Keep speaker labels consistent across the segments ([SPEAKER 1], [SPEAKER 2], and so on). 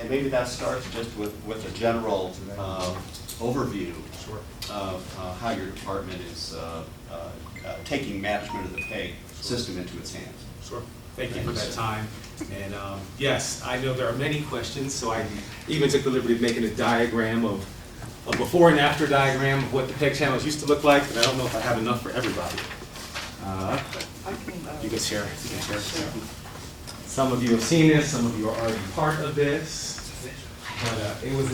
[SPEAKER 1] And maybe that starts just with a general overview
[SPEAKER 2] Sure.
[SPEAKER 1] of how your department is taking management of the pay system into its hands.
[SPEAKER 2] Sure. Thank you for that time. And yes, I know there are many questions, so I even took the liberty of making a diagram of a before and after diagram of what the PEG channels used to look like, but I don't know if I have enough for everybody. You can share. You can share. Some of you have seen this, some of you are already part of this, but it was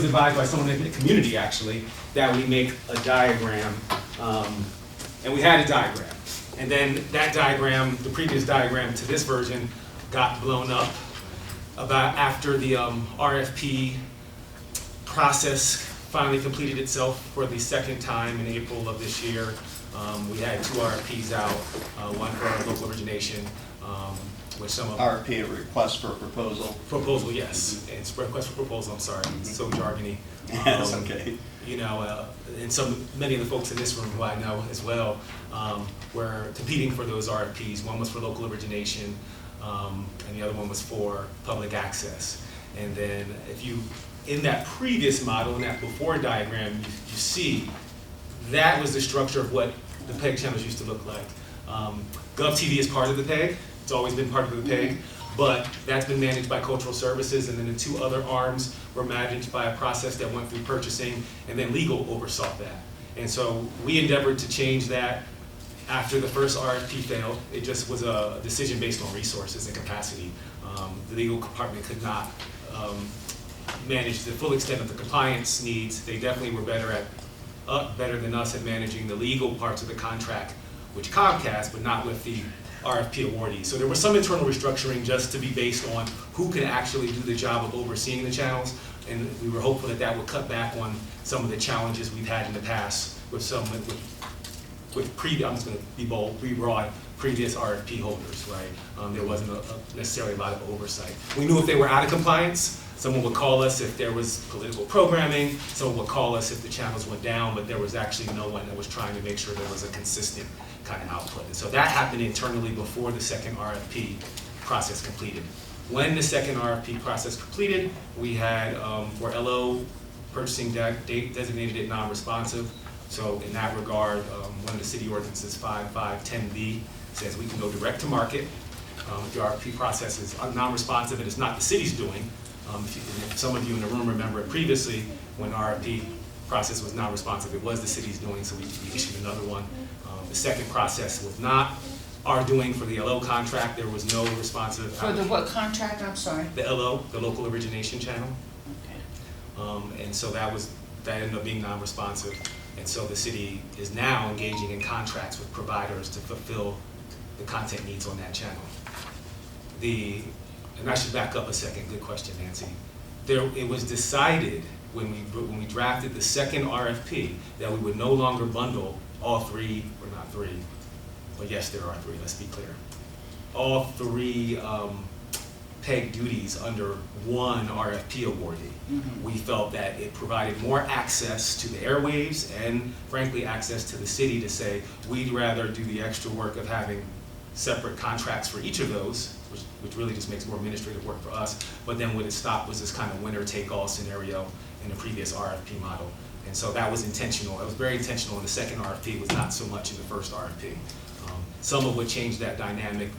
[SPEAKER 2] advised by someone in the community actually that we make a diagram, and we had a diagram. And then that diagram, the previous diagram to this version, got blown up about after the RFP process finally completed itself for the second time in April of this year. We had 2 RFPs out, one for our local origination, with some of
[SPEAKER 1] RFP, a request for proposal.
[SPEAKER 2] proposal, yes, and request for proposal. I'm sorry, it's so jargony.
[SPEAKER 1] That's okay.
[SPEAKER 2] You know, and many of the folks in this room who I know as well were competing for those RFPs. One was for local origination, and the other one was for public access. And then if you, in that previous model, in that before diagram, you see that was the structure of what the PEG channels used to look like. GovTV is part of the PEG. It's always been part of the PEG, but that's been managed by Cultural Services, and then the 2 other arms were managed by a process that went through purchasing, and then legal oversaw that. And so we endeavored to change that after the first RFP failed. It just was a decision based on resources and capacity. The legal department could not manage the full extent of the compliance needs. They definitely were better than us at managing the legal parts of the contract, which Comcast, but not with the RFP awardees. So there was some internal restructuring just to be based on who could actually do the job of overseeing the channels, and we were hopeful that that would cut back on some of the challenges we've had in the past with I'm just going to be bold, be broad, previous RFP holders, right? There wasn't necessarily a lot of oversight. We knew if they were out of compliance, someone would call us if there was political programming, someone would call us if the channels went down, but there was actually no one that was trying to make sure there was a consistent kind of output. And so that happened internally before the second RFP process completed. When the second RFP process completed, we had, for LO, purchasing designated it non-responsive. So in that regard, one of the city ordinances 5510B says we can go direct to market. If the RFP process is non-responsive and it's not the city's doing, if some of you in the room remember it previously, when RFP process was non-responsive, it was the city's doing, so we issued another one. The second process was not our doing for the LO contract. There was no responsive.
[SPEAKER 3] For the what contract, I'm sorry?
[SPEAKER 2] The LO, the local origination channel.
[SPEAKER 3] Okay.
[SPEAKER 2] And so that ended up being non-responsive. And so the city is now engaging in contracts with providers to fulfill the content needs on that channel. And I should back up a second, good question, Nancy. It was decided when we drafted the second RFP that we would no longer bundle all 3, or not 3, but yes, there are 3, let's be clear. All 3 PEG duties under one RFP awardee. Mm-hmm. We felt that it provided more access to the airwaves and frankly access to the city to say, we'd rather do the extra work of having separate contracts for each of those, which really just makes more administrative work for us, but then what it stopped was this kind of winner-take-all scenario in the previous RFP model. And so that was intentional. It was very intentional in the second RFP, was not so much in the first RFP. Some of what changed that dynamic,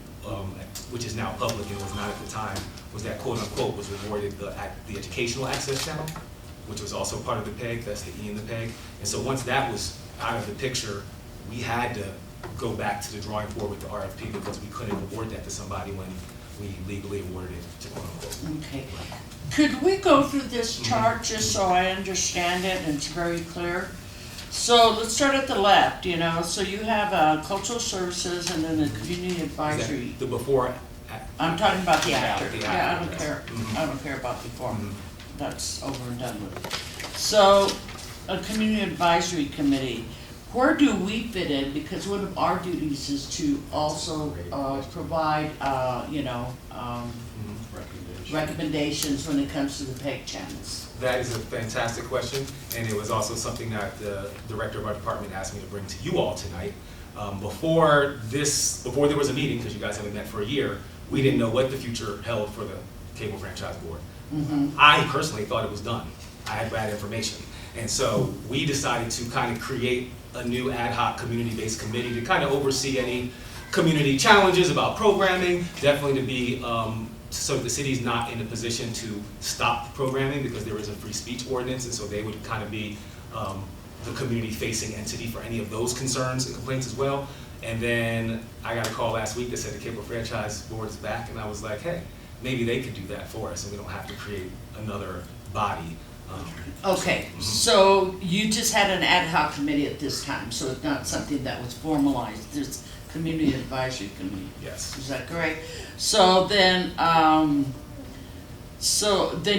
[SPEAKER 2] which is now public and was not at the time, was that quote-unquote was awarded the educational access channel, which was also part of the PEG, that's the E in the PEG. And so once that was out of the picture, we had to go back to the drawing board with the RFP because we couldn't award that to somebody when we legally awarded it to quote-unquote.
[SPEAKER 3] Okay. Could we go through this chart just so I understand it and it's very clear? So let's start at the left, so you have cultural services and then the community advisory.
[SPEAKER 2] The before?
[SPEAKER 3] I'm talking about the after.
[SPEAKER 2] The
[SPEAKER 3] Yeah, I
[SPEAKER 2] after,
[SPEAKER 3] don't
[SPEAKER 2] yes.
[SPEAKER 3] care.
[SPEAKER 2] Mm-hmm.
[SPEAKER 3] I don't care about before. Mm-hmm. That's over and done with. So a community advisory committee, where do we fit in? Because one of our duties is to also provide, recommendations when it comes to the PEG channels.
[SPEAKER 2] That is a fantastic question, and it was also something that the director of our department asked me to bring to you all tonight. Before there was a meeting, because you guys haven't met for a year, we didn't know what the future held for the cable franchise board.
[SPEAKER 3] Mhm.
[SPEAKER 2] I personally thought it was done. I had bad information. And so we decided to kind of create a new ad hoc community-based committee to kind of oversee any community challenges about programming, definitely to be, so the city's not in a position to stop programming because there is a free speech ordinance, and so they would kind of be the community-facing entity for any of those concerns and complaints as well. And then I got a call last week that said the cable franchise board is back, and I was like, hey, maybe they could do that for us, and we don't have to create another body.
[SPEAKER 3] Okay, so you just had an ad hoc committee at this time, so it's not something that was formalized, this community advisory committee,
[SPEAKER 2] Yes.
[SPEAKER 3] is that correct? So then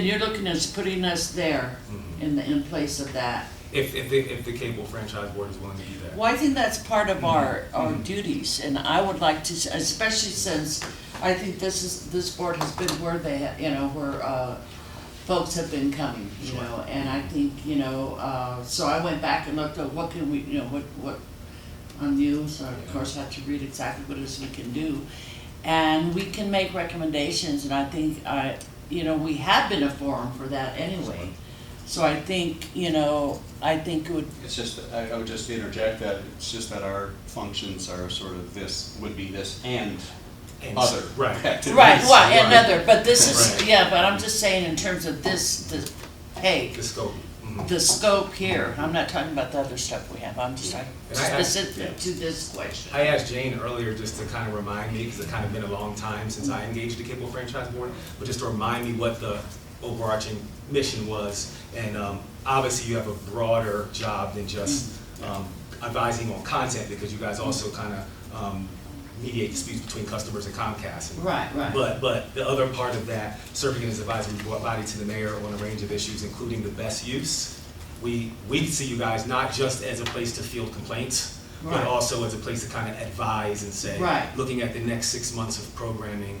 [SPEAKER 3] you're looking at putting us there in place of that.
[SPEAKER 2] If the cable franchise board is willing to do that.
[SPEAKER 3] Well, I think that's part of our duties, and I would like to, especially since I think this board has been where they, where folks have been coming,
[SPEAKER 2] Sure.
[SPEAKER 3] and I think, so I went back and looked at what can we, what on you, so of course I have to read exactly what it is we can do. And we can make recommendations, and I think, we have been a forum for that anyway. So I think, it would,
[SPEAKER 1] It's just, I would just interject that it's just that our functions are sort of this, would be this and other
[SPEAKER 2] Right.
[SPEAKER 1] activities.
[SPEAKER 3] right,
[SPEAKER 2] Right.
[SPEAKER 3] another, but this is,
[SPEAKER 2] Right.
[SPEAKER 3] yeah, but I'm just saying in terms of the pay,
[SPEAKER 2] The scope.
[SPEAKER 3] the scope here, I'm not talking about the other stuff we have, I'm just talking
[SPEAKER 2] And I asked-
[SPEAKER 3] specific to this question.
[SPEAKER 2] I asked Jane earlier just to kind of remind me, because it's kind of been a long time since I engaged the cable franchise board, but just to remind me what the overarching mission was. And obviously you have a broader job than just advising on content, because you guys also kind of mediate disputes between customers and Comcast. And-
[SPEAKER 3] Right.
[SPEAKER 2] But the other part of that, serving as advisory body to the mayor on a range of issues, including the best use. We see you guys not just as a place to field complaints, but
[SPEAKER 3] Right.
[SPEAKER 2] also as a place to kind of advise and say,
[SPEAKER 3] Right.
[SPEAKER 2] looking at the next 6 months of programming,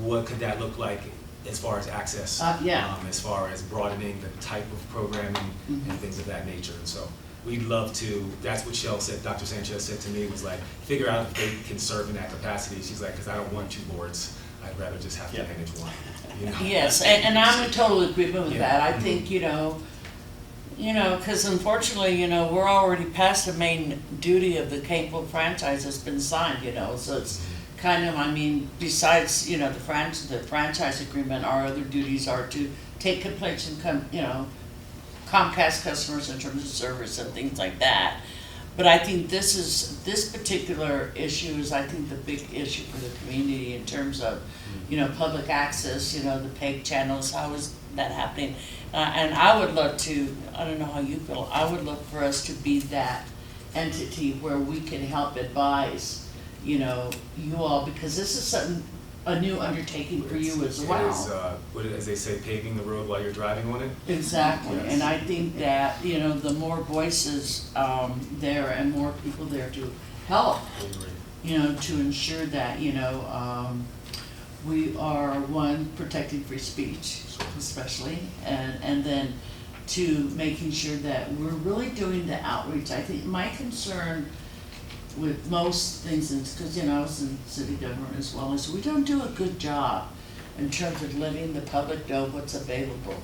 [SPEAKER 2] what could that look like as far as access?
[SPEAKER 3] Yeah.
[SPEAKER 2] As far as broadening the type of programming and things of that nature. And so we'd love to, that's what Shell said, Dr. Sanchez said to me, was like, figure out if they can serve in that capacity. She's like, because I don't want 2 boards, I'd rather just have to
[SPEAKER 1] Yeah.
[SPEAKER 2] manage one. You know?
[SPEAKER 3] Yes, and I'm in total agreement with
[SPEAKER 2] Yeah.
[SPEAKER 3] that. I think, because unfortunately, we're already past the main duty of the cable franchise that's been signed, so it's kind of, besides, the franchise agreement, our other duties are to take complaints and Comcast customers in terms of service and things like that. But I think this particular issue is, I think, the big issue for the community in terms of, public access, the PEG channels, how is that happening? And I would love to, I don't know how you feel, I would love for us to be that entity where we can help advise, you all, because this is a new undertaking for you as well.
[SPEAKER 2] It is, as they say, paving the road while you're driving on it.
[SPEAKER 3] Exactly,
[SPEAKER 2] Yes.
[SPEAKER 3] and I think that, the more voices there and more people there to help, to ensure that, we are, one, protecting free speech, especially, and then two, making sure that we're really doing the outreach. I think my concern with most things, because, I was in city government as well, is we don't do a good job in terms of letting the public know what's available,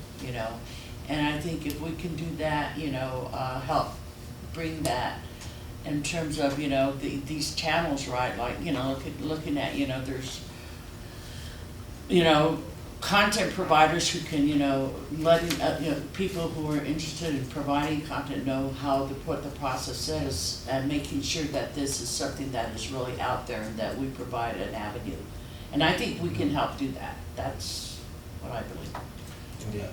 [SPEAKER 3] And I think if we can do that, help bring that in terms of, these channels, right? Like, looking at, there's, content providers who can, letting, people who are interested in providing content know what the process is, and making sure that this is something that is really out there and that we provide an avenue. And I think we can help do that. That's what I believe.
[SPEAKER 2] Indeed.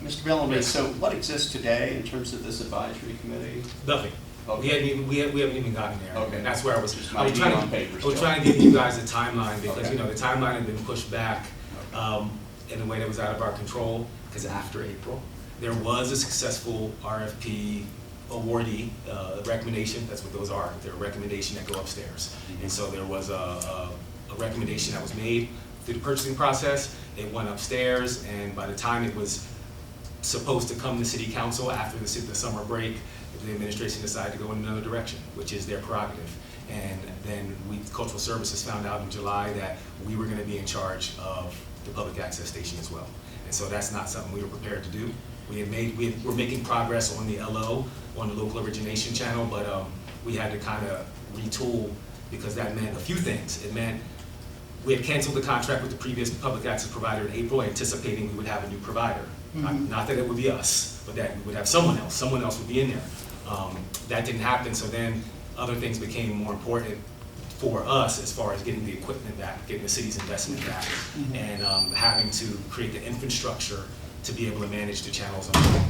[SPEAKER 1] Mr. Bellamy, so what exists today in terms of this advisory committee?
[SPEAKER 2] Nothing.
[SPEAKER 1] Okay.
[SPEAKER 2] We haven't even gotten there.
[SPEAKER 1] Okay.
[SPEAKER 2] And that's where I was
[SPEAKER 1] Just
[SPEAKER 2] I was
[SPEAKER 1] might be
[SPEAKER 2] trying
[SPEAKER 1] on
[SPEAKER 2] to,
[SPEAKER 1] paper
[SPEAKER 2] I was
[SPEAKER 1] still.
[SPEAKER 2] trying to give you guys a timeline, because,
[SPEAKER 1] Okay.
[SPEAKER 2] the timeline had been pushed back in a way that was out of our control, because after April, there was a successful RFP awardee recommendation. That's what those are. They're a recommendation that go upstairs. And so there was a recommendation that was made through the purchasing process. It went upstairs, and by the time it was supposed to come to city council after the summer break, the administration decided to go in another direction, which is their prerogative. And then Cultural Services found out in July that we were going to be in charge of the public access station as well. And so that's not something we were prepared to do. We're making progress on the LO, on the local origination channel, but we had to kind of retool because that meant a few things. It meant we had canceled the contract with the previous public access provider in April, anticipating we would have a new provider. Not that it would be us, but that we would have someone else would be in there. That didn't happen, so then other things became more important for us as far as getting the equipment back, getting the city's investment back, and having to create the infrastructure to be able to manage the channels on our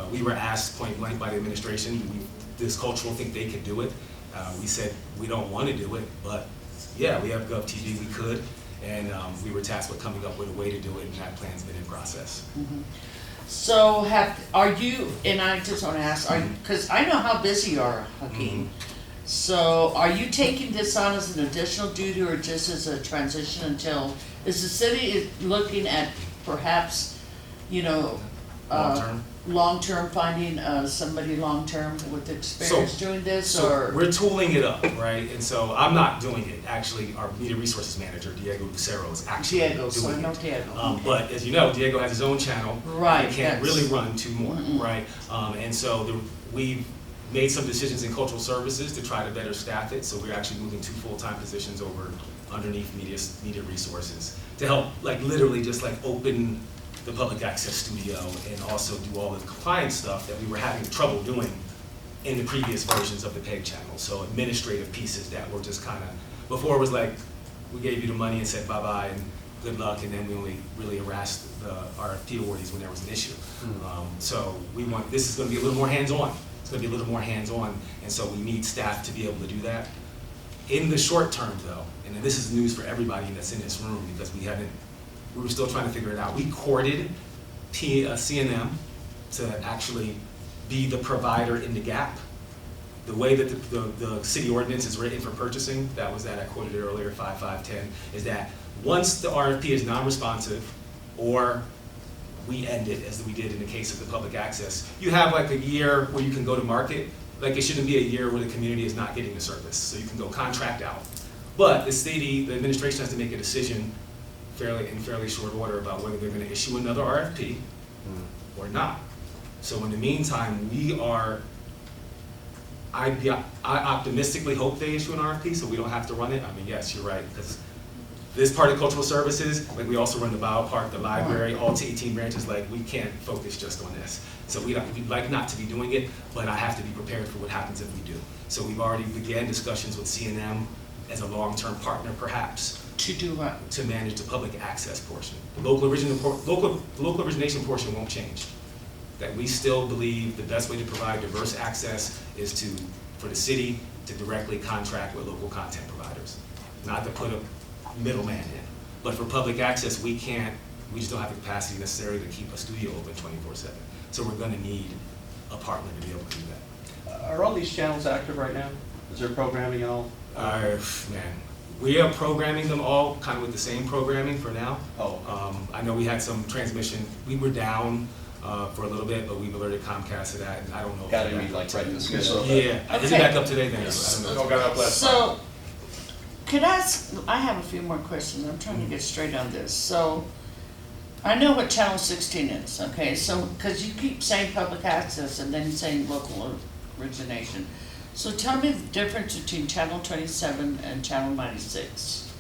[SPEAKER 2] own. We were asked point blank by the administration, does Cultural think they could do it? We said we don't want to do it, but yeah, we have GovTV, we could, and we were tasked with coming up with a way to do it, and that plan's been in process.
[SPEAKER 3] So are you, and I just want to ask, because I know how busy you are, Hakeem. So are you taking this on as an additional duty or just as a transition until, is the city looking at perhaps, long-term finding somebody long-term with experience doing this,
[SPEAKER 2] so
[SPEAKER 3] or?
[SPEAKER 2] We're tooling it up, right? And so I'm not doing it. Actually, our media resources manager, Diego Lucero, is actually doing it. But as you know, Diego has his own channel.
[SPEAKER 3] Right.
[SPEAKER 2] He can't really run two more, right? And so we've made some decisions in cultural services to try to better staff it. So we're actually moving 2 full-time positions over underneath media resources to help, like literally just like open the public access studio and also do all the compliance stuff that we were having trouble doing in the previous versions of the PEG channel. So administrative pieces that were just kind of, before it was like, we gave you the money and said bye-bye and good luck, and then we only really harassed the RFP awardees when there was an issue. So this is gonna be a little more hands-on. It's gonna be a little more hands-on, and so we need staff to be able to do that. In the short term though, and this is news for everybody that's in this room because we were still trying to figure it out. We courted CNM to actually be the provider in the gap. The way that the city ordinance is written for purchasing, that was that I quoted it earlier, 5510, is that once the RFP is non-responsive or we end it, as we did in the case of the public access, you have like a year where you can go to market. Like it shouldn't be a year where the community is not getting the service. So you can go contract out. But the administration has to make a decision in fairly short order about whether they're going to issue another RFP or not. So in the meantime, I optimistically hope they issue an RFP so we don't have to run it. I mean, yes, you're right, because this part of cultural services, like we also run the biopark, the library, all to 18 branches, like we can't focus just on this. So we'd like not to be doing it, but I have to be prepared for what happens if we do. So we've already began discussions with CNM as a long-term partner, perhaps.
[SPEAKER 3] To do what?
[SPEAKER 2] To manage the public access portion. The local origination portion won't change. That we still believe the best way to provide diverse access is for the city to directly contract with local content providers, not to put a middleman in. But for public access, we just don't have the capacity necessarily to keep a studio open 24/7. So we're gonna need a partner to be able to do that.
[SPEAKER 4] Are all these channels active right now? Is there programming at all?
[SPEAKER 2] Man, we are programming them all kind of with the same programming for now. I know we had some transmission. We were down for a little bit, but we've alerted Comcast to that, and I don't know.
[SPEAKER 1] Gotta be like right in the schedule.
[SPEAKER 2] Yeah, is it back up today then?
[SPEAKER 3] Yes.
[SPEAKER 2] I don't know.
[SPEAKER 3] So, I have a few more questions. I'm trying to get straight on this. So, I know what channel 16 is, okay? So, because you keep saying public access and then saying local origination. So tell me the difference between channel 27 and channel 96.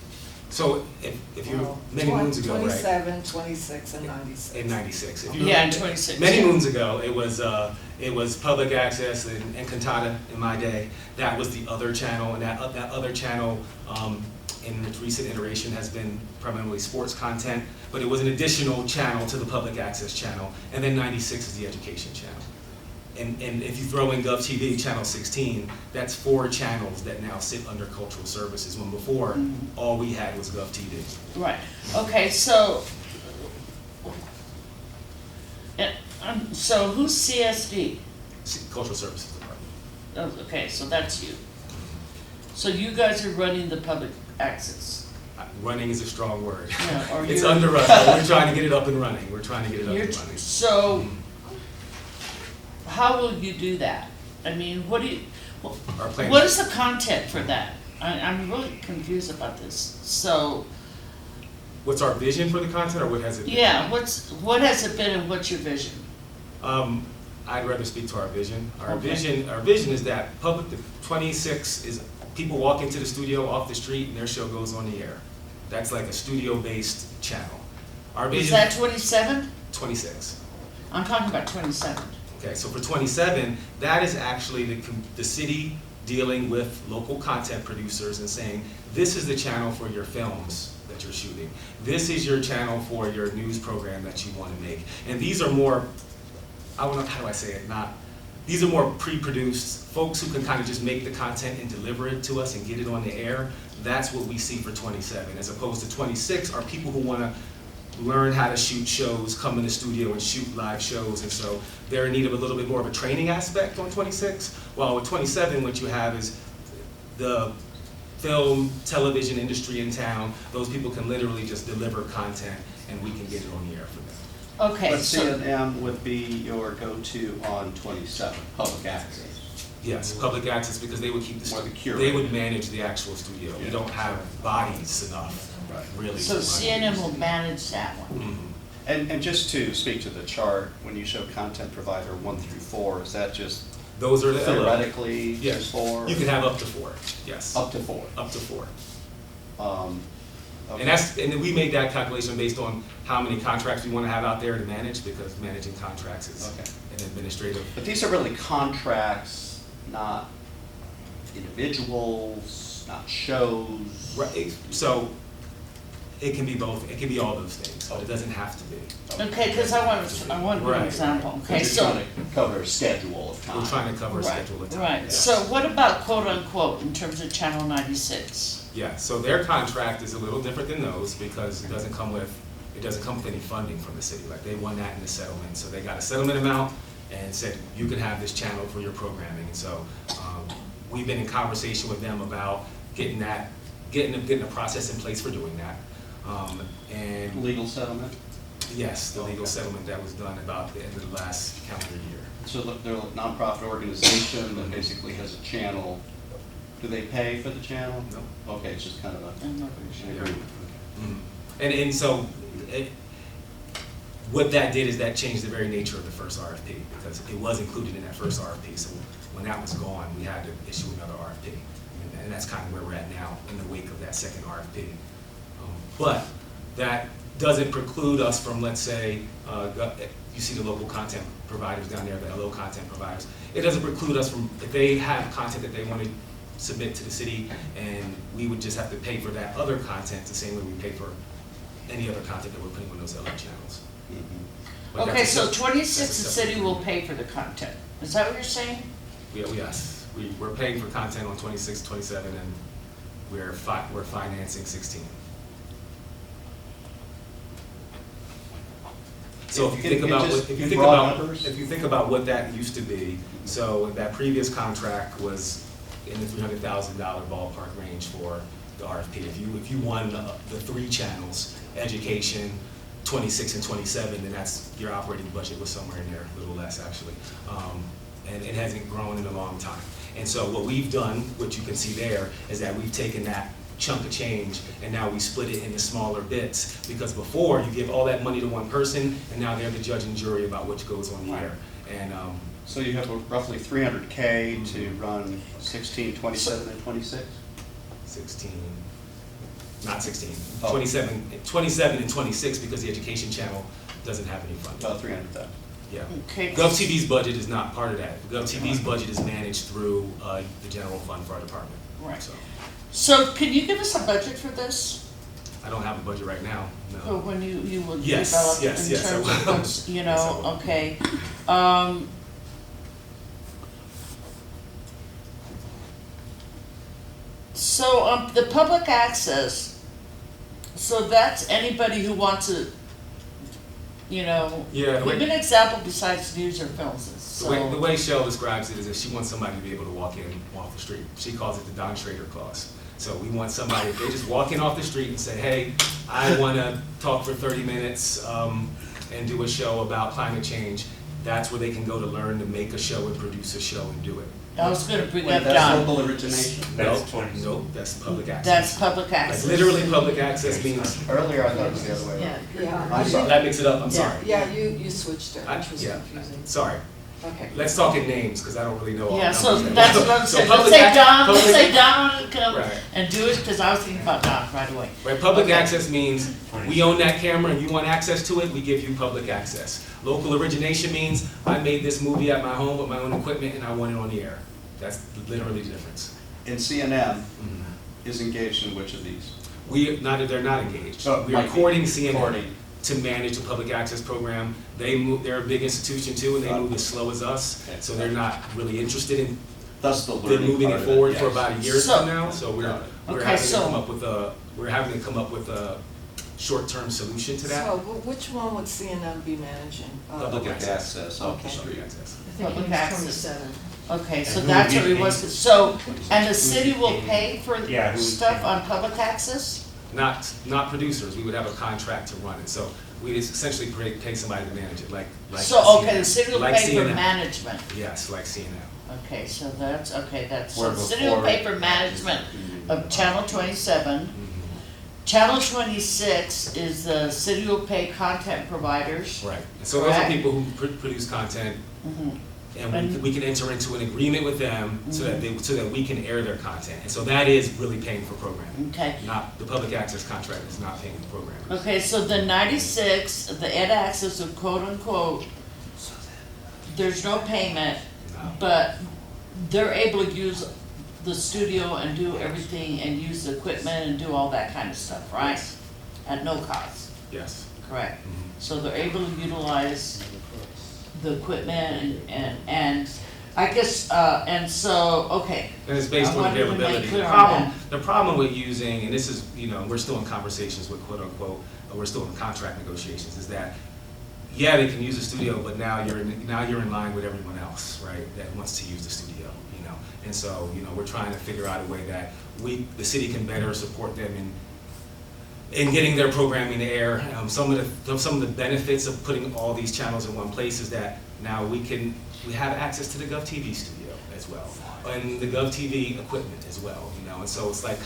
[SPEAKER 2] So if you're many moons ago, right?
[SPEAKER 5] 27, 26, and 96.
[SPEAKER 2] In 96.
[SPEAKER 3] And 26.
[SPEAKER 2] Many moons ago, it was public access and Cantata in my day. That was the other channel, and that other channel in its recent iteration has been primarily sports content, but it was an additional channel to the public access channel, and then 96 is the education channel. And if you throw in GovTV, channel 16, that's 4 channels that now sit under cultural services, when before, all we had was GovTV.
[SPEAKER 3] Right, okay, so who's CSD?
[SPEAKER 2] Cultural Services Department.
[SPEAKER 3] Oh, okay, so that's you. So you guys are running the public access?
[SPEAKER 2] Running is a strong word.
[SPEAKER 3] Yeah,
[SPEAKER 2] It's under us, but we're trying to get it up and running.
[SPEAKER 3] So, how will you do that? I mean, what is the content for that? I'm really confused about this. So,
[SPEAKER 2] What's our vision for the content, or what has it been?
[SPEAKER 3] Yeah, what has it been and what's your vision?
[SPEAKER 2] I'd rather speak to our vision. Our
[SPEAKER 3] Okay.
[SPEAKER 2] vision is that the 26 is, people walk into the studio off the street and their show goes on the air. That's like a studio-based channel. Our vision.
[SPEAKER 3] Is that 27?
[SPEAKER 2] 26.
[SPEAKER 3] I'm talking about 27.
[SPEAKER 2] Okay, so for 27, that is actually the city dealing with local content producers and saying, this is the channel for your films that you're shooting. This is your channel for your news program that you want to make. And these are more, I don't know, how do I say it? These are more pre-produced folks who can kind of just make the content and deliver it to us and get it on the air. That's what we see for 27, as opposed to 26 are people who want to learn how to shoot shows, come in the studio and shoot live shows, and so they're in need of a little bit more of a training aspect on 26. While with 27, what you have is the film, television industry in town. Those people can literally just deliver content, and we can get it on the air for them.
[SPEAKER 3] Okay,
[SPEAKER 4] But
[SPEAKER 3] so,
[SPEAKER 4] CNN would be your go-to on 27, public access.
[SPEAKER 2] Yes, public access, because they would keep
[SPEAKER 4] More the
[SPEAKER 2] they
[SPEAKER 4] curator.
[SPEAKER 2] would manage the actual studio. We
[SPEAKER 4] Yeah.
[SPEAKER 2] don't have bodies enough,
[SPEAKER 4] Right.
[SPEAKER 2] really.
[SPEAKER 3] so
[SPEAKER 2] to
[SPEAKER 3] CNN will manage that one.
[SPEAKER 2] Mhm.
[SPEAKER 4] And just to speak to the chart, when you show content provider 1 through 4, is that just
[SPEAKER 2] Those are the
[SPEAKER 4] theoretically
[SPEAKER 2] Yes.
[SPEAKER 4] just 4?
[SPEAKER 2] You can have up to 4. Yes,
[SPEAKER 4] Up to 4.
[SPEAKER 2] up to 4.
[SPEAKER 4] Okay.
[SPEAKER 2] And we made that calculation based on how many contracts we want to have out there to manage, because managing contracts is
[SPEAKER 4] Okay.
[SPEAKER 2] an administrative.
[SPEAKER 4] But these are really contracts, not individuals, not shows.
[SPEAKER 2] Right, so it can be both, it can be all those things, but it doesn't have to be.
[SPEAKER 3] Okay, because I want an
[SPEAKER 2] Right.
[SPEAKER 3] example, okay,
[SPEAKER 4] You're
[SPEAKER 3] so.
[SPEAKER 4] trying to cover a schedule of time.
[SPEAKER 2] We're trying to cover a
[SPEAKER 3] Right,
[SPEAKER 2] schedule of time.
[SPEAKER 3] Right,
[SPEAKER 2] yes.
[SPEAKER 3] so what about quote unquote in terms of Channel 96?
[SPEAKER 2] Yeah, so their contract is a little different than those, because it doesn't come with any funding from the city. Like, they won that in the settlement, so they got a settlement amount and said, you can have this channel for your programming. And so, we've been in conversation with them about getting a process in place for doing that. And
[SPEAKER 4] Legal settlement?
[SPEAKER 2] yes, the legal
[SPEAKER 4] Okay.
[SPEAKER 2] settlement that was done about the end of the last calendar year.
[SPEAKER 4] So look, they're a nonprofit organization that basically has a channel. Do they pay for the channel?
[SPEAKER 2] No.
[SPEAKER 4] Okay, it's just kind of
[SPEAKER 3] I'm not
[SPEAKER 4] an
[SPEAKER 3] very sure.
[SPEAKER 4] agreement.
[SPEAKER 2] And so, what that did is that changed the very nature of the first RFP, because it was included in that first RFP. So when that was gone, we had to issue another RFP. And that's kind of where we're at now in the wake of that second RFP. But that doesn't preclude us from, let's say, you see the local content providers down there, the LO content providers. It doesn't preclude us from, if they have content that they want to submit to the city, and we would just have to pay for that other content the same way we pay for any other content that we're putting on those LO channels. But
[SPEAKER 3] Okay,
[SPEAKER 2] that's a
[SPEAKER 3] so
[SPEAKER 2] sep-
[SPEAKER 3] 26,
[SPEAKER 2] that's
[SPEAKER 3] the
[SPEAKER 2] a
[SPEAKER 3] city
[SPEAKER 2] separate
[SPEAKER 3] will
[SPEAKER 2] agreement.
[SPEAKER 3] pay for the content. Is that what you're saying?
[SPEAKER 2] Yes, we're paying for content on 26, 27, and we're financing 16. So if you think about what, if you think about what that used to be, so that previous contract was in the $300,000 ballpark range for the RFP. If you won the 3 channels, education, 26 and 27, then that's, your operating budget was somewhere in there, a little less actually. And it hasn't grown in a long time. And so what we've done, what you can see there, is that we've taken that chunk of change and now we split it into smaller bits, because before you give all that money to one person and now they're the judge and jury about which goes on the air. And
[SPEAKER 4] So you have roughly $300K to run 16, 27, and 26?
[SPEAKER 2] 16, not 16,
[SPEAKER 4] Oh.
[SPEAKER 2] 27 and 26, because the education channel doesn't have any funding.
[SPEAKER 4] About 300,000.
[SPEAKER 2] Yeah.
[SPEAKER 3] Okay.
[SPEAKER 2] GovTV's budget is not part of that. GovTV's budget is managed through the general fund for our department.
[SPEAKER 3] Right.
[SPEAKER 2] So
[SPEAKER 3] So can you give us a budget for this?
[SPEAKER 2] I don't have a budget right now,
[SPEAKER 3] Or
[SPEAKER 2] no.
[SPEAKER 3] when you will
[SPEAKER 2] Yes,
[SPEAKER 3] develop
[SPEAKER 2] yes,
[SPEAKER 3] in
[SPEAKER 2] yes, I
[SPEAKER 3] terms of
[SPEAKER 2] will.
[SPEAKER 3] what's, you
[SPEAKER 2] Yes, I
[SPEAKER 3] know,
[SPEAKER 2] will.
[SPEAKER 3] okay. So, the public access, so that's anybody who wants to, you know,
[SPEAKER 2] Yeah,
[SPEAKER 3] give an example besides news or films,
[SPEAKER 2] the
[SPEAKER 3] so.
[SPEAKER 2] way Shell describes it is that she wants somebody to be able to walk in off the street. She calls it the Don Schrader clause. So we want somebody, if they just walk in off the street and say, hey, I want to talk for 30 minutes and do a show about climate change, that's where they can go to learn to make a show and produce a show and do it.
[SPEAKER 3] I was gonna bring
[SPEAKER 4] Wait,
[SPEAKER 3] up
[SPEAKER 4] that's
[SPEAKER 3] John.
[SPEAKER 4] local origination.
[SPEAKER 2] Nope, nope, that's public access.
[SPEAKER 3] That's public
[SPEAKER 2] Like
[SPEAKER 3] access.
[SPEAKER 2] literally public access means,
[SPEAKER 4] Earlier, I thought it was the other way around.
[SPEAKER 5] Yeah,
[SPEAKER 4] I'm sorry.
[SPEAKER 2] that makes it up, I'm
[SPEAKER 3] Yeah.
[SPEAKER 2] sorry.
[SPEAKER 5] yeah, you switched it, which was
[SPEAKER 2] Yeah,
[SPEAKER 5] confusing.
[SPEAKER 2] sorry.
[SPEAKER 5] Okay.
[SPEAKER 2] Let's talk in names, because I don't really know all the
[SPEAKER 3] Yeah, so
[SPEAKER 2] numbers.
[SPEAKER 3] that's what I'm
[SPEAKER 2] So
[SPEAKER 3] saying. Let's
[SPEAKER 2] public
[SPEAKER 3] say
[SPEAKER 2] ac-
[SPEAKER 3] Don, let's
[SPEAKER 2] public-
[SPEAKER 3] say Don, come
[SPEAKER 2] Right.
[SPEAKER 3] and do it, because I was thinking about Don right away.
[SPEAKER 2] Right, public
[SPEAKER 3] Okay.
[SPEAKER 2] access means we own that camera and you want access to it, we give you public access. Local origination means I made this movie at my home with my own equipment and I want it on the air. That's literally the difference.
[SPEAKER 4] And CNN is engaged in which of these?
[SPEAKER 2] They're not engaged.
[SPEAKER 4] So it
[SPEAKER 2] We are
[SPEAKER 4] might be.
[SPEAKER 2] courting CNN
[SPEAKER 4] Courting.
[SPEAKER 2] to manage the public access program. They're a big institution too and they move as slow as us,
[SPEAKER 4] Okay.
[SPEAKER 2] so they're not really interested in
[SPEAKER 4] Thus the learning
[SPEAKER 2] moving
[SPEAKER 4] part
[SPEAKER 2] it
[SPEAKER 4] of
[SPEAKER 2] forward for
[SPEAKER 4] yes.
[SPEAKER 2] about a year
[SPEAKER 3] So-
[SPEAKER 2] from now, so we're
[SPEAKER 3] Okay,
[SPEAKER 2] having to
[SPEAKER 3] so-
[SPEAKER 2] come up with a short-term solution to that.
[SPEAKER 5] So which one would CNN be managing?
[SPEAKER 2] Public
[SPEAKER 4] Public
[SPEAKER 2] access.
[SPEAKER 4] access off the
[SPEAKER 5] Okay.
[SPEAKER 4] street.
[SPEAKER 2] access.
[SPEAKER 5] I think
[SPEAKER 3] Public
[SPEAKER 5] it was
[SPEAKER 3] access.
[SPEAKER 5] 27.
[SPEAKER 3] Okay, so
[SPEAKER 6] And who
[SPEAKER 3] that's
[SPEAKER 6] would
[SPEAKER 3] what
[SPEAKER 6] be
[SPEAKER 3] it was,
[SPEAKER 6] paying?
[SPEAKER 3] so, and the city will pay for
[SPEAKER 6] Yeah, who would
[SPEAKER 3] stuff
[SPEAKER 6] pay?
[SPEAKER 3] on public access?
[SPEAKER 2] Not producers, we would have a contract to run it, so we essentially pay somebody to manage it, like
[SPEAKER 3] So, okay,
[SPEAKER 2] CNN.
[SPEAKER 3] the city will
[SPEAKER 2] Like
[SPEAKER 3] pay for
[SPEAKER 2] CNN.
[SPEAKER 3] management.
[SPEAKER 2] Yes, like CNN.
[SPEAKER 3] Okay, so that's, so
[SPEAKER 4] Where
[SPEAKER 3] the city will pay for
[SPEAKER 4] before-
[SPEAKER 3] management of Channel 27. Channel 26 is the city will pay content providers.
[SPEAKER 2] Right, and so those are
[SPEAKER 3] Correct.
[SPEAKER 2] people who produce content,
[SPEAKER 3] Mhm.
[SPEAKER 2] and we can enter into an agreement with them so that we can air their content, and so that is really paying for programming.
[SPEAKER 3] Okay,
[SPEAKER 2] Not, the public access contract is not paying for programming.
[SPEAKER 3] okay, so the 96, the ed access of quote unquote, there's no payment,
[SPEAKER 2] No.
[SPEAKER 3] but they're able to use the studio and do everything and use the equipment and do all that kind of stuff, right? At no cost,
[SPEAKER 2] Yes.
[SPEAKER 3] correct?
[SPEAKER 2] Mhm.
[SPEAKER 3] So they're able to utilize the equipment and I guess, and so, okay.
[SPEAKER 2] And it's based
[SPEAKER 3] I
[SPEAKER 2] on
[SPEAKER 3] wanted to make
[SPEAKER 2] availability.
[SPEAKER 3] clear on
[SPEAKER 2] The problem with using, and this is, we're still in conversations with quote unquote, we're still in contract negotiations, is that, yeah, they can use the studio, but now you're in line with everyone else, right, that wants to use the studio, And so, we're trying to figure out a way that the city can better support them in getting their programming to air. Some of the benefits of putting all these channels in one place is that now we have access to the GovTV studio as well, and the GovTV equipment as well, And so it's like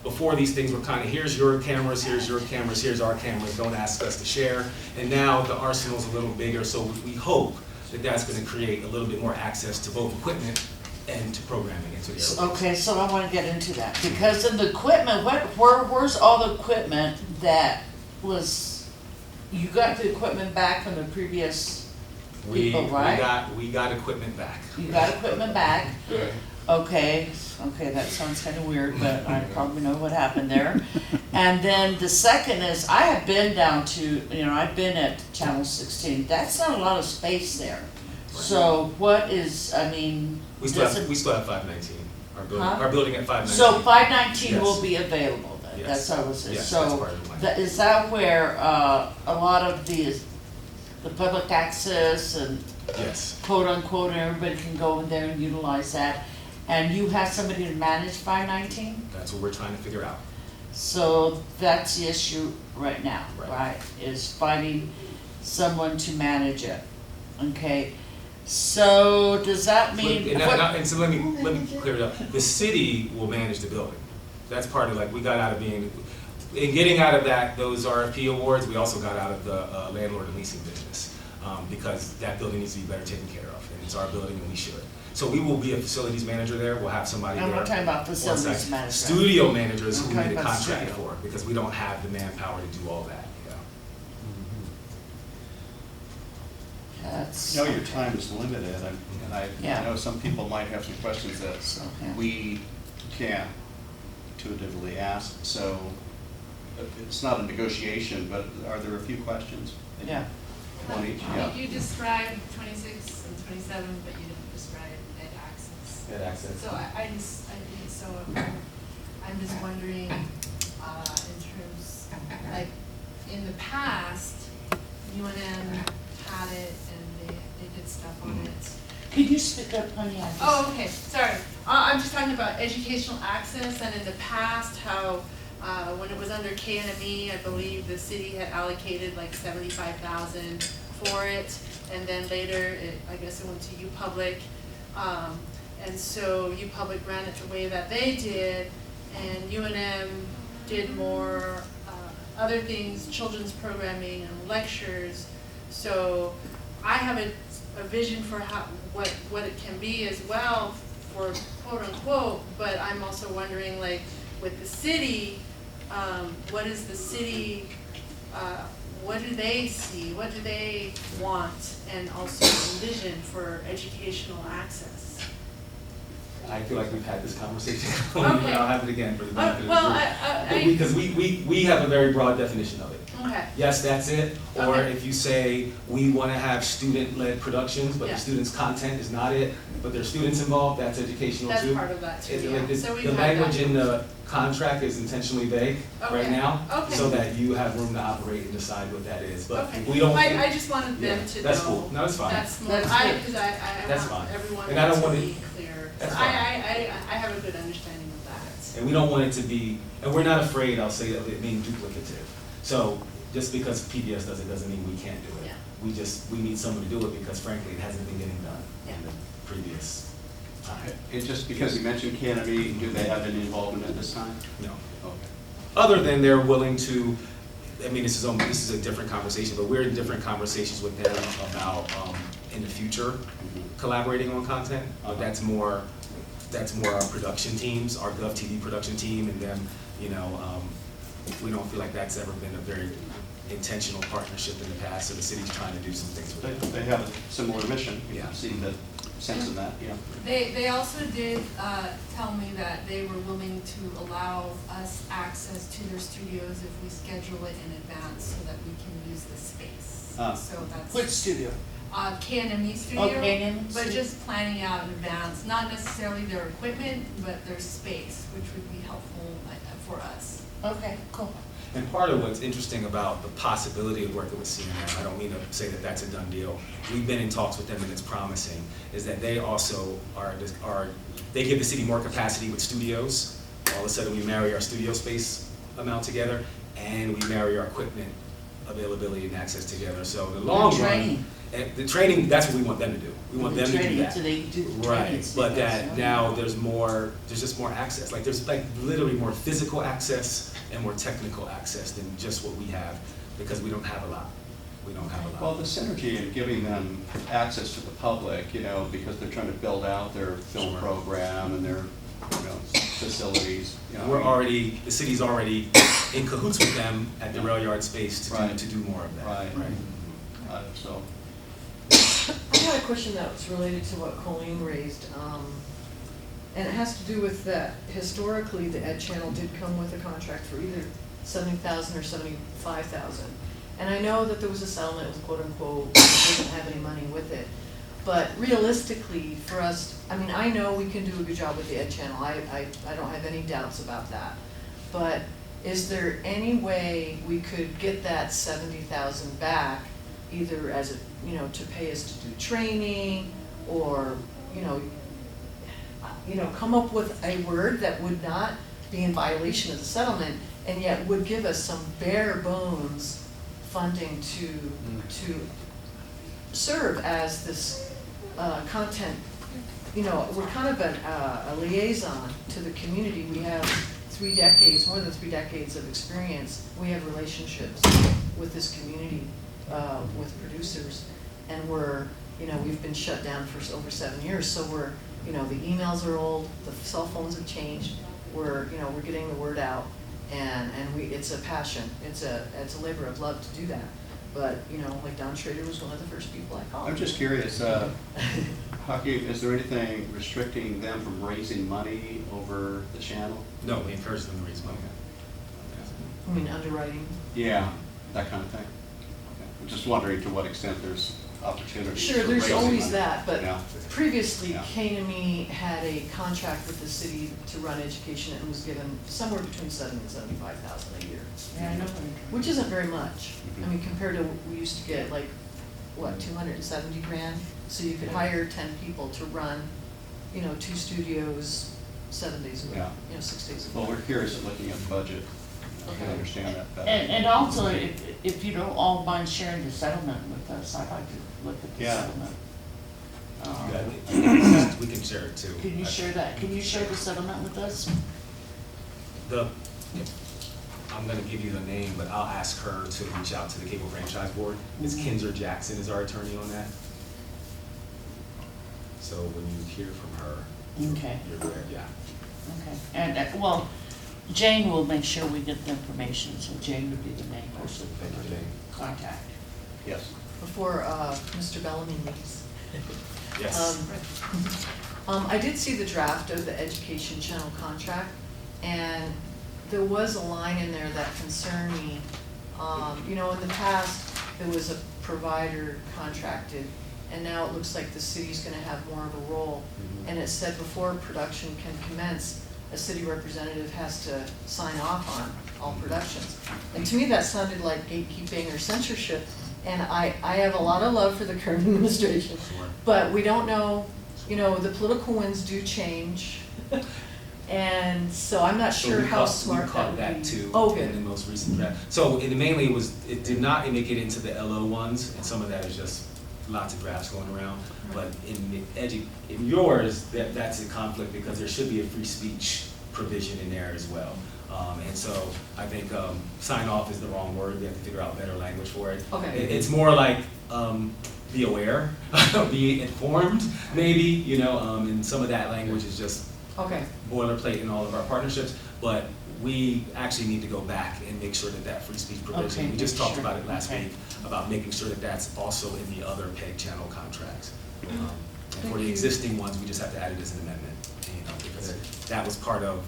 [SPEAKER 2] before these things were here's your cameras, here's our cameras, don't ask us to share. And now the arsenal's a little bigger, so we hope that that's gonna create a little bit more access to both equipment and to programming and to the
[SPEAKER 3] Okay, so I wanna get into that, because in the equipment, where's all the equipment that was, you got the equipment back from the previous people, right?
[SPEAKER 2] We got equipment back.
[SPEAKER 3] You got equipment back, okay, that sounds kinda weird, but I probably know what happened there. And then the second is, I have been down to, I've been at Channel 16, that's not a lot of space there. So what is,
[SPEAKER 2] We still
[SPEAKER 3] does it-
[SPEAKER 2] have 519,
[SPEAKER 3] Huh?
[SPEAKER 2] our building at 519.
[SPEAKER 3] So 519
[SPEAKER 2] Yes.
[SPEAKER 3] will be available then,
[SPEAKER 2] Yes.
[SPEAKER 3] that's how it was,
[SPEAKER 2] Yes, that's
[SPEAKER 3] so,
[SPEAKER 2] part of the plan.
[SPEAKER 3] is that where, a lot of the public access and
[SPEAKER 2] Yes,
[SPEAKER 3] quote unquote, and everybody can go in there and utilize that? And you have somebody to manage 519?
[SPEAKER 2] that's what we're trying to figure out.
[SPEAKER 3] So that's the issue right now,
[SPEAKER 2] Right.
[SPEAKER 3] right? Is finding someone to manage it, okay? So does that mean?
[SPEAKER 2] And so let me clear it up. The city will manage the building. That's part of we got out of in getting out of those RFP awards, we also got out of the landlord and leasing business because that building needs to be better taken care of, and it's our building and we should. So we will be a facilities manager there. We'll have somebody there.
[SPEAKER 3] I'm not talking about
[SPEAKER 2] on
[SPEAKER 3] facilities
[SPEAKER 2] site.
[SPEAKER 3] management.
[SPEAKER 2] Studio managers
[SPEAKER 3] I'm
[SPEAKER 2] who
[SPEAKER 3] talking
[SPEAKER 2] need a
[SPEAKER 3] about
[SPEAKER 2] contract
[SPEAKER 3] studio.
[SPEAKER 2] for, because we don't have the manpower to do all that.
[SPEAKER 3] That's.
[SPEAKER 4] Your time is limited, and
[SPEAKER 3] Yeah.
[SPEAKER 4] I know some people might have some questions that
[SPEAKER 3] Okay.
[SPEAKER 4] we can't intuitively ask, so it's not a negotiation, but are there a few questions?
[SPEAKER 3] Yeah.
[SPEAKER 4] One each,
[SPEAKER 7] I
[SPEAKER 4] yeah.
[SPEAKER 7] think you described 26 and 27, but you didn't describe ed access.
[SPEAKER 2] Ed access.
[SPEAKER 7] So I'm just wondering, in terms, in the past, UNM had it and they did stuff on it.
[SPEAKER 3] Could you speak up, honey?
[SPEAKER 7] Oh, okay, sorry. I'm just talking about educational access, and in the past, how, when it was under KNME, I believe the city had allocated like $75,000 for it, and then later, I guess it went to UPublic. and so UPublic ran it the way that they did, and UNM did more other things, children's programming and lectures. So I have a vision for what it can be as well for quote unquote, but I'm also wondering, like, with the city, what is the city, what do they see, what do they want, and also envision for educational access?
[SPEAKER 2] I feel like we've had this conversation,
[SPEAKER 7] Okay.
[SPEAKER 2] I'll have it again for the benefit of the
[SPEAKER 7] Well,
[SPEAKER 2] group. Because we have a very broad definition of it.
[SPEAKER 7] okay,
[SPEAKER 2] Yes, that's it, or
[SPEAKER 7] Okay.
[SPEAKER 2] if you say, we wanna have student-led productions, but
[SPEAKER 7] Yeah.
[SPEAKER 2] the students' content is not it, but there's students involved, that's educational
[SPEAKER 7] that's
[SPEAKER 2] too.
[SPEAKER 7] part of that too,
[SPEAKER 2] It's
[SPEAKER 7] yeah.
[SPEAKER 2] like
[SPEAKER 7] So we've
[SPEAKER 2] the
[SPEAKER 7] had
[SPEAKER 2] language
[SPEAKER 7] that.
[SPEAKER 2] in the contract is intentionally vague right
[SPEAKER 7] Okay.
[SPEAKER 2] now,
[SPEAKER 7] Okay.
[SPEAKER 2] so that you have room to operate and decide what that is, but
[SPEAKER 7] Okay.
[SPEAKER 2] we don't.
[SPEAKER 7] I just wanted them
[SPEAKER 2] Yeah,
[SPEAKER 7] to know.
[SPEAKER 2] that's cool. No, it's fine.
[SPEAKER 7] That's more,
[SPEAKER 3] That's good.
[SPEAKER 7] because
[SPEAKER 2] That's
[SPEAKER 7] I
[SPEAKER 2] fine.
[SPEAKER 7] want everyone
[SPEAKER 2] And I don't
[SPEAKER 7] to
[SPEAKER 2] want it-
[SPEAKER 7] be clear.
[SPEAKER 2] That's
[SPEAKER 7] I,
[SPEAKER 2] fine.
[SPEAKER 7] I have a good understanding of that.
[SPEAKER 2] And we don't want it to be, and we're not afraid, I'll say, of it being duplicative. So just because PBS does it doesn't mean we can't do it.
[SPEAKER 7] Yeah.
[SPEAKER 2] We need someone to do it because frankly, it hasn't been getting done
[SPEAKER 7] Yeah.
[SPEAKER 2] in the previous time.
[SPEAKER 4] And just because you mentioned Canopy, do they have any involvement at this time?
[SPEAKER 2] No.
[SPEAKER 4] Okay.
[SPEAKER 2] Other than they're willing to, I mean, this is a different conversation, but we're in different conversations with them about, in the future, collaborating on content. That's more our production teams, our GovTV production team, and them, we don't feel like that's ever been a very intentional partnership in the past, so the city's trying to do some things with it.
[SPEAKER 4] They have a similar mission.
[SPEAKER 2] Yeah.
[SPEAKER 4] See the sense of that, yeah.
[SPEAKER 7] They also did tell me that they were willing to allow us access to their studios if we schedule it in advance so that we can use the space.
[SPEAKER 4] Ah.
[SPEAKER 7] So that's.
[SPEAKER 3] Which studio?
[SPEAKER 7] KNME studio.
[SPEAKER 3] Oh, KNME
[SPEAKER 7] But
[SPEAKER 3] studio.
[SPEAKER 7] just planning out in advance, not necessarily their equipment, but their space, which would be helpful for us.
[SPEAKER 3] Okay, cool.
[SPEAKER 2] And part of what's interesting about the possibility of working with CNN, I don't mean to say that that's a done deal, we've been in talks with them and it's promising, is that they also they give the city more capacity with studios. All of a sudden, we marry our studio space amount together, and we marry our equipment availability and access together. So in the long run,
[SPEAKER 3] training.
[SPEAKER 2] the training, that's what we want them to do. We want them to do
[SPEAKER 3] Training,
[SPEAKER 2] that.
[SPEAKER 3] so they do the
[SPEAKER 2] Right,
[SPEAKER 3] training
[SPEAKER 2] but
[SPEAKER 3] studios,
[SPEAKER 2] that
[SPEAKER 3] yeah.
[SPEAKER 2] now there's just more access. Like there's like literally more physical access and more technical access than just what we have, because we don't have a lot. We don't have a lot.
[SPEAKER 4] Well, the synergy in giving them access to the public, because they're trying to build out their film
[SPEAKER 2] Sure.
[SPEAKER 4] program and their, facilities.
[SPEAKER 2] The city's already in cahoots with them at the rail yard space
[SPEAKER 4] Right.
[SPEAKER 2] to do more of that.
[SPEAKER 4] Right. So,
[SPEAKER 5] I had a question that was related to what Colleen raised, and it has to do with that historically, the Ed Channel did come with a contract for either $70,000 or $75,000. And I know that there was a settlement with quote unquote, we didn't have any money with it. But realistically, for us, I mean, I know we can do a good job with the Ed Channel, I don't have any doubts about that. But is there any way we could get that 70,000 back, either as a, to pay us to do training, or, come up with a word that would not be in violation of the settlement, and yet would give us some bare bones funding to serve as this content, we're kind of a liaison to the community. We have more than 3 decades of experience. We have relationships with this community, with producers, and we've been shut down for over 7 years, so the emails are old, the cell phones have changed, we're getting the word out, and it's a passion, it's a labor of love to do that. But, like Don Schrader was one of the first people I called.
[SPEAKER 4] I'm just curious, Hakeem, is there anything restricting them from raising money over the channel?
[SPEAKER 2] No, we encourage them to raise money.
[SPEAKER 5] I mean, underwriting.
[SPEAKER 4] Yeah, that kind of thing. Okay. I'm just wondering to what extent there's opportunities
[SPEAKER 5] Sure,
[SPEAKER 4] for
[SPEAKER 5] there's
[SPEAKER 4] raising
[SPEAKER 5] always
[SPEAKER 4] money.
[SPEAKER 5] that, but
[SPEAKER 4] Yeah.
[SPEAKER 5] previously,
[SPEAKER 4] Yeah.
[SPEAKER 5] KNME had a contract with the city to run education, and was given somewhere between $70,000 and $75,000 a year,
[SPEAKER 3] Yeah, I know.
[SPEAKER 5] which isn't very much. I
[SPEAKER 4] Mhm.
[SPEAKER 5] mean, compared to, we used to get like, what, 270 grand? So you could hire 10 people to run, 2 studios, 7 days a week,
[SPEAKER 4] Yeah.
[SPEAKER 5] 6 days a
[SPEAKER 4] Well,
[SPEAKER 5] week.
[SPEAKER 4] we're curious at looking at the budget. I can
[SPEAKER 5] Okay.
[SPEAKER 4] understand that better.
[SPEAKER 3] And also, if you don't all mind sharing the settlement with us, I'd like to look at the
[SPEAKER 4] Yeah.
[SPEAKER 3] settlement.
[SPEAKER 2] We can share it too.
[SPEAKER 3] Can you share that? Can you share the settlement with us?
[SPEAKER 2] I'm gonna give you the name, but I'll ask her to reach out to the Cable Franchise Board. Ms. Kinzer Jackson is our attorney on that. So when you hear from her,
[SPEAKER 3] Okay.
[SPEAKER 2] you're there, yeah.
[SPEAKER 3] Okay, and, well, Jane will make sure we get the information, so Jane would be the main person
[SPEAKER 2] Thank you, Jane.
[SPEAKER 3] contact.
[SPEAKER 4] Yes.
[SPEAKER 5] Before Mr. Bellamy leaves.
[SPEAKER 2] Yes.
[SPEAKER 5] I did see the draft of the education channel contract, and there was a line in there that concerned me. You know, in the past, there was a provider contracted, and now it looks like the city's gonna have more of a role. And it said before production can commence, a city representative has to sign off on all productions. And to me, that sounded like gatekeeping or censorship, and I have a lot of love for the current administration.
[SPEAKER 2] Sure.
[SPEAKER 5] But we don't know, you know, the political winds do change. And so I'm not
[SPEAKER 2] So
[SPEAKER 5] sure
[SPEAKER 2] we
[SPEAKER 5] how
[SPEAKER 2] caught-
[SPEAKER 5] smart
[SPEAKER 2] we caught
[SPEAKER 5] that would be.
[SPEAKER 2] too
[SPEAKER 5] Oh,
[SPEAKER 2] in
[SPEAKER 5] good.
[SPEAKER 2] the most recent draft. So mainly it did not make it into the LO ones, and some of that is just lots of drafts going around. But in yours, that's a conflict because there should be a free speech provision in there as well. And so I think sign off is the wrong word. We have to figure out better language for it.
[SPEAKER 5] Okay.
[SPEAKER 2] It's more like be aware, be informed, maybe, you know, and some of that language is just
[SPEAKER 5] Okay,
[SPEAKER 2] boilerplate in all of our partnerships, but we actually need to go back and make sure that that free speech provision,
[SPEAKER 3] Okay,
[SPEAKER 2] we just
[SPEAKER 3] make
[SPEAKER 2] talked
[SPEAKER 3] sure.
[SPEAKER 2] about it last
[SPEAKER 3] Okay.
[SPEAKER 2] week, about making sure that that's also in the other PEG channel contracts. And for
[SPEAKER 5] Thank
[SPEAKER 2] the
[SPEAKER 5] you.
[SPEAKER 2] existing ones, we just have to add it as an amendment, you know, because that was part of,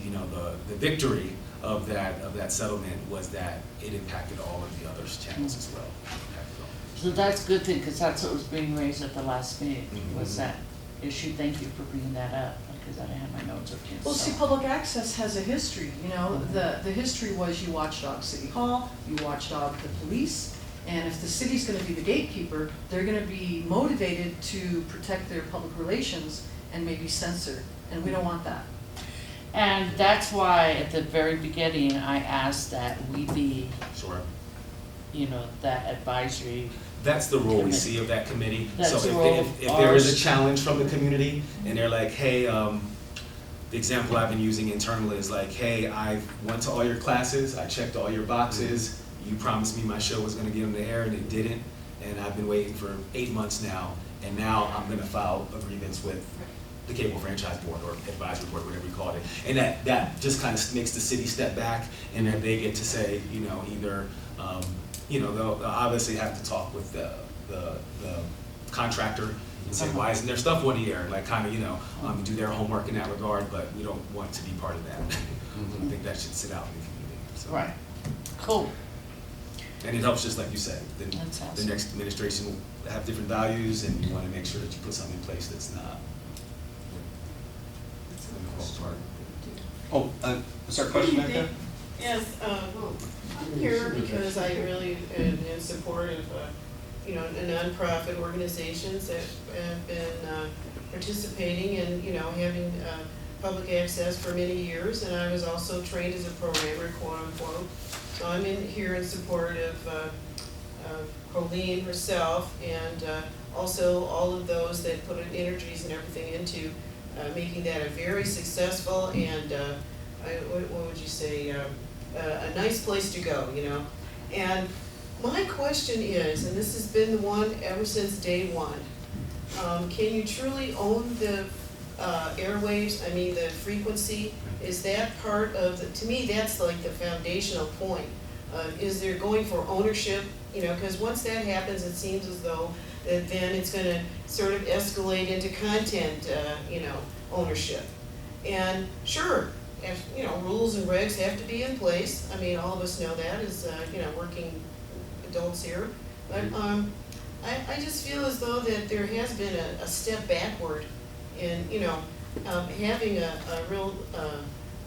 [SPEAKER 2] you know, the victory of that settlement was that it impacted all of the other channels as well. Impacted all.
[SPEAKER 3] So that's a good thing, because that's what was being raised at the last meeting, was
[SPEAKER 2] Mhm.
[SPEAKER 3] that issue. Thank you for bringing that up, because I didn't have my notes with you.
[SPEAKER 5] well,
[SPEAKER 3] so.
[SPEAKER 5] see, public access has a history, you know, the history was you watchdog City Hall, you watchdog the police, and if the city's gonna be the gatekeeper, they're gonna be motivated to protect their public relations and maybe censor, and we don't want that.
[SPEAKER 3] And that's why at the very beginning, I asked that we be,
[SPEAKER 2] Sure.
[SPEAKER 3] you know, that advisory.
[SPEAKER 2] That's the role we
[SPEAKER 3] Committee.
[SPEAKER 2] see of that committee.
[SPEAKER 3] That's
[SPEAKER 2] So
[SPEAKER 3] the
[SPEAKER 2] if
[SPEAKER 3] role
[SPEAKER 2] if there is a
[SPEAKER 3] ours.
[SPEAKER 2] challenge from the community, and they're like, hey, the example I've been using internally is like, hey, I went to all your classes, I checked all your boxes, you promised me my show was gonna get on the air, and it didn't, and I've been waiting for 8 months now, and now I'm gonna file a grievance with the Cable Franchise Board or Advisory Board, whatever you call it. And that just kind of makes the city step back, and then they get to say, you know, either, you know, they'll obviously have to talk with the contractor and say, why isn't their stuff on the air? Like, kind of, you know, do their homework in that regard, but we don't want to be part of that. I think that should sit out in the community, so.
[SPEAKER 3] Right. Cool.
[SPEAKER 2] And it helps, just like you said,
[SPEAKER 3] That's
[SPEAKER 2] the
[SPEAKER 3] awesome.
[SPEAKER 2] next administration will have different values, and you want to make sure that you put something in place that's not.
[SPEAKER 4] Oh, is there a question back there?
[SPEAKER 6] Yes, I'm here because I really am in support of, you know, the nonprofit organizations that have been participating in, you know, having public access for many years, and I was also trained as a programmer, quote unquote. So I'm in here in support of Colleen herself, and also all of those that put in energies and everything into making that a very successful and, what would you say, a nice place to go, you know? And my question is, and this has been the one ever since day one, can you truly own the airwaves, I mean, the frequency? Is that part of the, to me, that's like the foundational point. Is there going for ownership, you know, because once that happens, it seems as though that then it's gonna sort of escalate into content, you know, ownership. And sure, if, you know, rules and regs have to be in place. I mean, all of us know that as, you know, working adults here. But I just feel as though that there has been a step backward in, you know, having a real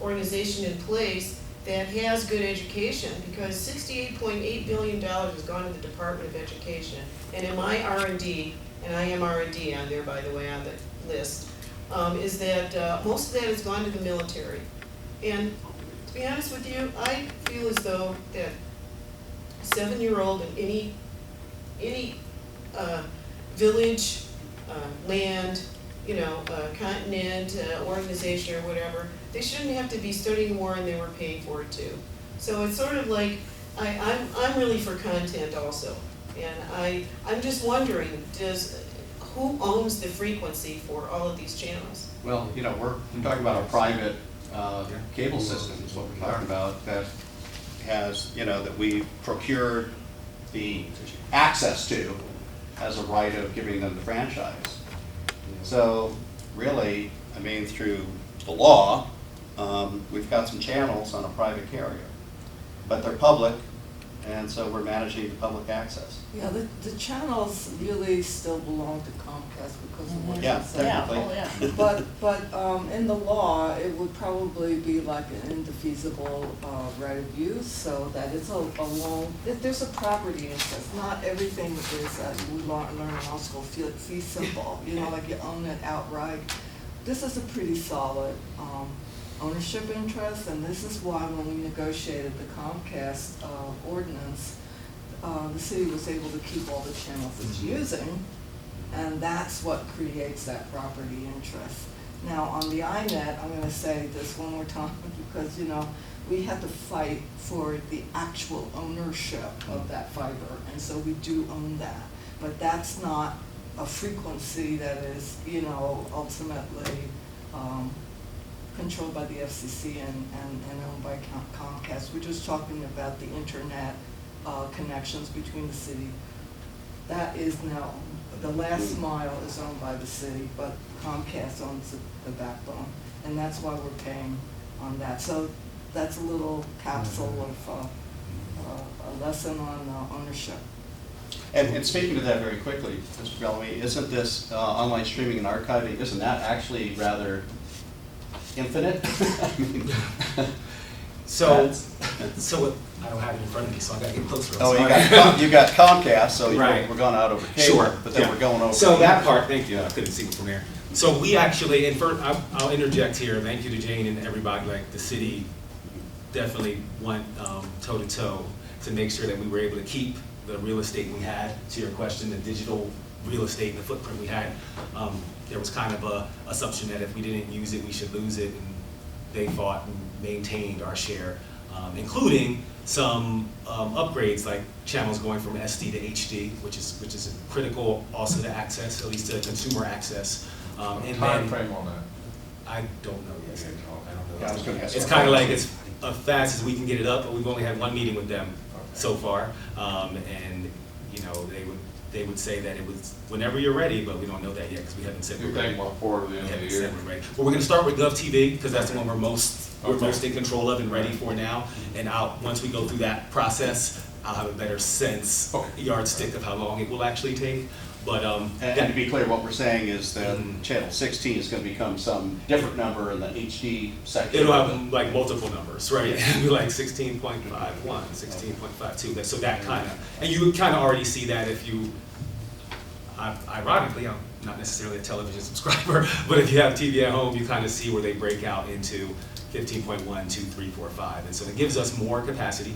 [SPEAKER 6] organization in place that has good education, because $68.8 billion has gone to the Department of Education. And in my R&D, and I am R&D on there, by the way, on the list, is that most of that has gone to the military. And to be honest with you, I feel as though that a 7-year-old in any village, land, continent, organization or whatever, they shouldn't have to be studying more and they were paying for it too. So it's sort of like, I'm really for content also. And I'm just wondering, who owns the frequency for all of these channels?
[SPEAKER 4] Well, we're talking about a private cable system is what we're talking about, that has, that we procured the access to as a right of giving them the franchise. So really, through the law, we've got some channels on a private carrier, but they're public, and so we're managing the public access.
[SPEAKER 8] Yeah, the channels really still belong to Comcast because of what
[SPEAKER 4] Yeah,
[SPEAKER 8] you said.
[SPEAKER 4] technically.
[SPEAKER 8] But in the law, it would probably be like an indefeasible right of use, so that it's a long, there's a property interest. Not everything is, we learn in law school, fee simple, like you own it outright. This is a pretty solid ownership interest, and this is why when we negotiated the Comcast ordinance, the city was able to keep all the channels it's using, and that's what creates that property interest. Now, on the iNet, I'm gonna say this one more time, because, we have to fight for the actual ownership of that fiber, and so we do own that. But that's not a frequency that is, ultimately, controlled by the FCC and owned by Comcast. We're just talking about the internet connections between the city. That is now, the last mile is owned by the city, but Comcast owns the backbone, and that's why we're paying on that. So that's a little capsule of a lesson on ownership.
[SPEAKER 4] And speaking to that very quickly, Mr. Bellamy, isn't this online streaming and archiving, isn't that actually rather infinite?
[SPEAKER 2] So I don't have it in front of me, so I gotta get closer.
[SPEAKER 4] Oh, you got Comcast, so
[SPEAKER 2] Right.
[SPEAKER 4] we're going out over cable,
[SPEAKER 2] Sure,
[SPEAKER 4] but then
[SPEAKER 2] yeah.
[SPEAKER 4] we're going over.
[SPEAKER 2] So that part, thank you, I couldn't see it from there. So we actually, and first, I'll interject here, thank you to Jane and everybody, like the city definitely went toe to toe to make sure that we were able to keep the real estate we had, to your question, the digital real estate and the footprint we had. There was kind of a assumption that if we didn't use it, we should lose it, and they fought and maintained our share, including some upgrades like channels going from SD to HD, which is critical also to access, at least to consumer access. And
[SPEAKER 9] Time
[SPEAKER 2] then
[SPEAKER 9] frame on that?
[SPEAKER 2] I don't know yet. I don't know.
[SPEAKER 4] Yeah, I was gonna ask
[SPEAKER 2] It's
[SPEAKER 4] that.
[SPEAKER 2] kind of like as fast as we can get it up, but we've only had one meeting with them so far, and they would say that it was whenever you're ready, but we don't know that yet because we haven't said we're
[SPEAKER 9] You
[SPEAKER 2] ready.
[SPEAKER 9] think about forward to the
[SPEAKER 2] We
[SPEAKER 9] end of
[SPEAKER 2] haven't
[SPEAKER 9] the year?
[SPEAKER 2] said we're ready. Well, we're going to start with GovTV because that's the one we're most
[SPEAKER 9] Okay.
[SPEAKER 2] in control of and ready for now. And once we go through that process, I'll have a better sense,
[SPEAKER 9] Okay.
[SPEAKER 2] yardstick of how long it will actually take. But
[SPEAKER 4] And to be clear, what we're saying is that
[SPEAKER 2] Mhm.
[SPEAKER 4] channel 16 is going to become some different number in the HD section.
[SPEAKER 2] it'll have like multiple numbers, right? It'll be like 16.51, 16.52. So that kind of, and you would kind of already see that if you, ironically, I'm not necessarily a television subscriber, but if you have TV at home, you kind of see where they break out into 15.1, 2, 3, 4, 5. And so it gives us more capacity,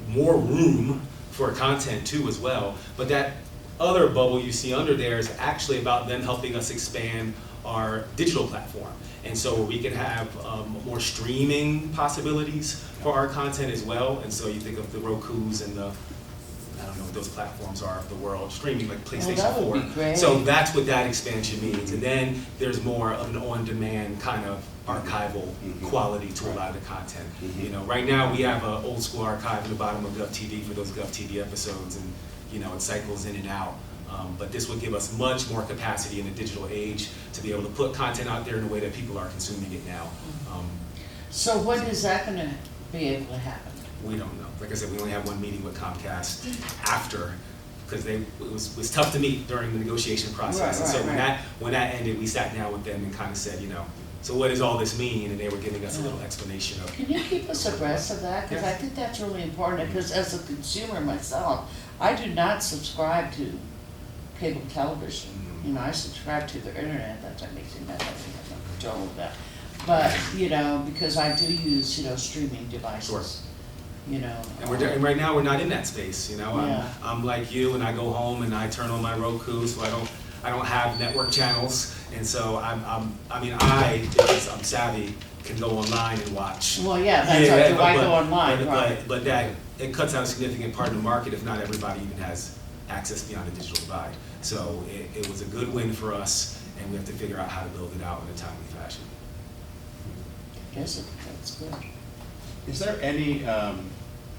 [SPEAKER 2] more room for content too as well. But that other bubble you see under there is actually about them helping us expand our digital platform. And so we can have more streaming possibilities for our content as well. And so you think of the Rokus and the, I don't know what those platforms are of the world, streaming like PlayStation 4.
[SPEAKER 3] that would be great.
[SPEAKER 2] So that's what that expansion means. And then there's more of an on-demand kind of archival quality to a lot of the content. Right now we have an old school archive in the bottom of GovTV for those GovTV episodes, and it cycles in and out. But this would give us much more capacity in the digital age to be able to put content out there in a way that people are consuming it now.
[SPEAKER 3] So when is that gonna be able to happen?
[SPEAKER 2] We don't know. Like I said, we only have one meeting with Comcast after, because it was tough to meet during the negotiation process. And so when that ended, we sat down with them and kind of said, so what does all this mean? And they were giving us a little explanation of.
[SPEAKER 3] Can you keep us abreast of that? Because I think that's really important, because as a consumer myself, I do not subscribe to cable television. I subscribe to the internet. That's amazing that I have no control of that. But, because I do use, streaming devices.
[SPEAKER 2] And right now we're not in that space.
[SPEAKER 3] Yeah.
[SPEAKER 2] I'm like you, and I go home and I turn on my Roku, so I don't have network channels, and so because I'm savvy, can go online and watch.
[SPEAKER 3] Well, yeah, that's right, do I go online,
[SPEAKER 2] but-
[SPEAKER 3] right?
[SPEAKER 2] But that, it cuts out a significant part of the market if not everybody even has access beyond the digital divide. So it was a good win for us, and we have to figure out how to build it out in a timely fashion.
[SPEAKER 3] Yes, that's good.
[SPEAKER 4] Is there any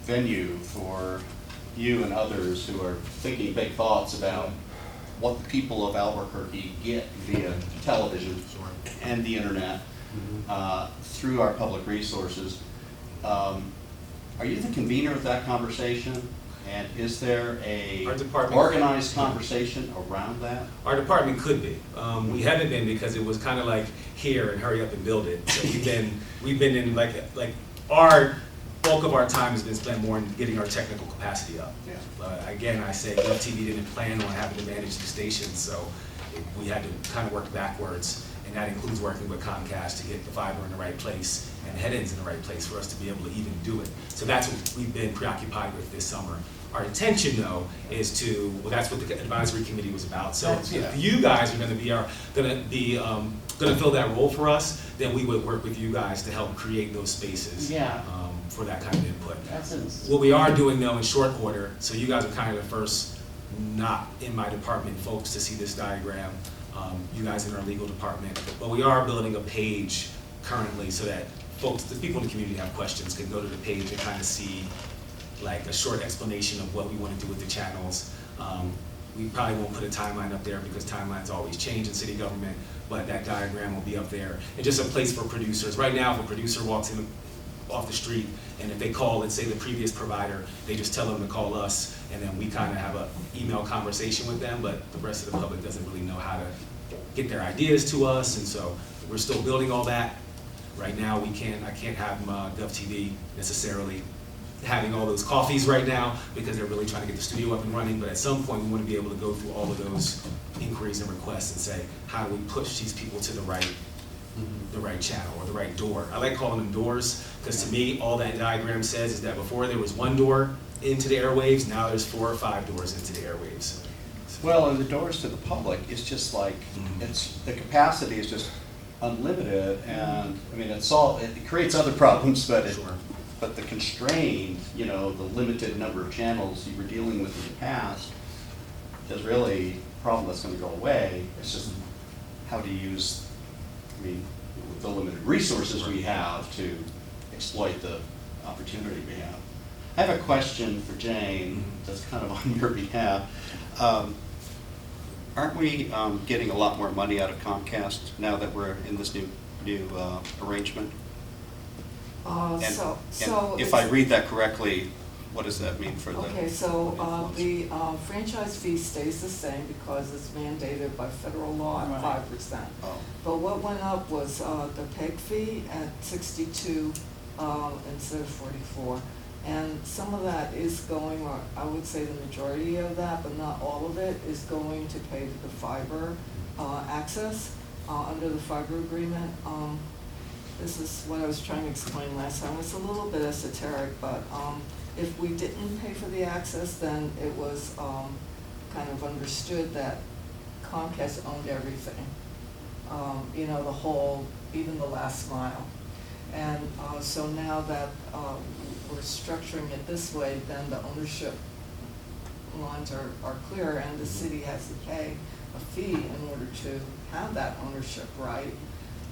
[SPEAKER 4] venue for you and others who are thinking big thoughts about what the people of Albuquerque get via television and the internet through our public resources? Are you the convener of that conversation? And is there a
[SPEAKER 2] Our department-
[SPEAKER 4] organized conversation around that?
[SPEAKER 2] Our department could be. We haven't been because it was kind of like here and hurry up and build it. So we've been in like our bulk of our time has been spent more in getting our technical capacity up.
[SPEAKER 4] Yeah.
[SPEAKER 2] Again, I say GovTV didn't plan on having to manage the stations, so we had to kind of work backwards. And that includes working with Comcast to get the fiber in the right place and head-ins in the right place for us to be able to even do it. So that's what we've been preoccupied with this summer. Our intention, though, is to, well, that's what the advisory committee was about. So
[SPEAKER 3] That's
[SPEAKER 2] if you guys are going to fill that role for us, then we would work with you guys to help create those spaces
[SPEAKER 3] Yeah.
[SPEAKER 2] for that kind of input.
[SPEAKER 3] That's
[SPEAKER 2] What we are doing, though, in short order, so you guys are kind of the first not in my department folks to see this diagram, you guys in our legal department, but we are building a page currently so that folks, the people in the community have questions, can go to the page and kind of see like a short explanation of what we want to do with the channels. We probably won't put a timeline up there because timelines always change in city government, but that diagram will be up there. And just a place for producers. Right now, if a producer walks in off the street, and if they call, let's say the previous provider, they just tell them to call us, and then we kind of have an email conversation with them, but the rest of the public doesn't really know how to get their ideas to us, and so we're still building all that. Right now, I can't have GovTV necessarily having all those coffees right now because they're really trying to get the studio up and running, but at some point we want to be able to go through all of those inquiries and requests and say, how do we push these people to the right channel or the right door? I like calling them doors because to me, all that diagram says is that before there was one door into the airwaves, now there's 4 or 5 doors into the airwaves.
[SPEAKER 4] Well, and the doors to the public, it's just like, the capacity is just unlimited, and, I mean, it creates other problems, but
[SPEAKER 2] Sure.
[SPEAKER 4] but the constraint, the limited number of channels you were dealing with in the past is really a problem that's gonna go away. It's just how to use, with the limited resources we have to exploit the opportunity we have. I have a question for Jane that's kind of on your behalf. Aren't we getting a lot more money out of Comcast now that we're in this new arrangement? And if I read that correctly, what does that mean for the?
[SPEAKER 8] Okay, so the franchise fee stays the same because it's mandated by federal law at
[SPEAKER 3] Right.
[SPEAKER 8] 5%.
[SPEAKER 4] Oh.
[SPEAKER 8] But what went up was the PEG fee at 62 instead of 44. And some of that is going, or I would say the majority of that, but not all of it, is going to pay the fiber access under the fiber agreement. This is what I was trying to explain last time. It's a little bit esoteric, but if we didn't pay for the access, then it was kind of understood that Comcast owned everything. The whole, even the last mile. And so now that we're structuring it this way, then the ownership lines are clear, and the city has to pay a fee in order to have that ownership right.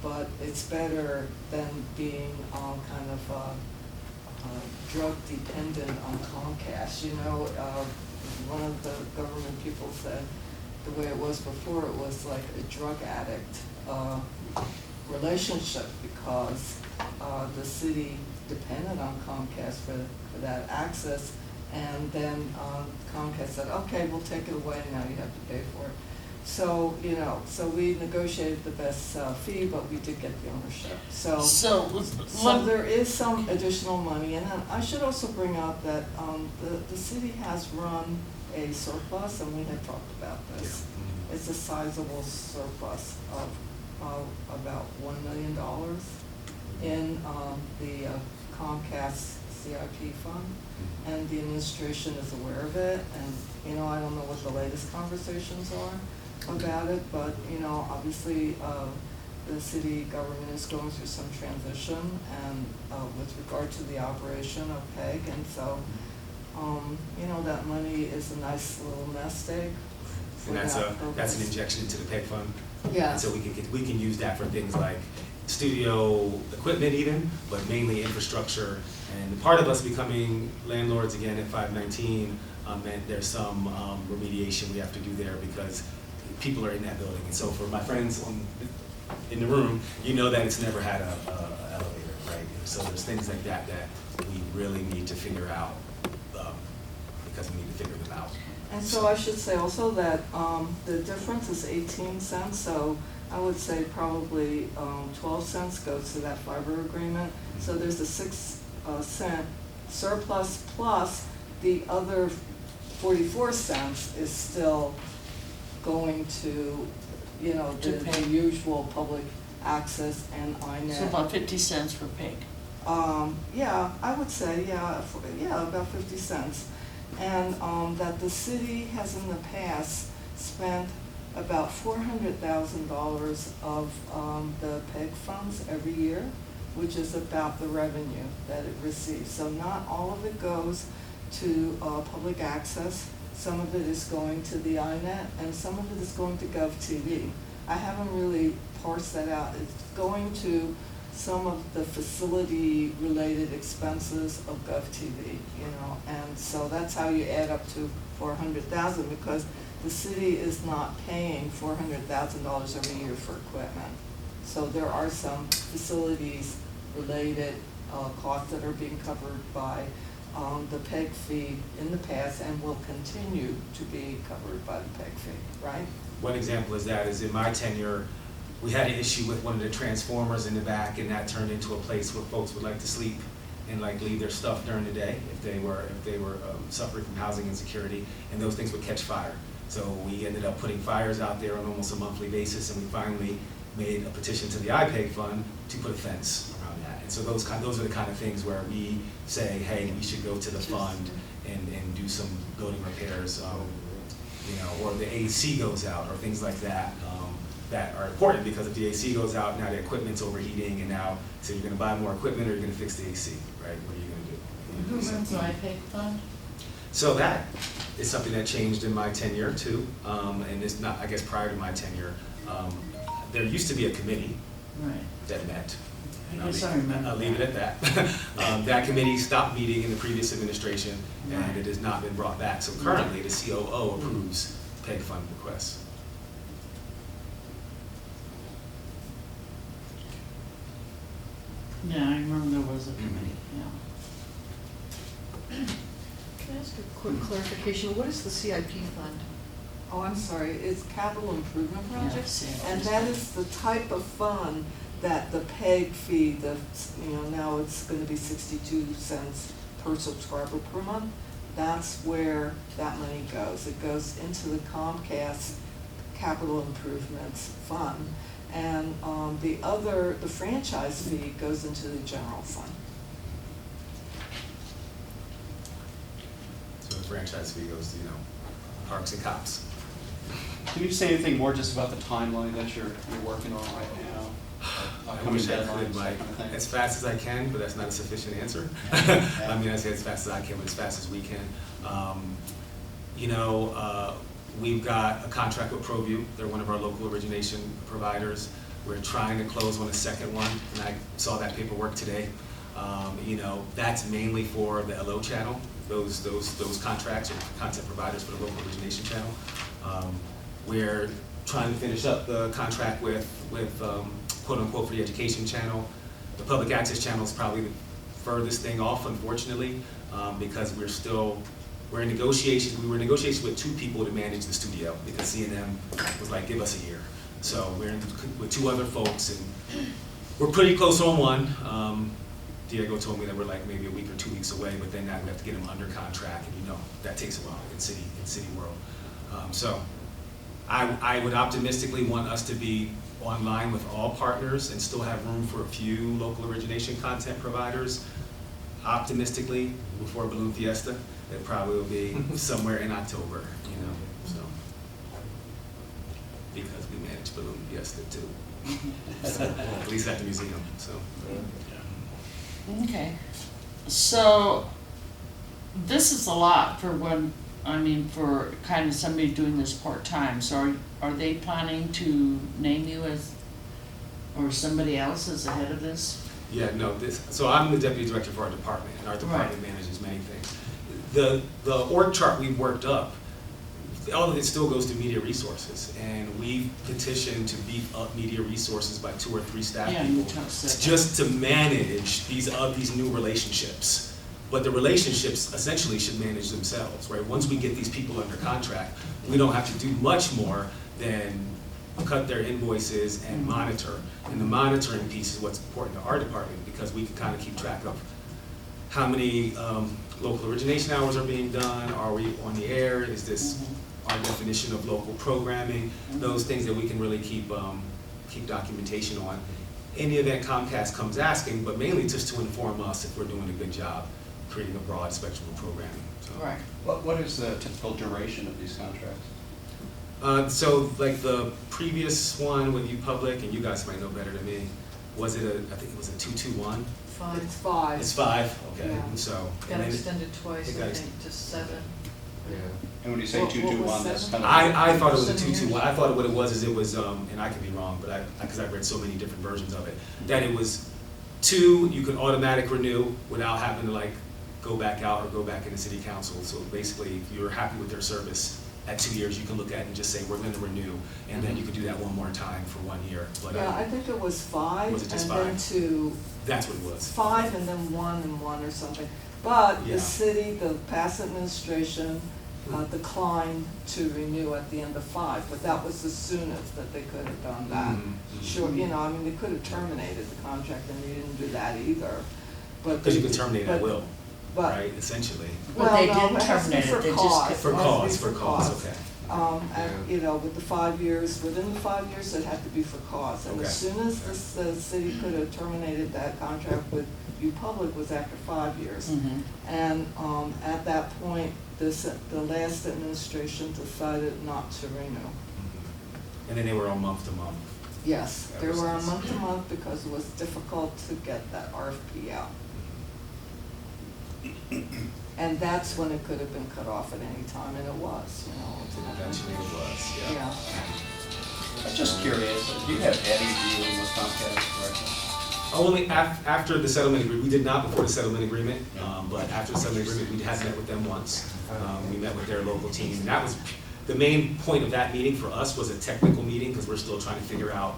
[SPEAKER 8] But it's better than being kind of drug dependent on Comcast. One of the government people said the way it was before, it was like a drug addict relationship because the city depended on Comcast for that access, and then Comcast said, okay, we'll take it away, now you have to pay for it. So, so we negotiated the best fee, but we did get the ownership. So there is some additional money, and then I should also bring up that the city has run a surplus, and we had talked about this.
[SPEAKER 2] Yeah.
[SPEAKER 8] It's a sizable surplus of about $1 million in the Comcast CIP fund, and the administration is aware of it, and I don't know what the latest conversations are, about it, but, you know, obviously, the city government is going through some transition and, with regard to the operation of PEG, and so, you know, that money is a nice little nest egg for
[SPEAKER 2] And
[SPEAKER 8] that purpose.
[SPEAKER 2] that's an injection into the PEG fund.
[SPEAKER 8] Yeah.
[SPEAKER 2] And so we can use that for things like studio equipment even, but mainly infrastructure. And part of us becoming landlords again at 519 meant there's some remediation we have to do there because people are in that building. And so for my friends in the room, you know that it's never had a elevator, right? So there's things like that that we really need to figure out because we need to figure them out.
[SPEAKER 8] And so I should say also that the difference is 18 cents, so I would say probably 12 cents goes to that fiber agreement. So there's a 6 cent surplus plus the other 44 cents is still going to, you know,
[SPEAKER 3] To
[SPEAKER 8] the
[SPEAKER 3] pay.
[SPEAKER 8] usual public access and INET.
[SPEAKER 3] So about 50 cents for PEG.
[SPEAKER 8] Yeah, I would say, about 50 cents. And that the city has in the past spent about $400,000 of the PEG funds every year, which is about the revenue that it receives. So not all of it goes to public access. Some of it is going to the INET, and some of it is going to GovTV. I haven't really parsed that out. It's going to some of the facility-related expenses of GovTV, you know, and so that's how you add up to $400,000, because the city is not paying $400,000 every year for equipment. So there are some facilities-related costs that are being covered by the PEG fee in the past and will continue to be covered by the PEG fee, right?
[SPEAKER 2] One example is that is in my tenure, we had an issue with one of the transformers in the back, and that turned into a place where folks would like to sleep and like leave their stuff during the day if they were suffering from housing insecurity, and those things would catch fire. So we ended up putting fires out there on almost a monthly basis, and we finally made a petition to the IPEG fund to put a fence around that. And so those are the kind of things where we say, hey, we should go to the fund and do some building repairs, you know, or the AC goes out or things like that. That are important, because if the AC goes out, now the equipment's overheating, and now, so you're gonna buy more equipment or you're gonna fix the AC, right? What are you gonna do?
[SPEAKER 3] Who runs the IPEG fund?
[SPEAKER 2] So that is something that changed in my tenure too, and it's not, I guess prior to my tenure, there used to be a committee
[SPEAKER 3] Right.
[SPEAKER 2] that met.
[SPEAKER 3] I guess I remember
[SPEAKER 2] I'll leave it at that. That committee stopped meeting in the previous administration, and it has not been brought back. So currently, the COO approves PEG fund requests.
[SPEAKER 3] Yeah, I remember there was a committee, yeah.
[SPEAKER 5] Can I ask a quick clarification? What is the CIP fund?
[SPEAKER 8] Oh, I'm sorry, it's capital improvement
[SPEAKER 3] Yeah,
[SPEAKER 8] projects,
[SPEAKER 3] see,
[SPEAKER 8] and that is the type of fund that the PEG fee, now it's gonna be 62 cents per subscriber per month. That's where that money goes. It goes into the Comcast Capital Improvements Fund. And the franchise fee goes into the general fund.
[SPEAKER 2] So the franchise fee goes to, you know, parks and cops.
[SPEAKER 4] Can you say anything more just about the timeline that you're working on right now?
[SPEAKER 2] I
[SPEAKER 4] Upcoming
[SPEAKER 2] wish I
[SPEAKER 4] deadlines,
[SPEAKER 2] could,
[SPEAKER 4] that
[SPEAKER 2] like,
[SPEAKER 4] kind of thing?
[SPEAKER 2] as fast as I can, but that's not a sufficient answer. I mean, I say as fast as I can, but as fast as we can. We've got a contract with ProView. They're one of our local origination providers. We're trying to close on a second one, and I saw that paperwork today. That's mainly for the LO channel. Those contracts are content providers for the local origination channel. We're trying to finish up the contract with quote unquote for the education channel. The public access channel is probably the furthest thing off, unfortunately, because we're in negotiations. We were in negotiations with 2 people to manage the studio because C&M was like, give us a year. So we're in with 2 other folks, and we're pretty close on one. Diego told me that we're like maybe a week or 2 weeks away, but then now we have to get them under contract, and that takes a while in city world. So I would optimistically want us to be online with all partners and still have room for a few local origination content providers. Optimistically, before Balloon Fiesta, it probably will be somewhere in October, so. inch balloon, yes, did too. So, at least at the museum, so.
[SPEAKER 3] Okay, so this is a lot for for kind of somebody doing this part-time, so are they planning to name you as, or somebody else as the head of this?
[SPEAKER 2] Yeah, no, so I'm the deputy director for our department, and our department manages many things. The org chart we worked up, all of it still goes to media resources, and we petitioned to beef up media resources by 2 or 3 staff
[SPEAKER 3] Yeah, you
[SPEAKER 2] people,
[SPEAKER 3] said that.
[SPEAKER 2] just to manage these new relationships. But the relationships essentially should manage themselves, right? Once we get these people under contract, we don't have to do much more than cut their invoices and monitor. And the monitoring piece is what's important to our department, because we can kind of keep track of how many local origination hours are being done, are we on the air, is this our definition of local programming, those things that we can really keep documentation on. Any event Comcast comes asking, but mainly just to inform us if we're doing a good job creating a broad spectrum of programming. So.
[SPEAKER 3] Right.
[SPEAKER 4] What is the typical duration of these contracts?
[SPEAKER 2] So like the previous one with UPublic, and you guys might know better than me, I think it was a 2-2-1?
[SPEAKER 8] It's 5.
[SPEAKER 2] It's 5, okay,
[SPEAKER 8] Yeah.
[SPEAKER 2] and so.
[SPEAKER 5] Got
[SPEAKER 2] and then
[SPEAKER 5] extended twice,
[SPEAKER 2] it
[SPEAKER 5] I
[SPEAKER 2] got
[SPEAKER 5] think, to 7.
[SPEAKER 4] And when you say
[SPEAKER 8] What
[SPEAKER 4] 2-2-1,
[SPEAKER 8] was
[SPEAKER 4] that's
[SPEAKER 8] seven?
[SPEAKER 4] kind of.
[SPEAKER 2] I thought it was a
[SPEAKER 5] 7 years.
[SPEAKER 2] 2-2-1. I thought what it was is it was, and I could be wrong, but because I've read so many different versions of it, that it was 2, you can automatic renew without having to like go back out or go back into city council. So basically, if you're happy with their service, at 2 years, you can look at it and just say, we're going to renew, and then you can do that one more time for 1 year. But
[SPEAKER 8] Yeah, I think it was 5,
[SPEAKER 2] Was it just
[SPEAKER 8] and then
[SPEAKER 2] 5?
[SPEAKER 8] 2,
[SPEAKER 2] that's what it was.
[SPEAKER 8] 5 and then 1 and 1 or something. But
[SPEAKER 2] Yeah.
[SPEAKER 8] the city, the past administration declined to renew at the end of 5, but that was the soonest that they could have done that.
[SPEAKER 2] Mhm.
[SPEAKER 8] Sure, I mean, they could have terminated the contract, and they didn't do that either, but.
[SPEAKER 2] Because you
[SPEAKER 8] they-
[SPEAKER 2] can terminate at
[SPEAKER 8] but-
[SPEAKER 2] will,
[SPEAKER 8] but-
[SPEAKER 2] right, essentially.
[SPEAKER 3] Well, they
[SPEAKER 8] no,
[SPEAKER 3] didn't
[SPEAKER 8] it has to be
[SPEAKER 3] terminate it,
[SPEAKER 8] for
[SPEAKER 3] they just
[SPEAKER 8] cause.
[SPEAKER 3] kept-
[SPEAKER 2] For
[SPEAKER 8] It has to be
[SPEAKER 2] cause, okay.
[SPEAKER 8] And, with the 5 years, within the 5 years, it had to be for cause. And as
[SPEAKER 2] Okay.
[SPEAKER 8] soon as the city could have terminated that contract with UPublic was after 5 years.
[SPEAKER 3] Mhm.
[SPEAKER 8] And at that point, the last administration decided not to renew.
[SPEAKER 2] And then they were on month to month.
[SPEAKER 8] Yes, they
[SPEAKER 2] Ever
[SPEAKER 8] were on
[SPEAKER 2] since.
[SPEAKER 8] month to month because it was difficult to get that RFP out. And that's when it could have been cut off at any time, and it was, ultimately.
[SPEAKER 2] Eventually it was, yeah.
[SPEAKER 8] Yeah.
[SPEAKER 4] I'm just curious, do you have any dealing with Comcast directly?
[SPEAKER 2] Only after the settlement agreement, we did not before the settlement agreement, but after the settlement agreement, we had met with them once. We met with their local team, and that was, the main point of that meeting for us was a technical meeting, because we're still trying to figure out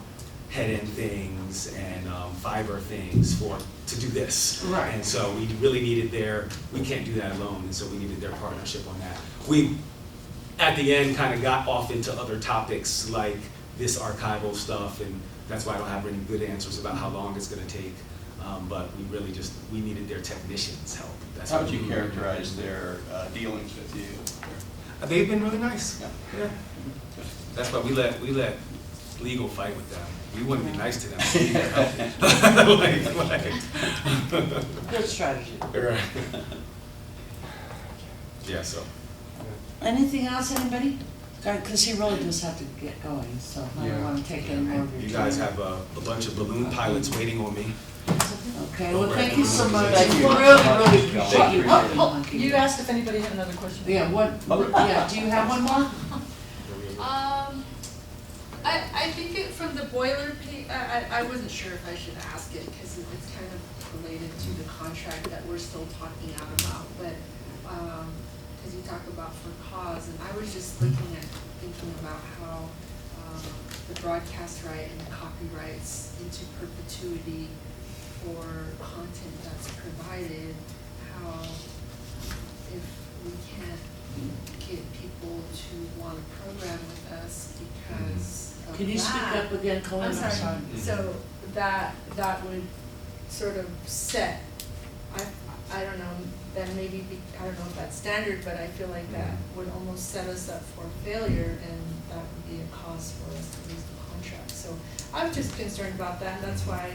[SPEAKER 2] head-end things and fiber things to do this.
[SPEAKER 3] Right.
[SPEAKER 2] And so we really needed we can't do that alone, and so we needed their partnership on that. We, at the end, kind of got off into other topics like this archival stuff, and that's why I don't have any good answers about how long it's gonna take. But we needed their technicians' help. That's
[SPEAKER 4] How
[SPEAKER 2] what
[SPEAKER 4] would you
[SPEAKER 2] we-
[SPEAKER 4] characterize their dealings with you?
[SPEAKER 2] They've been really nice.
[SPEAKER 4] Yeah.
[SPEAKER 2] Yeah. That's why we let legal fight with them. We wouldn't be nice to them. We need their help.
[SPEAKER 3] Good strategy.
[SPEAKER 2] Right. Yeah, so.
[SPEAKER 3] Anything else, anybody? Because he really does have to get going, so I don't want to take any more of your time.
[SPEAKER 2] You guys have a bunch of balloon pilots waiting on me.
[SPEAKER 3] Okay, well, thank you so much.
[SPEAKER 4] Thank you.
[SPEAKER 3] Really, really appreciate you.
[SPEAKER 5] Oh, you asked if anybody had another question.
[SPEAKER 3] Yeah, do you have one more?
[SPEAKER 7] I think from the boilerplate, I wasn't sure if I should ask it, because it's kind of related to the contract that we're still talking out about, but, because you talk about for cause, and I was just thinking about how, the broadcast right and the copyrights into perpetuity for content that's provided, how if we can't get people to want to program with us because of
[SPEAKER 3] Can you speak
[SPEAKER 7] that.
[SPEAKER 3] up again, Colleen?
[SPEAKER 7] I'm sorry, so that would sort of set, I don't know, that maybe, I don't know if that's standard, but I feel like that would almost set us up for failure, and that would be a cause for us to lose the contract. So I'm just concerned about that, and that's why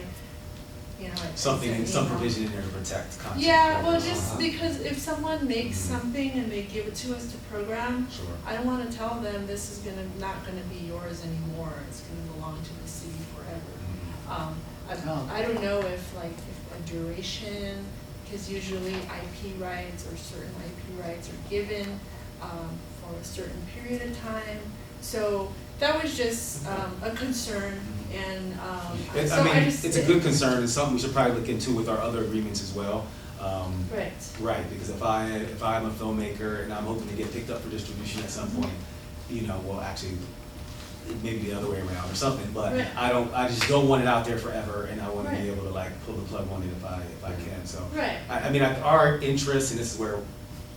[SPEAKER 7] you know.
[SPEAKER 2] Something, some
[SPEAKER 7] email.
[SPEAKER 2] provision in there to protect content.
[SPEAKER 7] Yeah, well,
[SPEAKER 2] creators.
[SPEAKER 7] just because if someone makes something and they give it to us to program,
[SPEAKER 2] Sure.
[SPEAKER 7] I don't wanna tell them this is not gonna be yours anymore, it's gonna belong to the city forever. I don't know if a duration, because usually IP rights or certain IP rights are given, for a certain period of time. So that was just, a concern and,
[SPEAKER 2] It's,
[SPEAKER 7] so
[SPEAKER 2] I mean,
[SPEAKER 7] just.
[SPEAKER 2] it's a good concern, it's something we should probably look into with our other agreements as well.
[SPEAKER 7] Right.
[SPEAKER 2] Right, because if I'm a filmmaker and I'm hoping to get picked up for distribution at some point, you know, well, actually, maybe the other way around or something, but
[SPEAKER 7] Right.
[SPEAKER 2] I just don't want it out there forever, and I want to
[SPEAKER 7] Right.
[SPEAKER 2] be able to like pull the plug on it if I can, so.
[SPEAKER 7] Right.
[SPEAKER 2] I mean, our interest, and this is where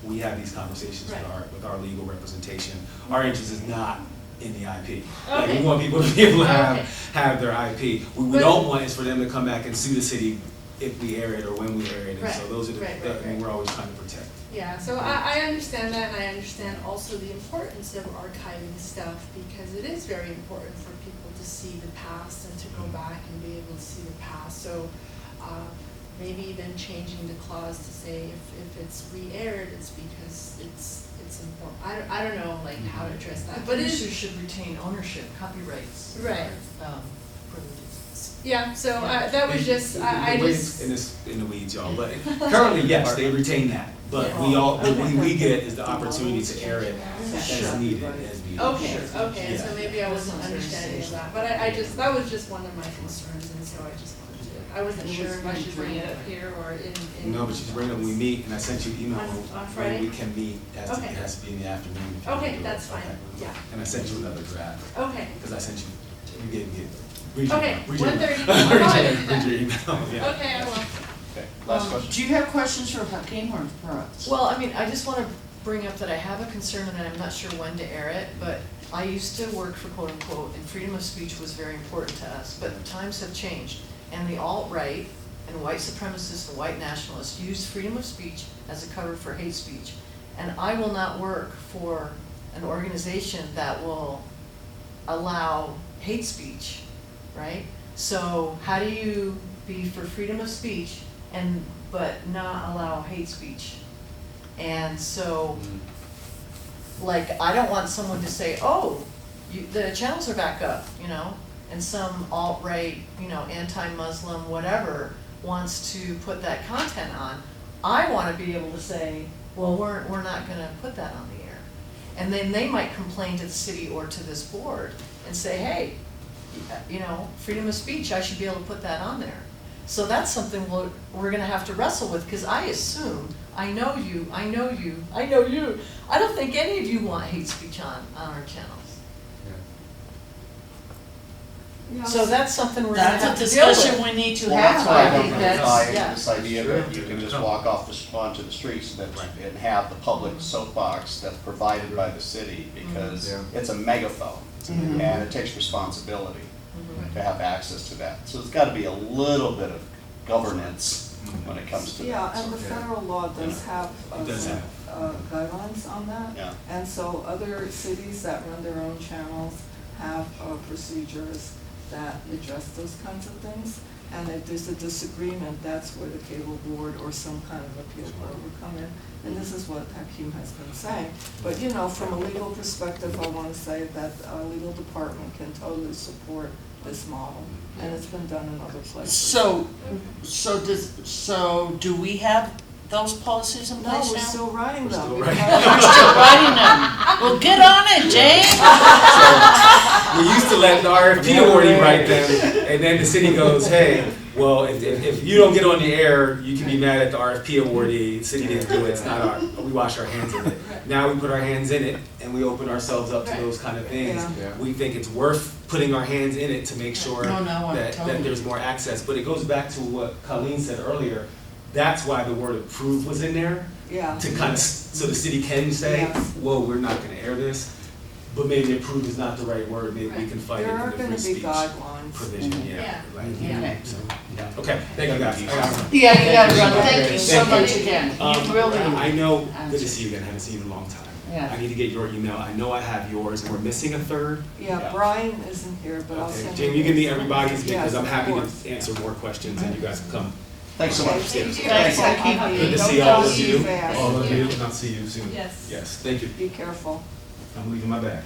[SPEAKER 2] we have these conversations
[SPEAKER 7] Right.
[SPEAKER 2] with our legal representation, our interest is not in the IP. Like,
[SPEAKER 7] Okay.
[SPEAKER 2] we want people to be able to
[SPEAKER 7] Okay.
[SPEAKER 2] have their IP. What we
[SPEAKER 7] But-
[SPEAKER 2] don't want is for them to come back and sue the city if we air it or when we air it, and so
[SPEAKER 7] Right.
[SPEAKER 2] those are
[SPEAKER 7] Right,
[SPEAKER 2] the,
[SPEAKER 7] right,
[SPEAKER 2] I mean,
[SPEAKER 7] right.
[SPEAKER 2] we're always trying to protect.
[SPEAKER 7] Yeah, so I understand that, and I understand also the importance of archiving stuff, because it is very important for people to see the past and to go back and be able to see the past. So, maybe even changing the clause to say if it's re-aired, it's because it's important. I don't know, like, how to address
[SPEAKER 5] The
[SPEAKER 7] that, but it
[SPEAKER 5] producer
[SPEAKER 7] is,
[SPEAKER 5] should retain ownership, copyrights.
[SPEAKER 7] Right.
[SPEAKER 5] Privileges.
[SPEAKER 7] yeah, so
[SPEAKER 5] Yeah.
[SPEAKER 7] that was just, I
[SPEAKER 2] The way
[SPEAKER 7] just.
[SPEAKER 2] it's in the weeds, y'all, but currently, yes, they retain that, but what we get is the opportunity to air it as
[SPEAKER 5] Sure.
[SPEAKER 2] needed, as needed.
[SPEAKER 7] Okay,
[SPEAKER 5] Sure.
[SPEAKER 7] okay, so
[SPEAKER 2] Yeah.
[SPEAKER 7] maybe I wasn't understanding of that, but I just, that was just one of my concerns, and so I just wanted to, I wasn't sure if I should bring it up here or in.
[SPEAKER 2] No, but you can bring it when we meet, and I sent you an email
[SPEAKER 7] On
[SPEAKER 2] when
[SPEAKER 7] Friday?
[SPEAKER 2] we can meet, it
[SPEAKER 7] Okay.
[SPEAKER 2] has to be in the afternoon. if you
[SPEAKER 7] Okay,
[SPEAKER 2] can do it.
[SPEAKER 7] that's fine,
[SPEAKER 2] Okay.
[SPEAKER 7] yeah,
[SPEAKER 2] And I sent you another draft,
[SPEAKER 7] okay,
[SPEAKER 2] because I sent you gave me it. Read your
[SPEAKER 7] Okay,
[SPEAKER 2] email. Read your
[SPEAKER 7] 1:30.
[SPEAKER 2] email.
[SPEAKER 7] I'll go ahead and do
[SPEAKER 2] Read your email, yeah.
[SPEAKER 7] okay, I will.
[SPEAKER 4] Okay, last question.
[SPEAKER 3] Do you have questions for Hakeem or for us?
[SPEAKER 5] Well, I mean, I just wanna bring up that I have a concern and I'm not sure when to air it, but I used to work for quote unquote, and freedom of speech was very important to us, but times have changed. And the alt-right and white supremacists and white nationalists use freedom of speech as a cover for hate speech. And I will not work for an organization that will allow hate speech, right? So how do you be for freedom of speech but not allow hate speech? And so, like, I don't want someone to say, oh, the channels are back up, you know, and some alt-right, you know, anti-Muslim, whatever, wants to put that content on. I wanna be able to say, well, we're not gonna put that on the air. And then they might complain to the city or to this board and say, hey, you know, freedom of speech, I should be able to put that on there. So that's something we're gonna have to wrestle with, because I assume, I know you, I don't think any of you want hate speech on our channels. So that's something we're gonna have
[SPEAKER 3] That's a
[SPEAKER 5] to deal with.
[SPEAKER 3] discussion we need to
[SPEAKER 4] Well, that's
[SPEAKER 3] have,
[SPEAKER 4] why I
[SPEAKER 3] I
[SPEAKER 4] don't
[SPEAKER 3] think
[SPEAKER 4] really
[SPEAKER 3] that's,
[SPEAKER 4] buy
[SPEAKER 5] yeah.
[SPEAKER 4] this idea that you can just
[SPEAKER 2] Sure.
[SPEAKER 4] walk onto the streets and have the public soapbox that's provided by the city, because
[SPEAKER 2] Yeah.
[SPEAKER 4] it's a megaphone,
[SPEAKER 3] Mhm.
[SPEAKER 4] and it takes responsibility
[SPEAKER 5] Mhm.
[SPEAKER 4] to have access to that. So there's gotta be a little bit of governance when it comes to that.
[SPEAKER 8] Yeah, and the federal law does have
[SPEAKER 2] It does
[SPEAKER 8] some
[SPEAKER 2] have.
[SPEAKER 8] guidelines on that.
[SPEAKER 4] Yeah.
[SPEAKER 8] And so other cities that run their own channels have procedures that address those kinds of things. And if there's a disagreement, that's where the cable board or some kind of appeal board would come in. And this is what Hakeem has been saying. But, you know, from a legal perspective, I want to say that our legal department can totally support this model. And it's been done in other places.
[SPEAKER 3] So do we have those policies in
[SPEAKER 8] No,
[SPEAKER 3] place
[SPEAKER 8] we're
[SPEAKER 3] now?
[SPEAKER 8] still writing them.
[SPEAKER 2] still
[SPEAKER 8] because-
[SPEAKER 2] writing
[SPEAKER 3] We're still writing them. Well, get on it, Jane.
[SPEAKER 2] We used to let the RFP awardee write them, and then the city goes, hey, well, if you don't get on the air, you can be mad at the RFP awardee, the city didn't do it, it's not we wash our hands in it. Now we put our hands in it, and we open ourselves up to those kind of things.
[SPEAKER 8] Yeah.
[SPEAKER 2] We think it's worth putting our hands in it to make sure
[SPEAKER 3] No, I
[SPEAKER 2] that
[SPEAKER 3] totally-
[SPEAKER 2] there's more access. But it goes back to what Colleen said earlier, that's why the word approve was in there,
[SPEAKER 8] Yeah.
[SPEAKER 2] to kind of, so the city can say,
[SPEAKER 8] Yes.
[SPEAKER 2] whoa, we're not gonna air this, but maybe approve is not the right word, maybe we can fight it
[SPEAKER 8] There
[SPEAKER 2] in
[SPEAKER 8] are
[SPEAKER 2] the
[SPEAKER 8] gonna
[SPEAKER 2] free
[SPEAKER 8] be
[SPEAKER 2] speech
[SPEAKER 8] guidelines.
[SPEAKER 2] provision, yeah.
[SPEAKER 7] Yeah.
[SPEAKER 2] Right.
[SPEAKER 3] Yeah.
[SPEAKER 2] So, okay, thank you guys. I gotta run.
[SPEAKER 3] Yeah, you gotta run.
[SPEAKER 2] Okay,
[SPEAKER 3] Thank you so
[SPEAKER 2] thank you.
[SPEAKER 3] much again. You really.
[SPEAKER 2] I know, good to see you again, I haven't seen you in a long time.
[SPEAKER 3] Yeah.
[SPEAKER 2] I need to get your email. I know I have yours, and we're missing a third.
[SPEAKER 8] Yeah, Brian isn't here, but I'll
[SPEAKER 2] Okay,
[SPEAKER 8] send
[SPEAKER 2] Jamie, you give me
[SPEAKER 8] his.
[SPEAKER 2] everybody's because
[SPEAKER 8] Yes,
[SPEAKER 2] I'm
[SPEAKER 8] of
[SPEAKER 2] happy
[SPEAKER 8] course.
[SPEAKER 2] to answer more questions, and you guys can come.
[SPEAKER 4] Thanks so much.
[SPEAKER 8] Okay.
[SPEAKER 3] Thanks, Hakeem.
[SPEAKER 2] Good to
[SPEAKER 8] Don't
[SPEAKER 2] see
[SPEAKER 8] go
[SPEAKER 2] all of
[SPEAKER 8] too
[SPEAKER 2] you.
[SPEAKER 8] fast.
[SPEAKER 2] All of you, and I'll see you soon.
[SPEAKER 7] Yes.
[SPEAKER 2] Yes, thank you.
[SPEAKER 8] Be careful.
[SPEAKER 2] I'm leaving my bag.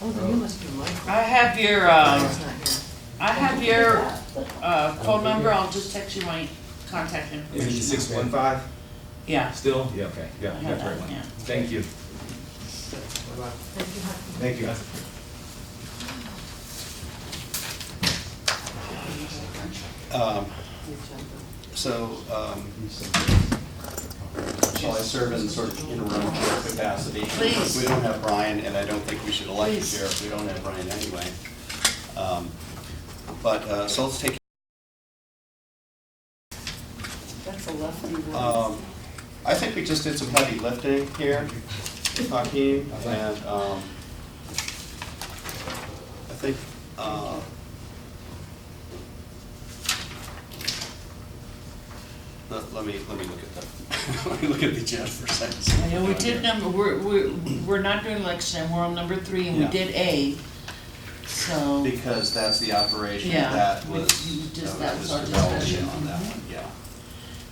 [SPEAKER 5] Oh, then you must be Michael.
[SPEAKER 3] I have your,
[SPEAKER 5] Brian's not here.
[SPEAKER 3] I have your, phone number, I'll just text you my contact
[SPEAKER 2] Is it
[SPEAKER 3] information.
[SPEAKER 2] 615
[SPEAKER 3] Yeah.
[SPEAKER 2] still? Yeah, okay, yeah,
[SPEAKER 3] I
[SPEAKER 2] you
[SPEAKER 3] have
[SPEAKER 2] got the right
[SPEAKER 3] that,
[SPEAKER 2] one.
[SPEAKER 3] yeah.
[SPEAKER 2] Thank you. Thank you.
[SPEAKER 4] So, shall I serve in sort of interim chair capacity?
[SPEAKER 3] Please.
[SPEAKER 4] We don't have Brian, and I don't think we should elect a
[SPEAKER 3] Please.
[SPEAKER 4] chair if we don't have Brian anyway. So let's take,
[SPEAKER 8] That's a lefty one.
[SPEAKER 4] I think we just did some heavy lifting here, Hakeem, and I think, let me look at the, let me look at the agenda for a second.
[SPEAKER 3] Yeah, we did we're not doing election, we're on number 3, and we
[SPEAKER 4] Yeah.
[SPEAKER 3] did A, so,
[SPEAKER 4] Because that's the operation
[SPEAKER 3] Yeah.
[SPEAKER 4] that
[SPEAKER 3] We-
[SPEAKER 4] was,
[SPEAKER 3] you just-
[SPEAKER 4] that
[SPEAKER 3] that
[SPEAKER 4] was
[SPEAKER 3] was our
[SPEAKER 4] developed
[SPEAKER 3] discussion.
[SPEAKER 4] on that one, yeah.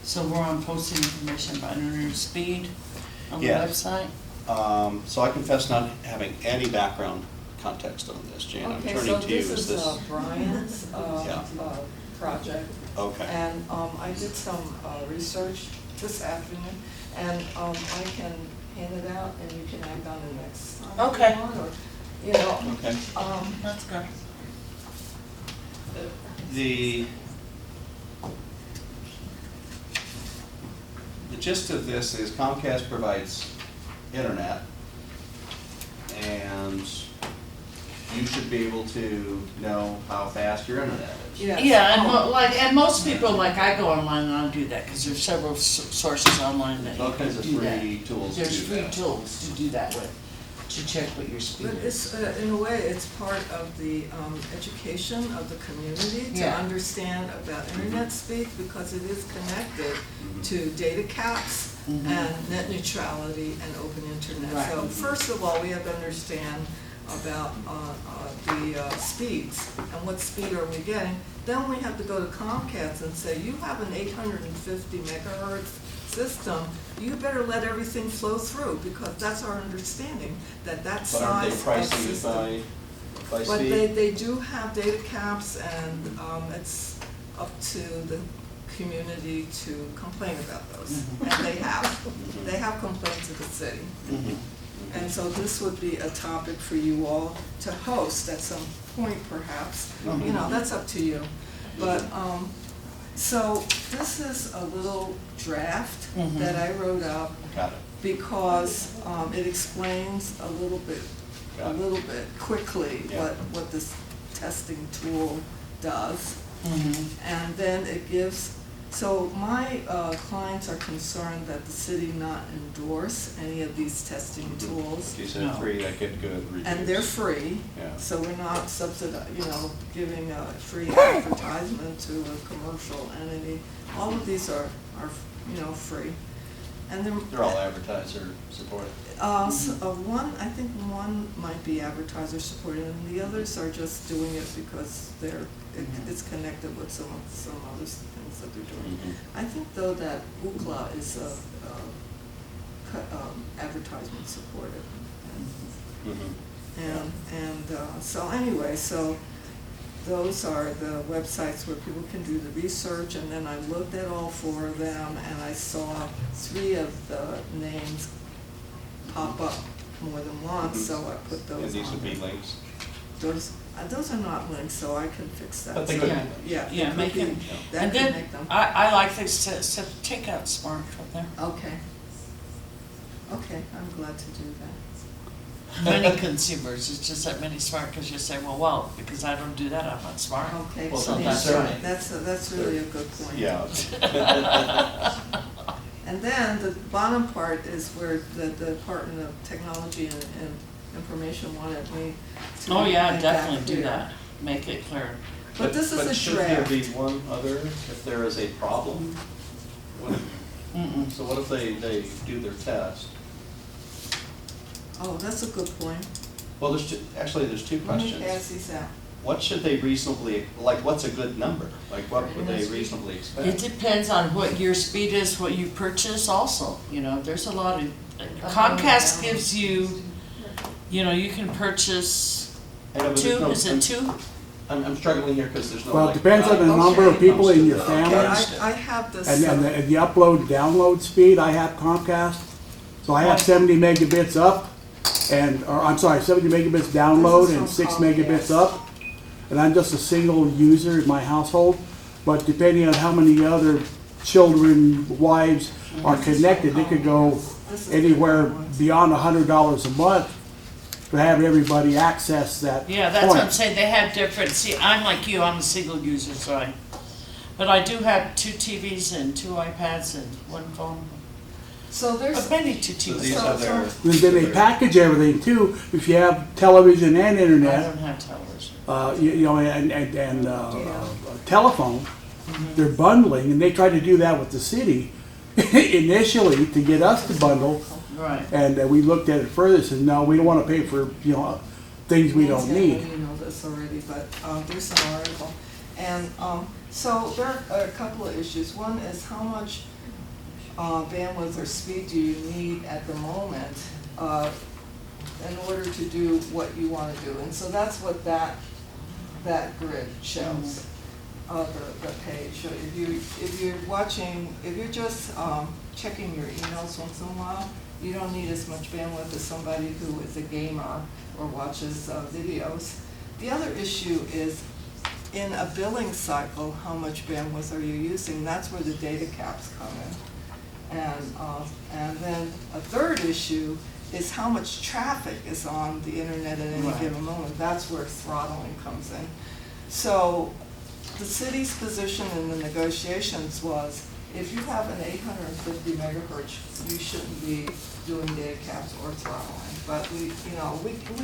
[SPEAKER 3] so we're on posting information by under speed on the
[SPEAKER 4] Yeah.
[SPEAKER 3] website.
[SPEAKER 4] So I confess not having any background context on this, Jan, I'm
[SPEAKER 8] Okay,
[SPEAKER 4] turning
[SPEAKER 8] so
[SPEAKER 4] to you,
[SPEAKER 8] this is Brian's
[SPEAKER 4] Yeah.
[SPEAKER 8] project.
[SPEAKER 4] Okay,
[SPEAKER 8] And I did some research this afternoon, and I can hand it out, and you can act on it next time. if you
[SPEAKER 3] Okay.
[SPEAKER 8] want, or, you know,
[SPEAKER 4] okay.
[SPEAKER 3] That's good.
[SPEAKER 4] The gist of this is Comcast provides internet, and you should be able to know how fast your internet is.
[SPEAKER 8] yes.
[SPEAKER 3] Yeah, and
[SPEAKER 8] Oh,
[SPEAKER 3] and most people, like, I go online and I'll do that, because there's several sources online that
[SPEAKER 4] There's all
[SPEAKER 3] you can
[SPEAKER 4] kinds of
[SPEAKER 3] do that.
[SPEAKER 4] free tools to
[SPEAKER 3] There's
[SPEAKER 4] do
[SPEAKER 3] free
[SPEAKER 4] that.
[SPEAKER 3] tools to do that with, to check what your speed
[SPEAKER 8] But
[SPEAKER 3] is.
[SPEAKER 8] it's, in a way, it's part of the education of the community to
[SPEAKER 3] Yeah.
[SPEAKER 8] understand about internet speed, because it is connected
[SPEAKER 4] Mhm.
[SPEAKER 8] to data caps
[SPEAKER 3] Mhm.
[SPEAKER 8] and net neutrality and open internet.
[SPEAKER 3] Right.
[SPEAKER 8] So first of all, we have to understand about the speeds and what speed are we getting. Then we have to go to Comcast and say, you have an 850 megahertz system, you better let everything flow through, because that's our understanding, that
[SPEAKER 4] But aren't
[SPEAKER 8] size
[SPEAKER 4] they
[SPEAKER 8] of
[SPEAKER 4] pricing it
[SPEAKER 8] system.
[SPEAKER 4] by
[SPEAKER 8] But
[SPEAKER 4] speed?
[SPEAKER 8] they do have data caps, and it's up to the community to complain about those.
[SPEAKER 3] Mhm.
[SPEAKER 8] And they have complained to the city.
[SPEAKER 4] Mhm.
[SPEAKER 8] And so this would be a topic for you all to host at some point perhaps, you know, that's up to you. But, so this is a little draft
[SPEAKER 3] Mhm.
[SPEAKER 8] that I wrote up
[SPEAKER 4] Got it.
[SPEAKER 8] because it explains a little bit quickly
[SPEAKER 4] Yeah.
[SPEAKER 8] what this testing tool does.
[SPEAKER 3] Mhm.
[SPEAKER 8] And then it gives, so my clients are concerned that the city not endorse any of these testing tools.
[SPEAKER 4] You said
[SPEAKER 3] No.
[SPEAKER 4] free, I get good reviews.
[SPEAKER 8] And they're free,
[SPEAKER 4] Yeah.
[SPEAKER 8] so we're not giving a free advertisement to a commercial entity. All of these are, free. And then.
[SPEAKER 4] They're all advertiser supported.
[SPEAKER 8] I think one might be advertiser supported, and the others are just doing it because it's connected with some other things that they're doing.
[SPEAKER 4] Mhm.
[SPEAKER 8] I think though that Ookla is advertisement supported.
[SPEAKER 4] Mhm.
[SPEAKER 8] So anyway, so those are the websites where people can do the research, and then I looked at all 4 of them, and I saw 3 of the names pop up more than once, so I put those on.
[SPEAKER 4] And these would be
[SPEAKER 8] there.
[SPEAKER 4] links.
[SPEAKER 8] Those are not linked, so I can fix that.
[SPEAKER 4] But they
[SPEAKER 8] So,
[SPEAKER 4] could be.
[SPEAKER 8] Yeah.
[SPEAKER 3] Yeah,
[SPEAKER 8] they
[SPEAKER 3] make
[SPEAKER 8] could
[SPEAKER 3] them-
[SPEAKER 8] be-
[SPEAKER 4] Yeah.
[SPEAKER 8] That
[SPEAKER 3] And
[SPEAKER 8] could
[SPEAKER 3] then,
[SPEAKER 8] make them.
[SPEAKER 3] I like this, to take out smart from there.
[SPEAKER 8] Okay. Okay, I'm glad to do that.
[SPEAKER 3] Many consumers, it's just that many smart, because you say, well, because I don't do that, I'm not smart.
[SPEAKER 8] Okay,
[SPEAKER 4] Well,
[SPEAKER 8] so
[SPEAKER 4] sometimes
[SPEAKER 8] that's
[SPEAKER 4] they're-
[SPEAKER 8] that's really a good point.
[SPEAKER 4] Yeah.
[SPEAKER 8] And then the bottom part is where the Department of Technology and Information wanted me to
[SPEAKER 3] Oh, yeah,
[SPEAKER 8] make that
[SPEAKER 3] definitely do
[SPEAKER 8] clear.
[SPEAKER 3] that, make it clear.
[SPEAKER 8] But this is a
[SPEAKER 4] should
[SPEAKER 8] draft.
[SPEAKER 4] there be one other if there is a problem?
[SPEAKER 3] Mm-mm.
[SPEAKER 4] So what if they do their test
[SPEAKER 8] Oh, that's a good point.
[SPEAKER 4] Well, there's two
[SPEAKER 8] Let me
[SPEAKER 4] questions.
[SPEAKER 8] pass these out.
[SPEAKER 4] What should they reasonably, like, what's a good number? Like, what would they reasonably
[SPEAKER 3] It
[SPEAKER 4] expect?
[SPEAKER 3] depends on what your speed is, what you purchase also, there's a lot of, Comcast gives you, you can purchase
[SPEAKER 4] I know, but there's no-
[SPEAKER 3] is it two?
[SPEAKER 4] I'm struggling here because there's no.
[SPEAKER 9] Well, it
[SPEAKER 4] like,
[SPEAKER 9] depends on the
[SPEAKER 4] guide
[SPEAKER 9] number of
[SPEAKER 4] when it
[SPEAKER 9] people
[SPEAKER 4] comes
[SPEAKER 9] in
[SPEAKER 4] to
[SPEAKER 9] your
[SPEAKER 4] the-
[SPEAKER 9] family.
[SPEAKER 8] Okay, I have this.
[SPEAKER 9] And the upload, download speed, I have Comcast, so I have 70 megabits up, or I'm sorry, 70 megabits download
[SPEAKER 8] This is
[SPEAKER 9] and
[SPEAKER 8] from
[SPEAKER 9] 6 megabits
[SPEAKER 8] Comcast.
[SPEAKER 9] up. And I'm just a single user in my household, but depending on how many other children, wives are connected, it could go
[SPEAKER 8] This is
[SPEAKER 9] anywhere
[SPEAKER 8] different.
[SPEAKER 9] beyond $100 a month to have everybody access that
[SPEAKER 3] Yeah, that's what I'm
[SPEAKER 9] point.
[SPEAKER 3] saying, they have different, see, I'm like you, I'm a single user, so but I do have 2 TVs and 2 iPads and 1 phone,
[SPEAKER 8] So
[SPEAKER 3] but
[SPEAKER 8] there's,
[SPEAKER 3] maybe 2
[SPEAKER 4] So
[SPEAKER 3] TVs.
[SPEAKER 4] these are their.
[SPEAKER 9] And then they package everything too, if you have television and
[SPEAKER 3] I
[SPEAKER 9] internet.
[SPEAKER 3] don't have television.
[SPEAKER 9] And telephone, they're bundling, and they tried to do that with the city initially to get us to bundle,
[SPEAKER 3] Right.
[SPEAKER 9] and we looked at it further and said, no, we don't want to pay for, things we don't
[SPEAKER 8] Nancy, I know
[SPEAKER 9] need.
[SPEAKER 8] you know this already, but there's an article. And so there are a couple of issues. One is how much bandwidth or speed do you need at the moment in order to do what you want to do? And so that's what that grid shows, the page. So if you're watching, if you're just checking your emails once in a while, you don't need as much bandwidth as somebody who is a gamer or watches videos. The other issue is in a billing cycle, how much bandwidth are you using? That's where the data caps come in. And then a third issue is how much traffic is on the internet at any
[SPEAKER 3] Right.
[SPEAKER 8] given moment. That's where throttling comes in. So the city's position in the negotiations was, if you have an 850 megahertz, you shouldn't be doing data caps or throttling. But we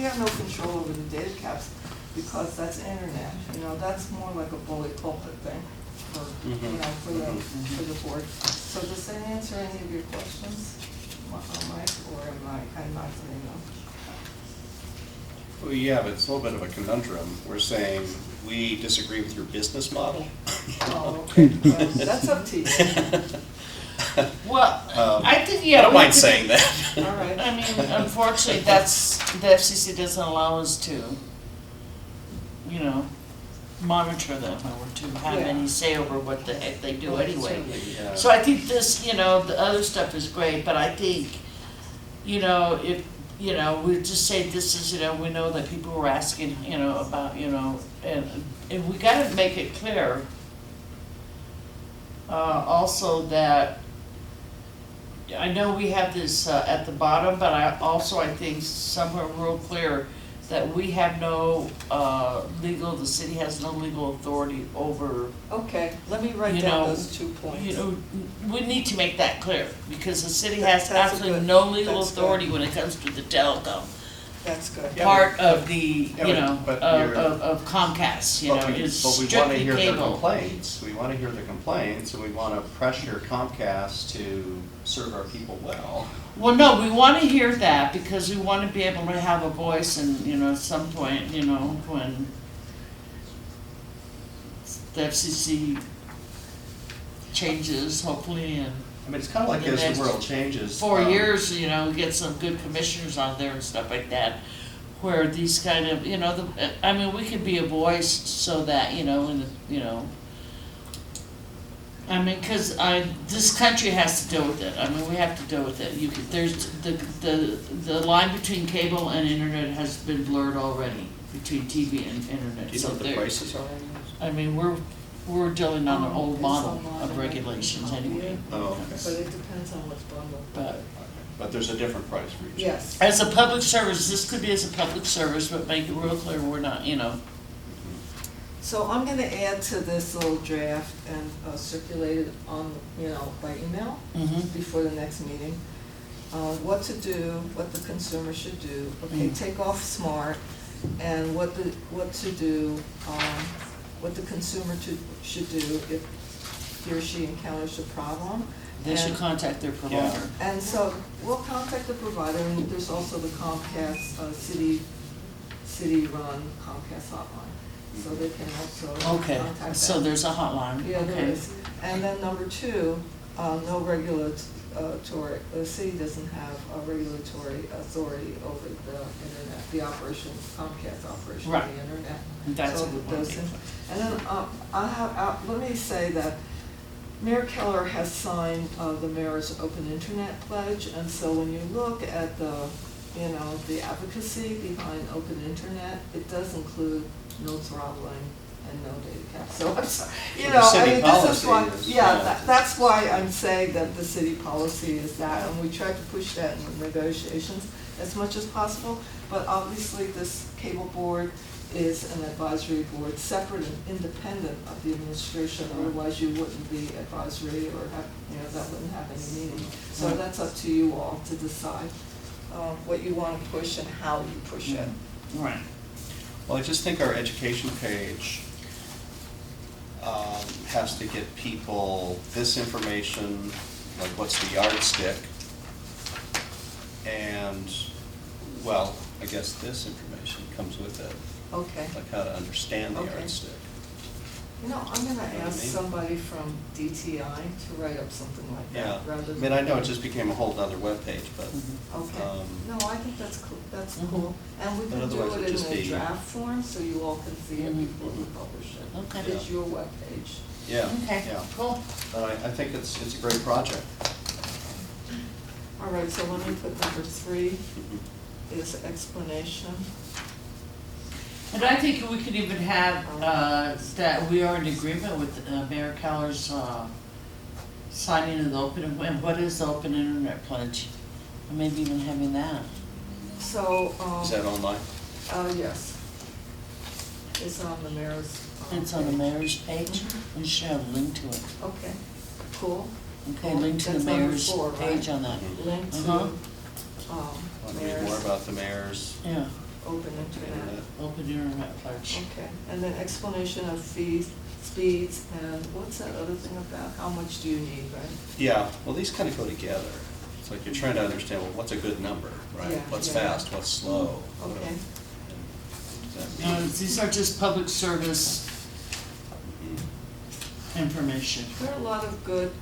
[SPEAKER 8] have no control over the data caps because that's internet. That's more like a bully pulpit thing for, for the board. So does that answer any of your questions, Mike, or I'm not saying no?
[SPEAKER 4] Well, yeah, but it's a little bit of a conundrum. We're saying we disagree with your business model.
[SPEAKER 8] Oh, okay, well, that's up to you.
[SPEAKER 3] Well, I think,
[SPEAKER 4] I don't
[SPEAKER 3] we
[SPEAKER 4] mind
[SPEAKER 3] could-
[SPEAKER 4] saying that.
[SPEAKER 8] All right.
[SPEAKER 3] I mean, unfortunately, the FCC doesn't allow us to, monitor them or to have
[SPEAKER 8] Yeah.
[SPEAKER 3] any say over what the heck they do
[SPEAKER 8] Well,
[SPEAKER 3] anyway.
[SPEAKER 4] Yeah.
[SPEAKER 3] So I think this, the other stuff is great, but I think, if, we just say this is, we know that people were asking, about, and we gotta make it clear, also that, I know we have this at the bottom, but I think somewhere real clear that we have no the city has no legal authority over,
[SPEAKER 8] Okay, let me write
[SPEAKER 3] You
[SPEAKER 8] down
[SPEAKER 3] know,
[SPEAKER 8] those 2 points.
[SPEAKER 3] we need to make that clear, because the city has
[SPEAKER 8] That's a
[SPEAKER 3] absolutely
[SPEAKER 8] good-
[SPEAKER 3] no legal
[SPEAKER 8] that's good.
[SPEAKER 3] authority when it comes to the telecom
[SPEAKER 8] That's good.
[SPEAKER 4] Yeah,
[SPEAKER 3] part of the,
[SPEAKER 4] but you're-
[SPEAKER 3] of Comcast,
[SPEAKER 4] But we
[SPEAKER 3] is
[SPEAKER 4] want to
[SPEAKER 3] strictly
[SPEAKER 4] hear their
[SPEAKER 3] cable.
[SPEAKER 4] complaints. We want to hear the complaints, and we want to pressure Comcast to serve our people well.
[SPEAKER 3] Well, no, we wanna hear that, because we wanna be able to have a voice and, at some point, when the FCC changes, hopefully, and
[SPEAKER 4] I mean, it's kind of like
[SPEAKER 3] The
[SPEAKER 4] as
[SPEAKER 3] next
[SPEAKER 4] the world changes.
[SPEAKER 3] 4 years, get some good commissioners on there and stuff like that, where these kind of, we could be a voice so that, cause this country has to deal with it, we have to deal with it. There's, the line between cable and internet has been blurred already, between TV and internet.
[SPEAKER 4] Do you know
[SPEAKER 3] So
[SPEAKER 4] what the
[SPEAKER 3] there-
[SPEAKER 4] prices are on those?
[SPEAKER 3] we're dealing on an old
[SPEAKER 8] It's
[SPEAKER 3] model
[SPEAKER 8] online,
[SPEAKER 3] of regulations anyway.
[SPEAKER 4] Oh, okay.
[SPEAKER 8] But it depends on what's bundled.
[SPEAKER 3] But
[SPEAKER 4] But there's a different price for each.
[SPEAKER 8] Yes.
[SPEAKER 3] as a public service, this could be as a public service, but make it real clear we're not,
[SPEAKER 8] So I'm gonna add to this little draft and circulate it on, by email before the next meeting. What to do, what the consumer should do, take off smart, and what to do, what the consumer should do if he or she encounters a problem.
[SPEAKER 3] They should
[SPEAKER 8] And-
[SPEAKER 3] contact their provider.
[SPEAKER 8] And so we'll contact the provider, and there's also the Comcast, city-run Comcast hotline. So they can also
[SPEAKER 3] Okay,
[SPEAKER 8] contact them.
[SPEAKER 3] so there's a hotline,
[SPEAKER 8] Yeah, there
[SPEAKER 3] okay.
[SPEAKER 8] is. And then number two, no regulatory, the city doesn't have a regulatory authority over the internet, the operation, Comcast operation of
[SPEAKER 3] Right.
[SPEAKER 8] the internet.
[SPEAKER 3] That's
[SPEAKER 8] So
[SPEAKER 3] a good one.
[SPEAKER 8] those things. And then, let me say that Mayor Keller has signed the mayor's open internet pledge, and so when you look at the advocacy behind open internet, it does include no throttling and no data cap. So I'm sorry,
[SPEAKER 4] The city
[SPEAKER 8] this is why,
[SPEAKER 4] policy is,
[SPEAKER 8] that's why I'm saying that the city policy is that, and we try to push that in the negotiations as much as possible. But obviously, this cable board is an advisory board, separate and independent of the administration, otherwise you wouldn't be advisory or have, that wouldn't have any meaning. So that's up to you all to decide what you want to push and how you push it.
[SPEAKER 3] Right.
[SPEAKER 4] Well, I just think our education page has to get people this information, like what's the yardstick, and, well, I guess this information comes with it,
[SPEAKER 8] Okay.
[SPEAKER 4] like how to understand the
[SPEAKER 8] Okay.
[SPEAKER 4] yardstick.
[SPEAKER 8] I'm gonna
[SPEAKER 4] Know what I
[SPEAKER 8] ask
[SPEAKER 4] mean?
[SPEAKER 8] somebody from DTI to write up something like
[SPEAKER 4] Yeah,
[SPEAKER 8] that, rather
[SPEAKER 4] I
[SPEAKER 8] than.
[SPEAKER 4] mean, I know it just became a whole nother webpage, but,
[SPEAKER 8] Okay, no, I think that's cool, that's
[SPEAKER 3] Mhm.
[SPEAKER 8] cool, and we
[SPEAKER 4] But
[SPEAKER 8] can do
[SPEAKER 4] otherwise
[SPEAKER 8] it
[SPEAKER 4] it'd
[SPEAKER 8] in
[SPEAKER 4] just
[SPEAKER 8] a
[SPEAKER 4] be-
[SPEAKER 8] draft form, so you all can see it
[SPEAKER 3] Mhm.
[SPEAKER 8] before we publish it.
[SPEAKER 3] Okay.
[SPEAKER 8] It's your webpage.
[SPEAKER 4] yeah,
[SPEAKER 3] Okay,
[SPEAKER 4] yeah.
[SPEAKER 3] cool.
[SPEAKER 4] But I think it's a great project.
[SPEAKER 8] All right, so let me put number 3 is explanation.
[SPEAKER 3] And I think we could even have, that we are in agreement with Mayor Keller's, signing of the open, and what is the open internet pledge? Or maybe even having that.
[SPEAKER 8] So,
[SPEAKER 4] Is that online?
[SPEAKER 8] yes. It's on the mayor's.
[SPEAKER 3] It's on the
[SPEAKER 8] page.
[SPEAKER 3] mayor's page,
[SPEAKER 8] Mhm.
[SPEAKER 3] we should have a link to it.
[SPEAKER 8] Okay, cool.
[SPEAKER 3] Okay, link to the
[SPEAKER 8] That's number
[SPEAKER 3] mayor's
[SPEAKER 8] 4, right?
[SPEAKER 3] page on that.
[SPEAKER 8] Link to,
[SPEAKER 3] Uh-huh.
[SPEAKER 4] Want to read
[SPEAKER 8] mayor's
[SPEAKER 4] more about the mayor's
[SPEAKER 3] Yeah,
[SPEAKER 8] open internet.
[SPEAKER 4] internet?
[SPEAKER 3] open internet pledge.
[SPEAKER 8] Okay, and then explanation of fees, speeds, and what's that other thing about, how much do you need, right?
[SPEAKER 4] Yeah, well, these kind of go together. It's like you're trying to understand, well, what's a good number, right?
[SPEAKER 8] Yeah,
[SPEAKER 4] What's
[SPEAKER 8] yeah.
[SPEAKER 4] fast, what's slow?
[SPEAKER 8] Okay.
[SPEAKER 4] What does that mean?
[SPEAKER 3] These are just public service information.
[SPEAKER 8] There are a lot of good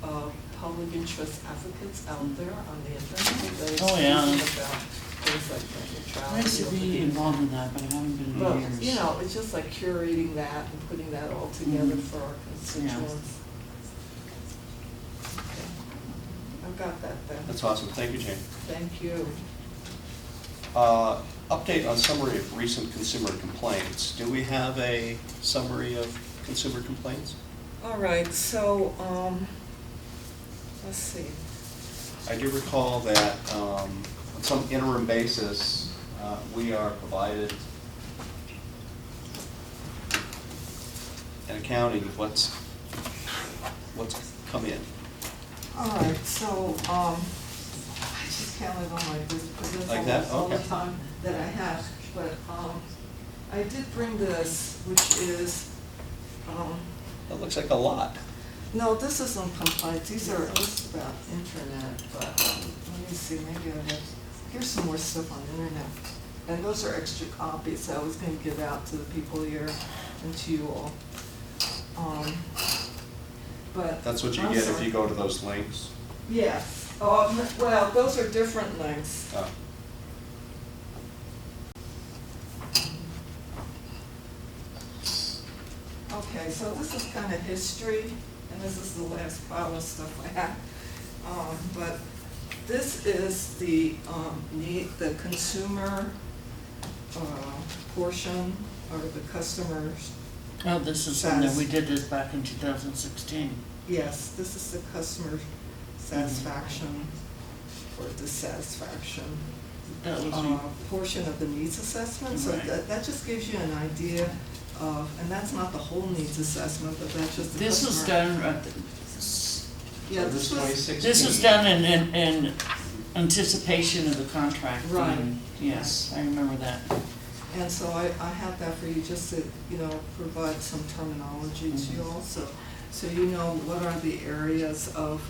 [SPEAKER 8] public interest advocates out there on the internet that
[SPEAKER 3] Oh, yeah.
[SPEAKER 8] are speaking about things like net
[SPEAKER 3] I used to be
[SPEAKER 8] neutrality.
[SPEAKER 3] involved in that, but I haven't been in
[SPEAKER 8] But,
[SPEAKER 3] years.
[SPEAKER 8] it's just like curating that and putting that all together
[SPEAKER 3] Mhm.
[SPEAKER 8] for our constituents. Okay. I've got that then.
[SPEAKER 4] That's awesome, thank you, Jane.
[SPEAKER 8] Thank you.
[SPEAKER 4] Update on summary of recent consumer complaints. Do we have a summary of consumer complaints?
[SPEAKER 8] All right, so, let's see.
[SPEAKER 4] I do recall that on some interim basis, we are provided an accounting of what's come in.
[SPEAKER 8] All right, so, I just counted on my business
[SPEAKER 4] Like that?
[SPEAKER 8] all the
[SPEAKER 4] Okay.
[SPEAKER 8] time that I have, but, I did bring this, which is,
[SPEAKER 4] That looks like a lot.
[SPEAKER 8] no, this isn't complaints, this is about internet, but, let me see, maybe I have, here's some more stuff on internet. And those are extra copies that I was gonna give out to the people here and to you all. But.
[SPEAKER 4] That's what you
[SPEAKER 8] I'm
[SPEAKER 4] get if
[SPEAKER 8] sorry.
[SPEAKER 4] you go to those links.
[SPEAKER 8] Yes, well, those are different links.
[SPEAKER 4] Oh.
[SPEAKER 8] Okay, so this is kind of history, and this is the last pile of stuff I have. But this is the consumer portion, or the customers.
[SPEAKER 3] Oh, this is something, we did this back in 2016.
[SPEAKER 8] Yes, this is the customer satisfaction or dissatisfaction.
[SPEAKER 3] That was,
[SPEAKER 8] Portion of the needs assessment, so
[SPEAKER 3] Right.
[SPEAKER 8] that just gives you an idea of, and that's not the whole needs assessment, but that's just the
[SPEAKER 3] this was
[SPEAKER 8] customer.
[SPEAKER 3] done,
[SPEAKER 8] Yeah,
[SPEAKER 4] So
[SPEAKER 8] this was,
[SPEAKER 4] 2016.
[SPEAKER 3] this was done in anticipation of the contract.
[SPEAKER 8] Right.
[SPEAKER 3] and Yes, I remember that.
[SPEAKER 8] and so I have that for you just to, provide some terminology to you all, so you know what are the areas of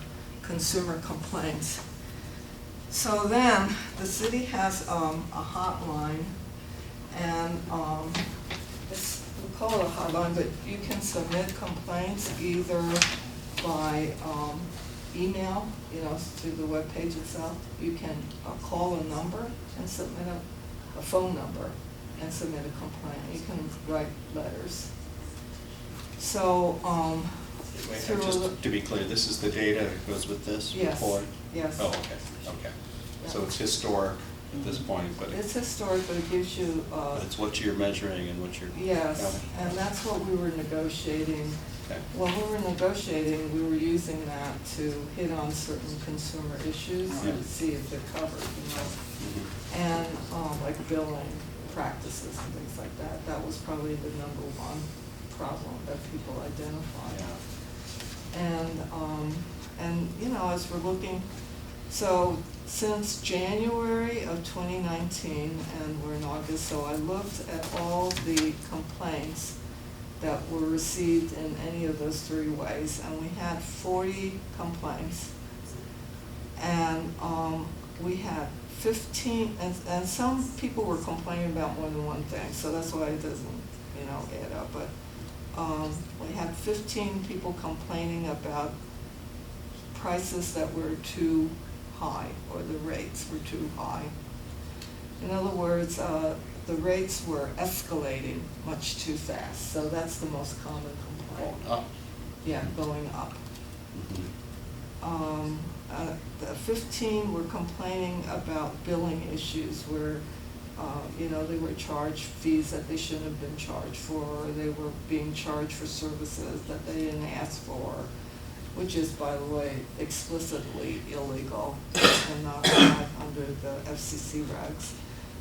[SPEAKER 8] consumer complaints. So then, the city has a hotline, and it's, we call it a hotline, but you can submit complaints either by email, through the webpage itself. You can call a number and submit a phone number and submit a complaint. You can write letters. So,
[SPEAKER 4] Wait,
[SPEAKER 8] through a
[SPEAKER 4] just to be clear, this is the data that goes with this
[SPEAKER 8] Yes.
[SPEAKER 4] report?
[SPEAKER 8] Yes.
[SPEAKER 4] Oh, okay. So it's historic at this point, but
[SPEAKER 8] It's historic, but it gives you,
[SPEAKER 4] it's what you're measuring and what you're
[SPEAKER 8] yes,
[SPEAKER 4] counting.
[SPEAKER 8] and that's what we were negotiating.
[SPEAKER 4] Okay.
[SPEAKER 8] When we were negotiating, we were using that to hit on certain consumer issues
[SPEAKER 4] Yeah.
[SPEAKER 8] and see if they're covered,
[SPEAKER 4] Mhm.
[SPEAKER 8] And, like billing practices and things like that. That was probably the number one problem that people identified.
[SPEAKER 4] Yeah.
[SPEAKER 8] And, as we're looking, so since January of 2019, and we're in August, so I looked at all the complaints that were received in any of those three ways, and we had 40 complaints. And we had 15, and some people were complaining about more than one thing, so that's why it doesn't, add up. But we had 15 people complaining about prices that were too high, or the rates were too high. In other words, the rates were escalating much too fast, so that's the most common complaint.
[SPEAKER 4] Up.
[SPEAKER 8] Yeah, going up.
[SPEAKER 4] Mhm.
[SPEAKER 8] The 15 were complaining about billing issues where, they were charged fees that they shouldn't have been charged for, or they were being charged for services that they didn't ask for, which is, by the way, explicitly illegal and not allowed under the FCC regs.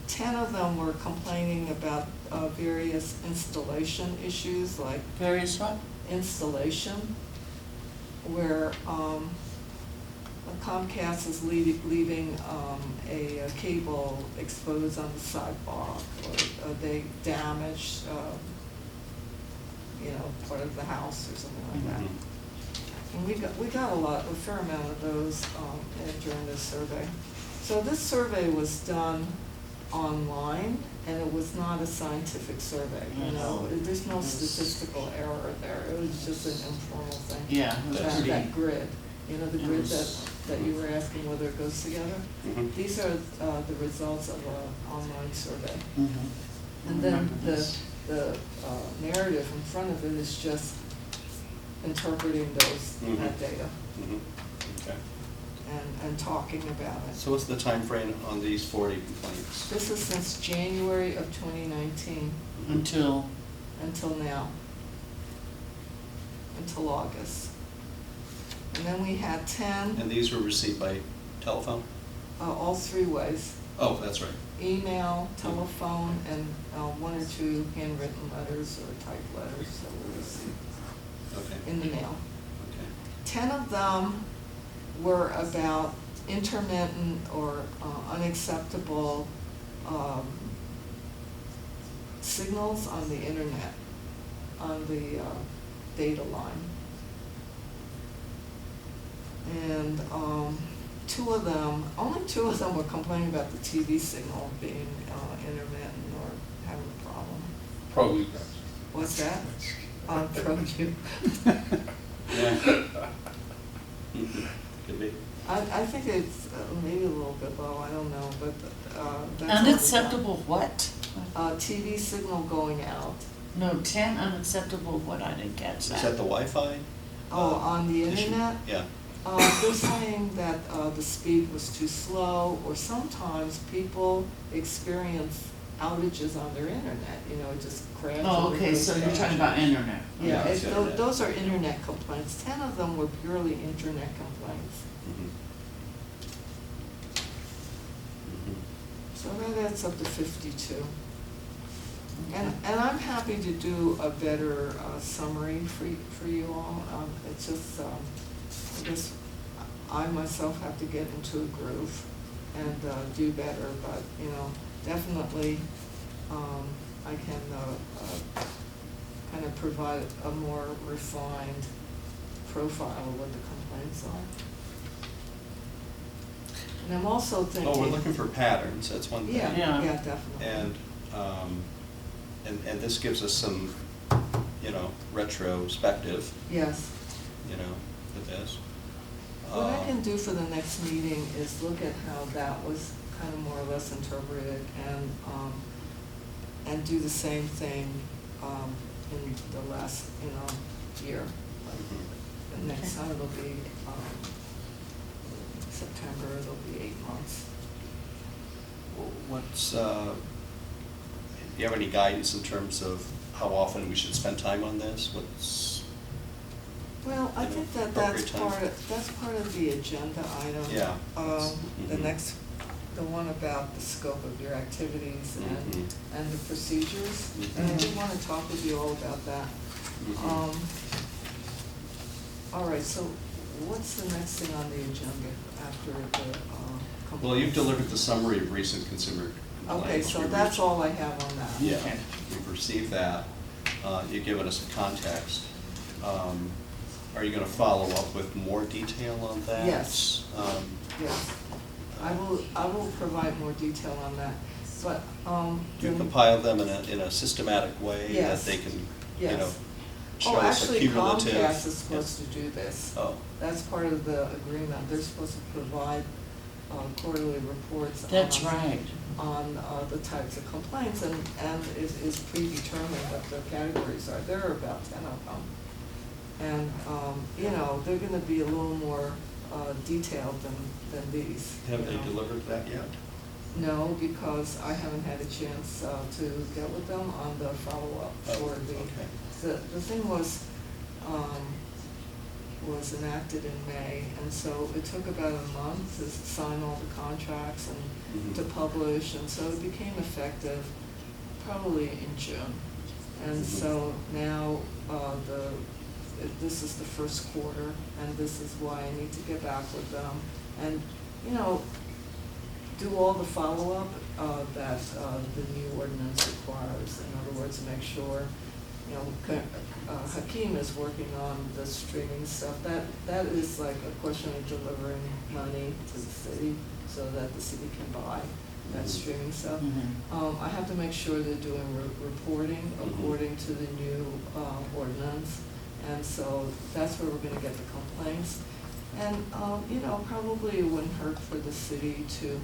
[SPEAKER 8] 10 of them were complaining about various installation issues, like
[SPEAKER 3] Various what?
[SPEAKER 8] installation, where Comcast is leaving a cable exposed on the sidewalk, or they damaged, part of the house or something like that.
[SPEAKER 4] Mhm.
[SPEAKER 8] And we got a fair amount of those during this survey. So this survey was done online, and it was not a scientific survey, There's no statistical error there. It was just an informal thing.
[SPEAKER 3] Yeah.
[SPEAKER 8] That grid, the grid that you were asking whether it goes together.
[SPEAKER 4] Mhm.
[SPEAKER 8] These are the results of an online survey.
[SPEAKER 3] Mm-hmm.
[SPEAKER 8] And then the narrative in front of it is just interpreting that data
[SPEAKER 4] Mhm. Okay.
[SPEAKER 8] and talking about it.
[SPEAKER 4] So what's the time frame on these 40 complaints?
[SPEAKER 8] This is since January of 2019
[SPEAKER 3] Until,
[SPEAKER 8] until now, until August. And then we had 10,
[SPEAKER 4] And these were received by telephone?
[SPEAKER 8] all three ways:
[SPEAKER 4] Oh, that's right.
[SPEAKER 8] email, telephone, and one or two handwritten letters or typed letters that were received
[SPEAKER 4] Okay.
[SPEAKER 8] in the mail.
[SPEAKER 4] Okay.
[SPEAKER 8] 10 of them were about intermittent or unacceptable signals on the internet, on the data line. And only two of them were complaining about the TV signal being intermittent or having a problem.
[SPEAKER 4] ProView.
[SPEAKER 8] What's that? ProView.
[SPEAKER 4] Yeah. Could be.
[SPEAKER 8] I think it's maybe a little bit low, I don't know, but that's.
[SPEAKER 3] unacceptable what?
[SPEAKER 8] TV signal going out.
[SPEAKER 3] No, 10 unacceptable what? I didn't catch
[SPEAKER 4] Is
[SPEAKER 3] that.
[SPEAKER 4] that the Wi-Fi?
[SPEAKER 8] Oh, on the
[SPEAKER 4] issue?
[SPEAKER 8] internet?
[SPEAKER 4] Yeah.
[SPEAKER 8] They're saying that the speed was too slow, or sometimes people experience outages on their internet, it just crashes.
[SPEAKER 3] Oh, okay, so you're talking about internet.
[SPEAKER 8] Yeah,
[SPEAKER 4] Yeah, it's internet.
[SPEAKER 8] those are internet complaints. 10 of them were purely internet complaints.
[SPEAKER 4] Mhm. Mhm.
[SPEAKER 8] So that adds up to 52. And I'm happy to do a better summary for you all. It's just, I guess I myself have to get into a groove and do better, but, definitely I can kind of provide a more refined profile of what the complaints are. And I'm also thinking.
[SPEAKER 4] Oh, we're looking for patterns, that's one thing.
[SPEAKER 8] Yeah,
[SPEAKER 3] Yeah.
[SPEAKER 8] yeah, definitely.
[SPEAKER 4] And this gives us some, retrospective,
[SPEAKER 8] Yes.
[SPEAKER 4] with this.
[SPEAKER 8] What I can do for the next meeting is look at how that was kind of more or less interpreted and do the same thing, in the last, year.
[SPEAKER 4] Mhm.
[SPEAKER 8] And next time it'll be, September, it'll be 8 months.
[SPEAKER 4] What's, do you have any guidance in terms of how often we should spend time on this?
[SPEAKER 8] Well, I
[SPEAKER 4] You know,
[SPEAKER 8] think that's
[SPEAKER 4] appropriate time.
[SPEAKER 8] that's part of the agenda item.
[SPEAKER 4] Yeah.
[SPEAKER 8] The
[SPEAKER 4] Mhm.
[SPEAKER 8] next, the one about the scope of your activities
[SPEAKER 4] Mhm.
[SPEAKER 8] and the procedures.
[SPEAKER 4] Mhm.
[SPEAKER 8] And I did want to talk with you all about that.
[SPEAKER 4] Mhm.
[SPEAKER 8] All right, so what's the next thing on the agenda after the, complaints?
[SPEAKER 4] Well, you've delivered the summary of recent consumer complaints.
[SPEAKER 8] Okay, so
[SPEAKER 4] We've
[SPEAKER 8] that's all I have on that.
[SPEAKER 4] Yeah,
[SPEAKER 3] Okay.
[SPEAKER 4] we've received that. You've given us a context. Are you gonna follow up with more detail on that?
[SPEAKER 8] Yes. Yes, I will provide more detail on that, but,
[SPEAKER 4] Do you
[SPEAKER 8] then-
[SPEAKER 4] compile them in a systematic way that
[SPEAKER 8] Yes.
[SPEAKER 4] they can,
[SPEAKER 8] Yes.
[SPEAKER 4] show
[SPEAKER 8] Oh,
[SPEAKER 4] us a
[SPEAKER 8] actually,
[SPEAKER 4] cumulative?
[SPEAKER 8] Comcast is supposed to do this.
[SPEAKER 4] Oh,
[SPEAKER 8] That's part of the agreement. They're supposed to provide quarterly reports
[SPEAKER 3] That's right.
[SPEAKER 8] on the types of complaints, and it is predetermined what the categories are. There are about 10 of them. And, they're gonna be a little more detailed than these.
[SPEAKER 4] have they delivered that yet?
[SPEAKER 8] No, because I haven't had a chance to get with them on the follow-up
[SPEAKER 4] Oh,
[SPEAKER 8] for the.
[SPEAKER 4] okay.
[SPEAKER 8] The thing was enacted in May, and so it took about a month to sign all the contracts and to
[SPEAKER 4] Mhm.
[SPEAKER 8] publish, and so it became effective probably in June. And so now, this is the first quarter, and this is why I need to get back with them and, do all the follow-up that the new ordinance requires. In other words, make sure, Hakeem is working on the streaming stuff. That is like a question of delivering money to the city so that the city can buy that streaming stuff.
[SPEAKER 3] Mhm.
[SPEAKER 8] I have to make sure they're doing reporting according to the new ordinance. And so that's where we're gonna get the complaints. And, probably it wouldn't hurt for the city to,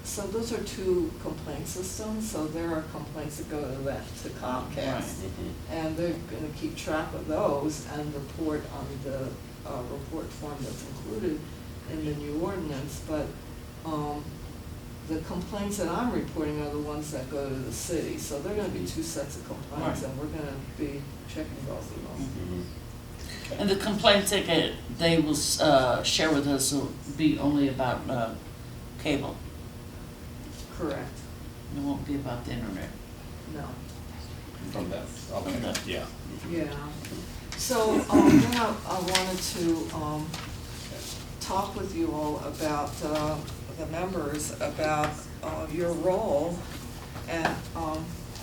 [SPEAKER 8] so those are two complaint systems, so there are complaints that go to Comcast.
[SPEAKER 3] Right.
[SPEAKER 4] Mhm.
[SPEAKER 8] And they're gonna keep track of those and report on the, report form that's included in the new ordinance, but, the complaints that I'm reporting are the ones that go to the city, so they're gonna be two sets of complaints,
[SPEAKER 3] Right.
[SPEAKER 8] and we're gonna be checking both of them.
[SPEAKER 4] Mhm.
[SPEAKER 3] And the complaints they will share with us will be only about cable.
[SPEAKER 8] Correct,
[SPEAKER 3] It won't be about the internet.
[SPEAKER 8] no,
[SPEAKER 4] From them,
[SPEAKER 3] From
[SPEAKER 4] okay,
[SPEAKER 3] them.
[SPEAKER 4] yeah.
[SPEAKER 8] yeah. So, then I wanted to, talk with you all about, the members, about, your role. And,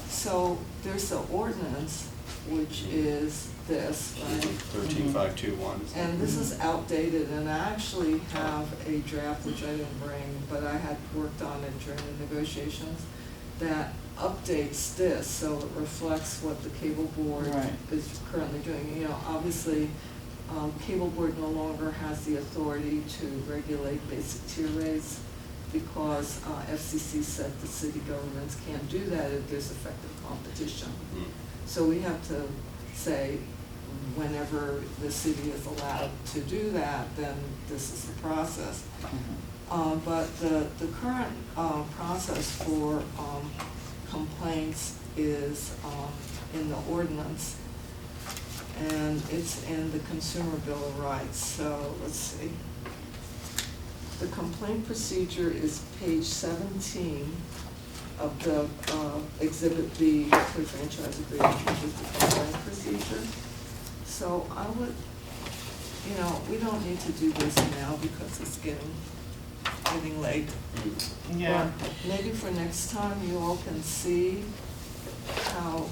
[SPEAKER 8] so there's the ordinance, which is this, right?
[SPEAKER 4] 13521.
[SPEAKER 8] And this is outdated, and I actually have a draft, which I didn't bring, but I had worked on it during the negotiations, that updates this, so it reflects what the cable board
[SPEAKER 3] Right.
[SPEAKER 8] is currently doing. Obviously, cable board no longer has the authority to regulate basic tier rates, because FCC said the city governments can't do that if there's effective competition.
[SPEAKER 4] Mhm.
[SPEAKER 8] So we have to say, whenever the city is allowed to do that, then this is the process. But the current process for complaints is in the ordinance, and it's in the Consumer Bill of Rights. So let's see. The complaint procedure is page 17 of the Exhibit B to franchise agreement, which is the complaint procedure. So I would, we don't need to do this now because it's getting late.
[SPEAKER 3] Yeah.
[SPEAKER 8] But maybe for next time, you all can see how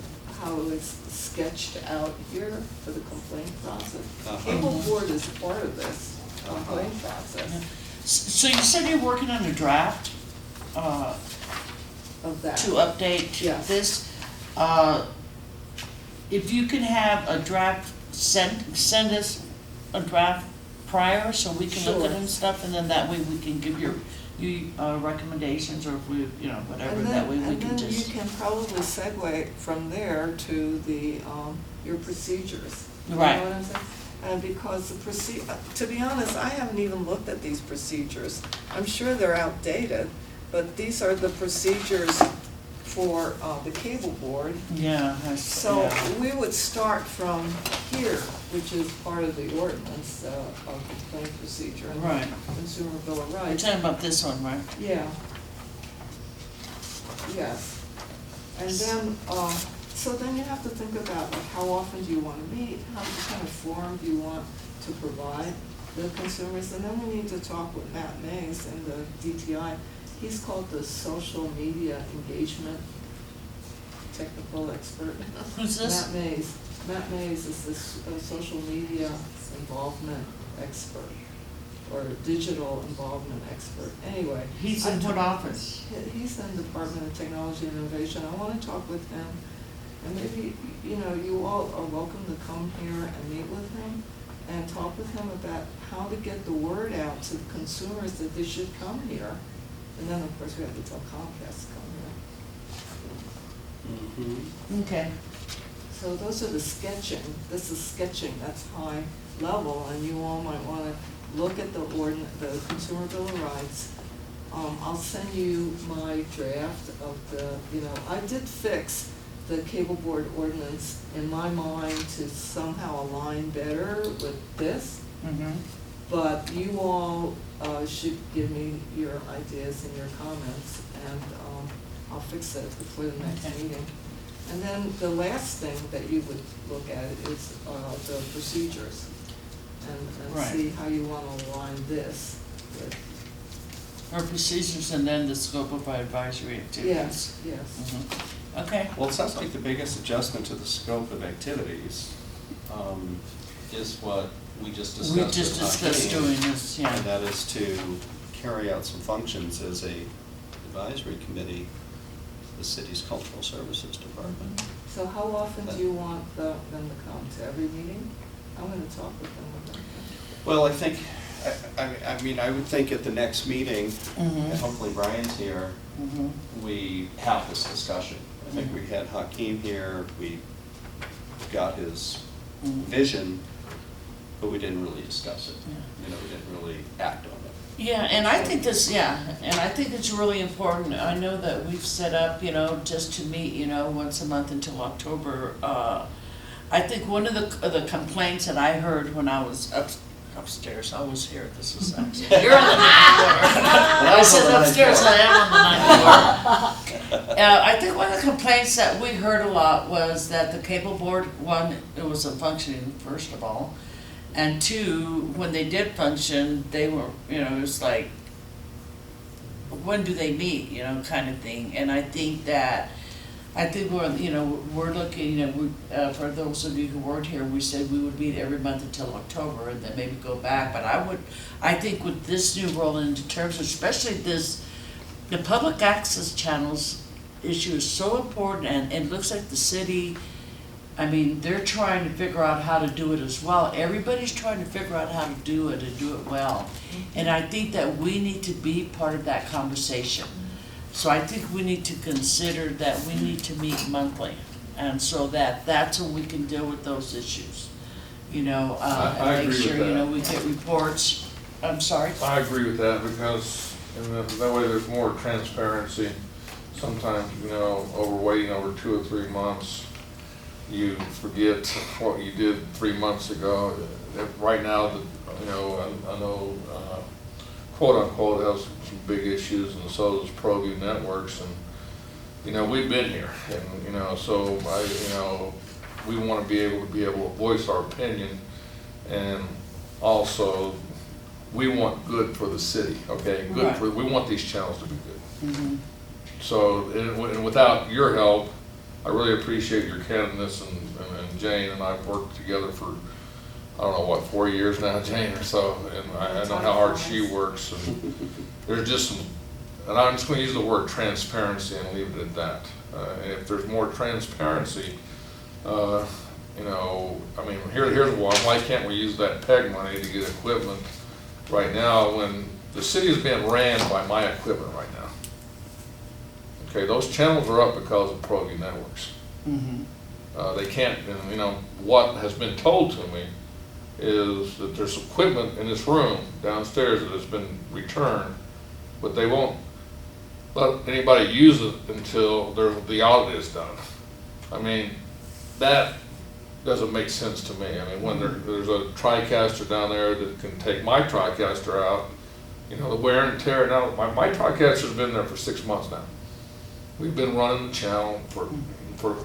[SPEAKER 8] it's sketched out here for the complaint process.
[SPEAKER 4] Uh-huh.
[SPEAKER 8] Cable board is part of this. complaint process
[SPEAKER 3] So you said you're working on a draft,
[SPEAKER 8] of that.
[SPEAKER 3] to update
[SPEAKER 8] Yes.
[SPEAKER 3] this. If you can have a draft, send us a draft prior so we can look at it and stuff, and then that way we can give you recommendations, or if we, whatever, that way we can
[SPEAKER 8] And then you
[SPEAKER 3] just.
[SPEAKER 8] can probably segue from there to the, your procedures.
[SPEAKER 3] Right.
[SPEAKER 8] You know what I'm saying? And because to be honest, I haven't even looked at these procedures. I'm sure they're outdated, but these are the procedures for, the cable board.
[SPEAKER 3] Yeah.
[SPEAKER 8] So
[SPEAKER 3] yeah.
[SPEAKER 8] we would start from here, which is part of the ordinance, of the claim procedure and
[SPEAKER 3] Right.
[SPEAKER 8] Consumer Bill of
[SPEAKER 3] You're
[SPEAKER 8] Rights.
[SPEAKER 3] talking about this one, right?
[SPEAKER 8] Yeah. Yes. And then, so then you have to think about, like, how often do you want to meet? What kind of forum do you want to provide the consumers? And then we need to talk with Matt Mays and the DTI. He's called the social media engagement technical expert.
[SPEAKER 3] Who's this?
[SPEAKER 8] Matt Mays. Matt Mays is this social media involvement expert, or digital involvement expert. Anyway.
[SPEAKER 3] He's in what office?
[SPEAKER 8] He's in the Department of Technology and Innovation. I want to talk with him, and maybe, you all are welcome to come here and meet with him and talk with him about how to get the word out to the consumers that they should come here. And then, of course, we have to tell Comcast to come here.
[SPEAKER 4] Mhm.
[SPEAKER 3] Okay.
[SPEAKER 8] So those are the sketching. This is sketching, that's high level, and you all might want to look at the Consumer Bill of Rights. I'll send you my draft of I did fix the cable board ordinance in my mind to somehow align better with this,
[SPEAKER 3] Mm-hmm.
[SPEAKER 8] but you all should give me your ideas and your comments, and I'll fix it before the next
[SPEAKER 3] Okay.
[SPEAKER 8] meeting. And then the last thing that you would look at is the procedures, and
[SPEAKER 3] Right.
[SPEAKER 8] see how you want to align this with.
[SPEAKER 3] Our procedures and then the scope of our advisory activities.
[SPEAKER 8] Yes.
[SPEAKER 3] Mhm. Okay.
[SPEAKER 4] Well, it sounds like the biggest adjustment to the scope of activities is what we just discussed.
[SPEAKER 3] We
[SPEAKER 4] with
[SPEAKER 3] just discussed
[SPEAKER 4] Hakeem,
[SPEAKER 3] doing this, yeah.
[SPEAKER 4] And that is to carry out some functions as a advisory committee, the city's cultural services department.
[SPEAKER 8] So how often do you want them to come, to every meeting? I'm going to talk with them about that.
[SPEAKER 4] Well, I think, I would think at the next meeting,
[SPEAKER 3] Mhm.
[SPEAKER 4] and hopefully Brian's here,
[SPEAKER 3] Mhm.
[SPEAKER 4] we have this discussion. I think we had Hakeem here, we got his
[SPEAKER 3] Mhm.
[SPEAKER 4] vision, but we didn't really discuss it.
[SPEAKER 3] Yeah.
[SPEAKER 4] We didn't really act on it.
[SPEAKER 3] Yeah, and I think it's really important. I know that we've set up, just to meet, once a month until October. I think one of the complaints that I heard when I was upstairs, I was here, this is upstairs. You're on the ninth floor. I said upstairs, I am on the ninth floor. I think one of the complaints that we heard a lot was that the cable board, one, it wasn't functioning, first of all. And two, when they did function, they were, it was like, when do they meet, kind of thing. And I think we're looking, for those of you who weren't here, we said we would meet every month until October and then maybe go back. But I think with this new role into terms, especially the public access channels issue is so important, and it looks like the city, they're trying to figure out how to do it as well. Everybody's trying to figure out how to do it and do it well. And I think that we need to be part of that conversation. So I think we need to consider that we need to meet monthly. And so that's when we can deal with those issues. And
[SPEAKER 10] I
[SPEAKER 3] make
[SPEAKER 10] agree
[SPEAKER 3] sure,
[SPEAKER 10] with that.
[SPEAKER 3] we get reports. I'm sorry?
[SPEAKER 10] I agree with that, because that way there's more transparency. Sometimes, over waiting over 2 or 3 months, you forget what you did 3 months ago. Right now, I know, quote unquote, has some big issues, and so does ProView Networks, and we've been here, and so we want to be able to voice our opinion, and also we want good for the city, okay?
[SPEAKER 3] Right.
[SPEAKER 10] We want these channels to be good.
[SPEAKER 3] Mhm.
[SPEAKER 10] So, and without your help, I really appreciate your candidness, and Jane and I've worked together for I don't know, what, 4 years now, Jane, or so, and I know how hard she works, and there's just some, and I'm just gonna use the word transparency and leave it at that. And if there's more transparency, you know, I mean, here's one, why can't we use that PEG money to get equipment right now when the city is being ran by my equipment right now? Okay, those channels are up because of ProView Networks. They can't, and you know, what has been told to me is that there's equipment in this room downstairs that has been returned, but they won't let anybody use it until the audit is done. I mean, that doesn't make sense to me. I mean, when there's a TriCaster down there that can take my TriCaster out, you know, the wear and tear. Now, my TriCaster's been there for 6 months now. We've been running the channel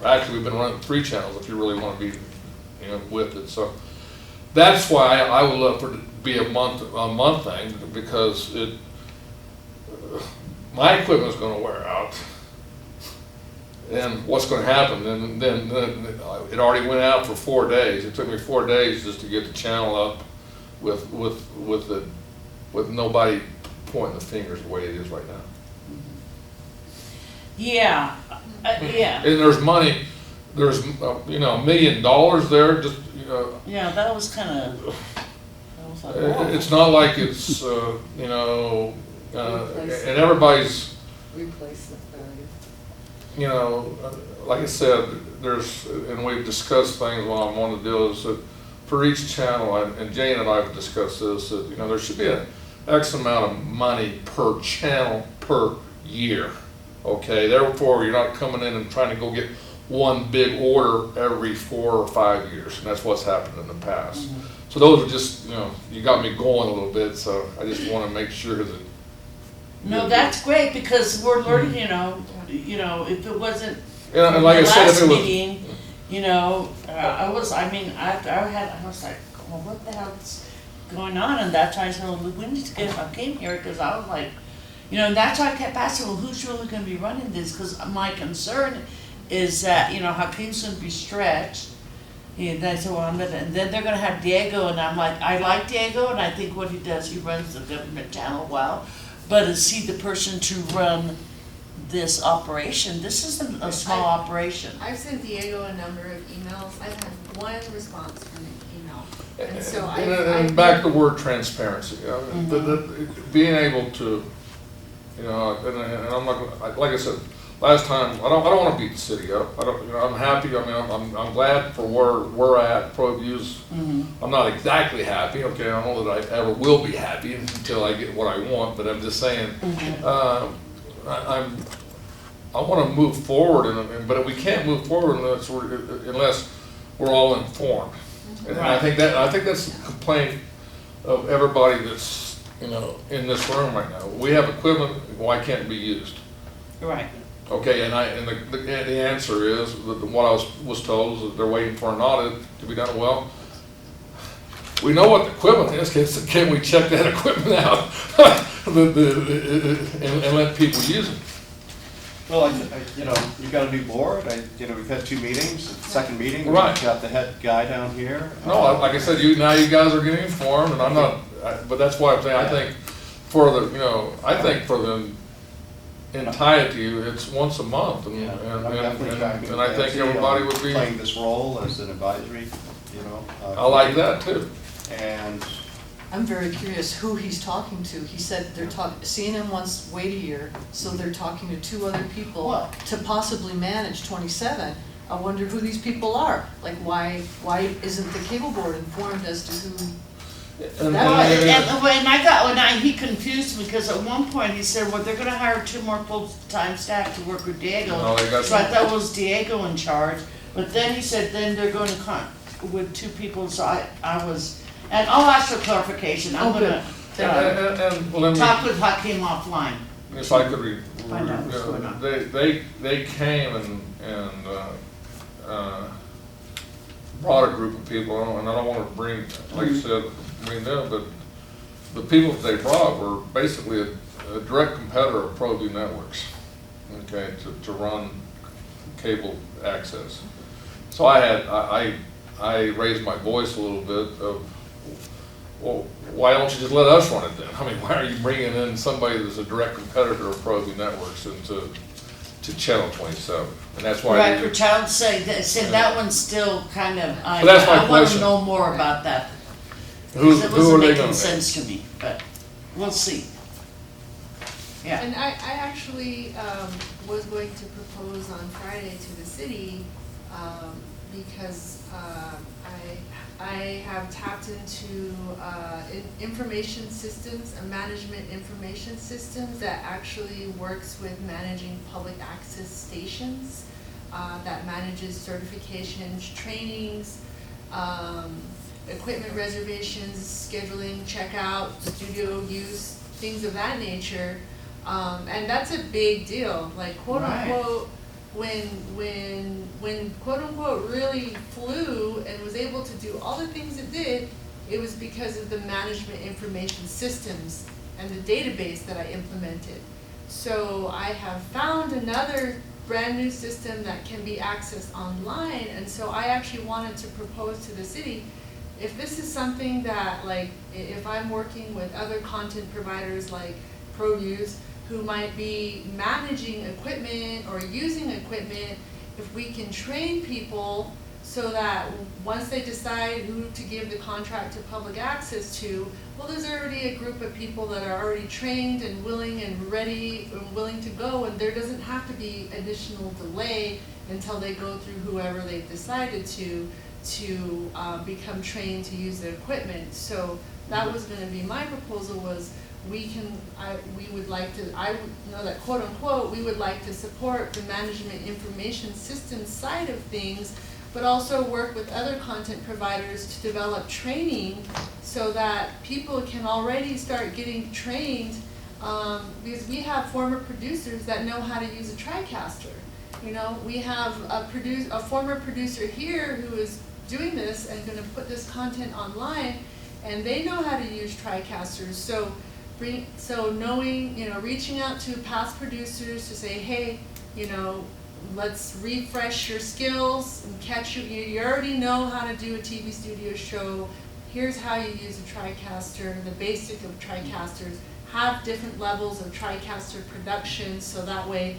[SPEAKER 10] actually we've been running 3 channels if you really want to be, you know, with it. So that's why I would love for it to be a month thing, because my equipment's going to wear out. And what's going to happen? Then it already went out for 4 days. It took me 4 days just to get the channel up with nobody pointing the fingers the way it is right now.
[SPEAKER 3] Yeah, yeah.
[SPEAKER 10] And there's money. There's you know, $1 million there. Just you know.
[SPEAKER 3] Yeah, that was kind of. Like, whoa.
[SPEAKER 10] It's not like it's you know, and everybody's
[SPEAKER 8] Replacement value.
[SPEAKER 10] you know, like I said, and we've discussed things while I'm on the deal, is that for each channel, and Jane and I have discussed this, that, you know, there should be an X amount of money per channel per year, okay? Therefore, you're not coming in and trying to go get one big order every 4 or 5 years, and that's what's happened in the past. So those are just, you know, you got me going a little bit, so I just want to make sure that.
[SPEAKER 3] No, that's great, because we're learning, you know, if it wasn't
[SPEAKER 10] Yeah, and
[SPEAKER 3] the
[SPEAKER 10] like I said, if
[SPEAKER 3] last
[SPEAKER 10] it was,
[SPEAKER 3] meeting, you know, I was like, well, what the hell's going on? And that's why I said, well, we need to get Hakeem here, because I was like, you know, and that's why I kept asking, well, who's really going to be running this? Because my concern is that, you know, Hakeem's going to be stretched. And I said, well, and then they're going to have Diego, and I'm like, I like Diego, and I think what he does, he runs the government channel well. But is he the person to run this operation? This isn't a small operation.
[SPEAKER 11] I've sent Diego a number of emails. I've had one response from an email. And so
[SPEAKER 10] and back to the word transparency, you know, being able to, you know, and I'm not gonna, like I said last time, I don't want to beat the city up. I don't, you know, I'm happy. I mean, I'm glad for where we're at. ProView's. I'm not exactly happy. Okay, I don't know that I ever will be happy until I get what I want. But I'm just saying, I want to move forward, but we can't move forward unless we're all informed. And I think that's the complaint of everybody that's, you know, in this room right now. We have equipment. Why can't it be used?
[SPEAKER 3] Right.
[SPEAKER 10] Okay, and the answer is that what I was told is that they're waiting for an audit to be done. Well, we know what the equipment is. Can we check that equipment out and let people use it?
[SPEAKER 4] Well, you know, you've got a new board. You know, we've had 2 meetings. The second meeting,
[SPEAKER 10] Right.
[SPEAKER 4] We've got the head guy down here.
[SPEAKER 10] No, like I said, now you guys are getting informed, and I'm not. But that's why I'm saying I think for the entirety, it's once a month, and
[SPEAKER 4] I'm definitely tracking
[SPEAKER 10] and I think everybody would be
[SPEAKER 4] playing this role as an advisory. You know.
[SPEAKER 10] I like that too.
[SPEAKER 4] And
[SPEAKER 5] I'm very curious who he's talking to. He said they're CNN wants wait a year, so they're talking to 2 other people to possibly manage 27. I wonder who these people are. Like, why isn't the cable board informed as to who?
[SPEAKER 3] He confused me, because at one point he said, well, they're going to hire 2 more full-time staff to work with Diego. So I thought it was Diego in charge. But then he said, then they're going to with 2 people. So I was, and I'll ask for clarification. I'm going to talk with Hakeem offline.
[SPEAKER 10] If I could
[SPEAKER 3] Find out what's going on.
[SPEAKER 10] They came and brought a group of people, and I don't want to bring, like you said, bring them, but the people that they brought were basically a direct competitor of ProView Networks, okay, to run cable access. So I I raised my voice a little bit of, well, why don't you just let us run it then? I mean, why are you bringing in somebody that's a direct competitor of ProView Networks into Channel 27? And that's why.
[SPEAKER 3] Right, for child's sake, that one's still kind of, I
[SPEAKER 10] But that's my
[SPEAKER 3] wanna
[SPEAKER 10] question.
[SPEAKER 3] know more about that.
[SPEAKER 10] Who
[SPEAKER 3] Because it
[SPEAKER 10] are
[SPEAKER 3] wasn't
[SPEAKER 10] they
[SPEAKER 3] making
[SPEAKER 10] gonna
[SPEAKER 3] sense to me, but we'll see. Yeah,
[SPEAKER 7] And I actually was going to propose on Friday to the city, because I have tapped into information systems, a management information systems that actually works with managing public access stations, that manages certifications, trainings, equipment reservations, scheduling, checkout, studio use, things of that nature. And that's a big deal, like quote unquote, when quote unquote really flew and was able to do all the things it did, it was because of the management information systems and the database that I implemented. So I have found another brand new system that can be accessed online, and so I actually wanted to propose to the city, if this is something that, like, if I'm working with other content providers like ProViews, who might be managing equipment or using equipment, if we can train people so that once they decide who to give the contract to public access to, well, there's already a group of people that are already trained and willing and ready and willing to go, and there doesn't have to be additional delay until they go through whoever they've decided to become trained to use their equipment. So that was gonna be my proposal, was I know that quote unquote, we would like to support the management information systems side of things, but also work with other content providers to develop training so that people can already start getting trained, because we have former producers that know how to use a TriCaster. You know, we have a former producer here who is doing this and gonna put this content online, and they know how to use TriCasters. So knowing, reaching out to past producers to say, hey, let's refresh your skills and catch you. You already know how to do a TV studio show. Here's how you use a TriCaster, the basic of TriCasters. Have different levels of TriCaster production, so that way,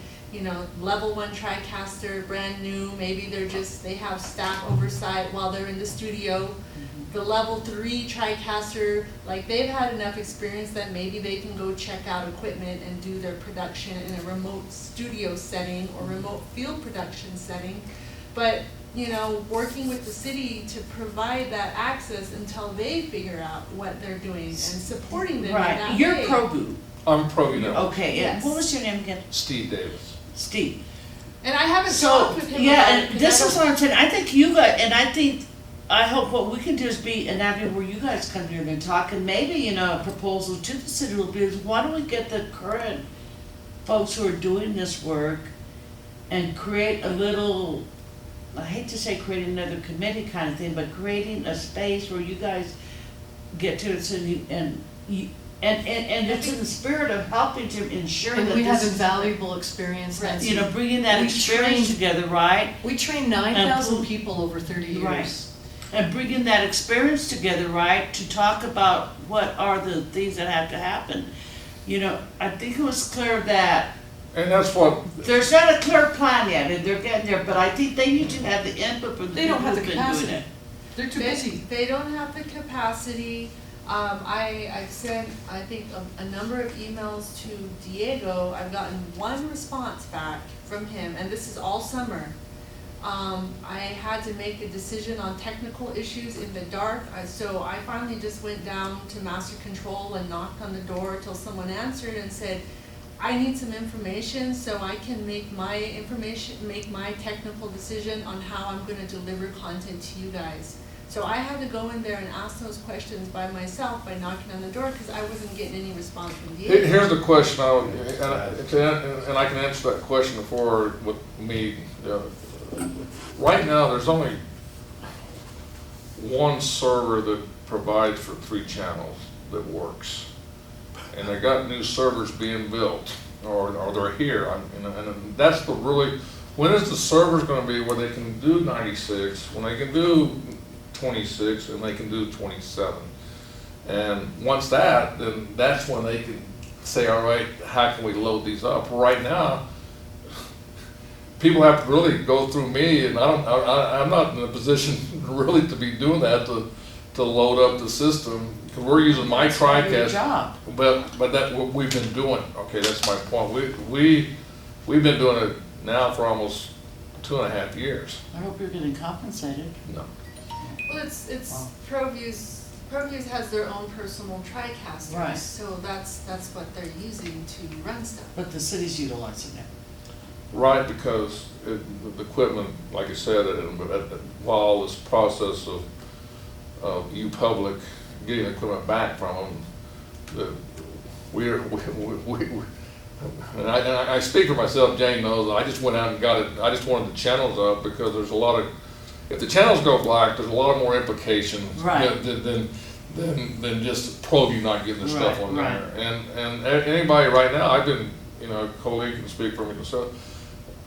[SPEAKER 7] level 1 TriCaster, brand new, maybe they have staff oversight while they're in the studio. The level 3 TriCaster, like, they've had enough experience that maybe they can go check out equipment and do their production in a remote studio setting or remote field production setting. But, working with the city to provide that access until they figure out what they're doing and supporting them in that
[SPEAKER 3] right, you're
[SPEAKER 7] way.
[SPEAKER 3] ProView.
[SPEAKER 10] I'm ProView Networks.
[SPEAKER 3] Okay, yeah,
[SPEAKER 7] Yes.
[SPEAKER 3] what was your name again?
[SPEAKER 10] Steve Davis.
[SPEAKER 3] Steve.
[SPEAKER 7] And I haven't
[SPEAKER 3] So,
[SPEAKER 7] talked with him
[SPEAKER 3] yeah,
[SPEAKER 7] about it,
[SPEAKER 3] and
[SPEAKER 7] 'cause
[SPEAKER 3] this
[SPEAKER 7] I
[SPEAKER 3] is
[SPEAKER 7] don't-
[SPEAKER 3] what I'm saying, I think you guys, and I hope what we can do is be an avenue where you guys come here and talk, and maybe, a proposal to the city will be, why don't we get the current folks who are doing this work and create a little, I hate to say create another committee kind of thing, but creating a space where you guys get to it, and it's in the spirit of helping to ensure that
[SPEAKER 5] And we have
[SPEAKER 3] this is,
[SPEAKER 5] invaluable experience, Nancy.
[SPEAKER 3] bringing that
[SPEAKER 5] We
[SPEAKER 3] experience
[SPEAKER 5] trained-
[SPEAKER 3] together, right?
[SPEAKER 5] We trained 9,000
[SPEAKER 3] And-
[SPEAKER 5] people over 30 years.
[SPEAKER 3] Right. And bringing that experience together, right, to talk about what are the things that have to happen. I think it was clear that
[SPEAKER 10] And that's what,
[SPEAKER 3] there's not a clear plan yet, and they're getting there, but I think they need to have the input from the
[SPEAKER 5] They don't
[SPEAKER 3] people
[SPEAKER 5] have the
[SPEAKER 3] who've been doing
[SPEAKER 5] capacity.
[SPEAKER 3] it.
[SPEAKER 5] They're too busy.
[SPEAKER 7] They don't have the capacity. I've sent, I think, a number of emails to Diego. I've gotten one response back from him, and this is all summer. I had to make a decision on technical issues in the dark, so I finally just went down to master control and knocked on the door till someone answered and said, I need some information so I can make my technical decision on how I'm gonna deliver content to you guys. So I had to go in there and ask those questions by myself by knocking on the door, because I wasn't getting any response from Diego.
[SPEAKER 10] here's the question, and I can answer that question for with me. Right now, there's only one server that provides for 3 channels that works. And they got new servers being built, or they're here, and that's the really, when is the servers gonna be where they can do 96, when they can do 26 and they can do 27. And once then that's when they can say, all right, how can we load these up? Right now, people have to really go through me, and I'm not in a position really to be doing that to load up the system, because we're using my
[SPEAKER 3] That's part of your
[SPEAKER 10] TriCast.
[SPEAKER 3] job.
[SPEAKER 10] But that what we've been doing. Okay, that's my point. We've been doing it now for almost 2.5 years.
[SPEAKER 3] I hope you're getting compensated.
[SPEAKER 10] No.
[SPEAKER 11] Well, it's
[SPEAKER 3] Wow.
[SPEAKER 11] ProViews has their own personal TriCasters,
[SPEAKER 3] Right.
[SPEAKER 11] so that's what they're using to run stuff.
[SPEAKER 3] But the city's utilizing it.
[SPEAKER 10] Right, because the equipment, like I said, while this process of you public getting the equipment back from them, and I speak for myself, Jane knows, I just went out and got it, I just wanted the channels up because there's a lot of, if the channels go black, there's a lot more implications
[SPEAKER 3] Right.
[SPEAKER 10] than just ProView not getting the stuff
[SPEAKER 3] Right,
[SPEAKER 10] on
[SPEAKER 3] right.
[SPEAKER 10] there. And anybody right now, I've been, Colleen can speak for me myself,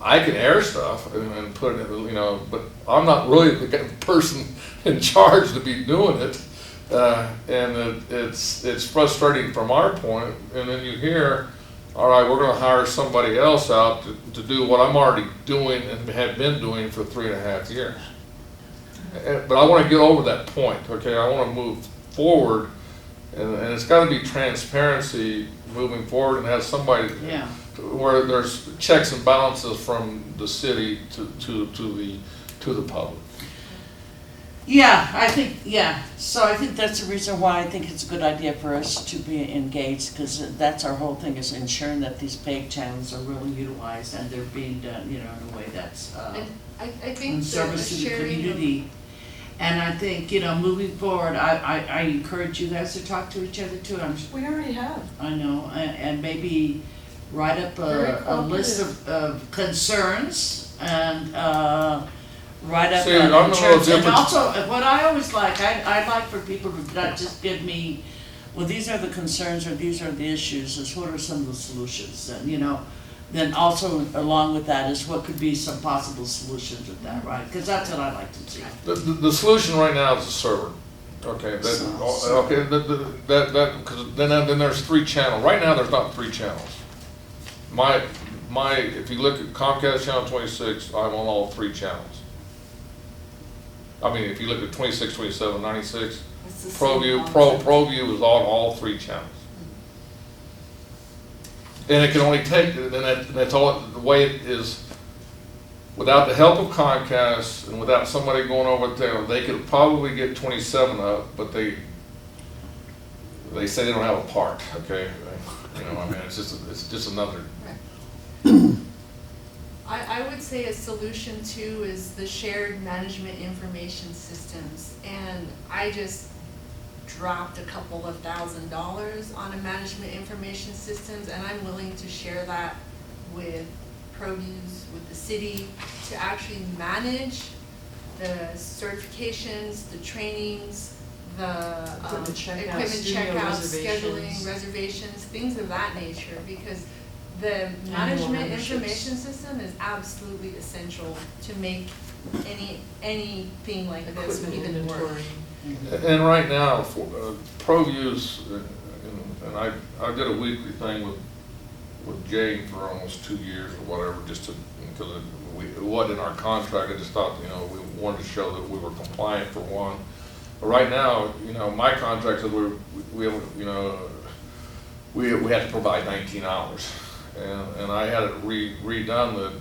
[SPEAKER 10] I can air stuff and put it, but I'm not really the person in charge to be doing it. And it's frustrating from our point, and then you hear, all right, we're gonna hire somebody else out to do what I'm already doing and have been doing for 3.5 years. But I wanna get over that point, okay? I wanna move forward, and it's gotta be transparency moving forward and have somebody
[SPEAKER 3] Yeah.
[SPEAKER 10] where there's checks and balances from the city to the public.
[SPEAKER 3] Yeah, so I think that's the reason why I think it's a good idea for us to be engaged, because that's our whole thing, is ensuring that these paid channels are really utilized and they're being done, in a way that's,
[SPEAKER 11] And I
[SPEAKER 3] in
[SPEAKER 11] think the
[SPEAKER 3] service to the
[SPEAKER 11] sharing of,
[SPEAKER 3] community. And I think, moving forward, I encourage you guys to talk to each other too.
[SPEAKER 5] We already have.
[SPEAKER 3] I know, and maybe write up
[SPEAKER 5] Very
[SPEAKER 3] a list of concerns and, write up.
[SPEAKER 10] See, I'm a little
[SPEAKER 3] And
[SPEAKER 10] different.
[SPEAKER 3] also, what I always like, I'd like for people to not just give me, well, these are the concerns or these are the issues, is what are some of the solutions, and, then also along with that is what could be some possible solutions with that, right? Because that's what I like to see.
[SPEAKER 10] The solution right now is the server. Okay, because then there's 3 channels. Right now, there's not 3 channels. If you look at Comcast channel 26, I'm on all 3 channels. I mean, if you look at 26, 27, 96,
[SPEAKER 8] It's the same concept.
[SPEAKER 10] ProView is on all 3 channels. And it can only take, and that's all, the way it is, without the help of Comcast and without somebody going over there, they could probably get 27 up, but they say they don't have a part, okay? It's just another.
[SPEAKER 11] I would say a solution too is the shared management information systems. And I just dropped a couple of $1,000s on a management information systems, and I'm willing to share that with ProViews, with the city, to actually manage the certifications, the trainings, the
[SPEAKER 5] Equipment checkouts,
[SPEAKER 11] equipment
[SPEAKER 5] studio
[SPEAKER 11] checkouts,
[SPEAKER 5] reservations.
[SPEAKER 11] scheduling, reservations, things of that nature, because the
[SPEAKER 5] Annual
[SPEAKER 11] management
[SPEAKER 5] memberships.
[SPEAKER 11] information system is absolutely essential to make anything like this
[SPEAKER 5] Equipment
[SPEAKER 11] even work.
[SPEAKER 5] inventory.
[SPEAKER 10] And right now, for ProViews, and I did a weekly thing with Jane for almost 2 years or whatever, just because it wasn't in our contract. I just thought, we wanted to show that we were compliant for one. But right now, my contract said we had to provide 19 hours. And I had it redone that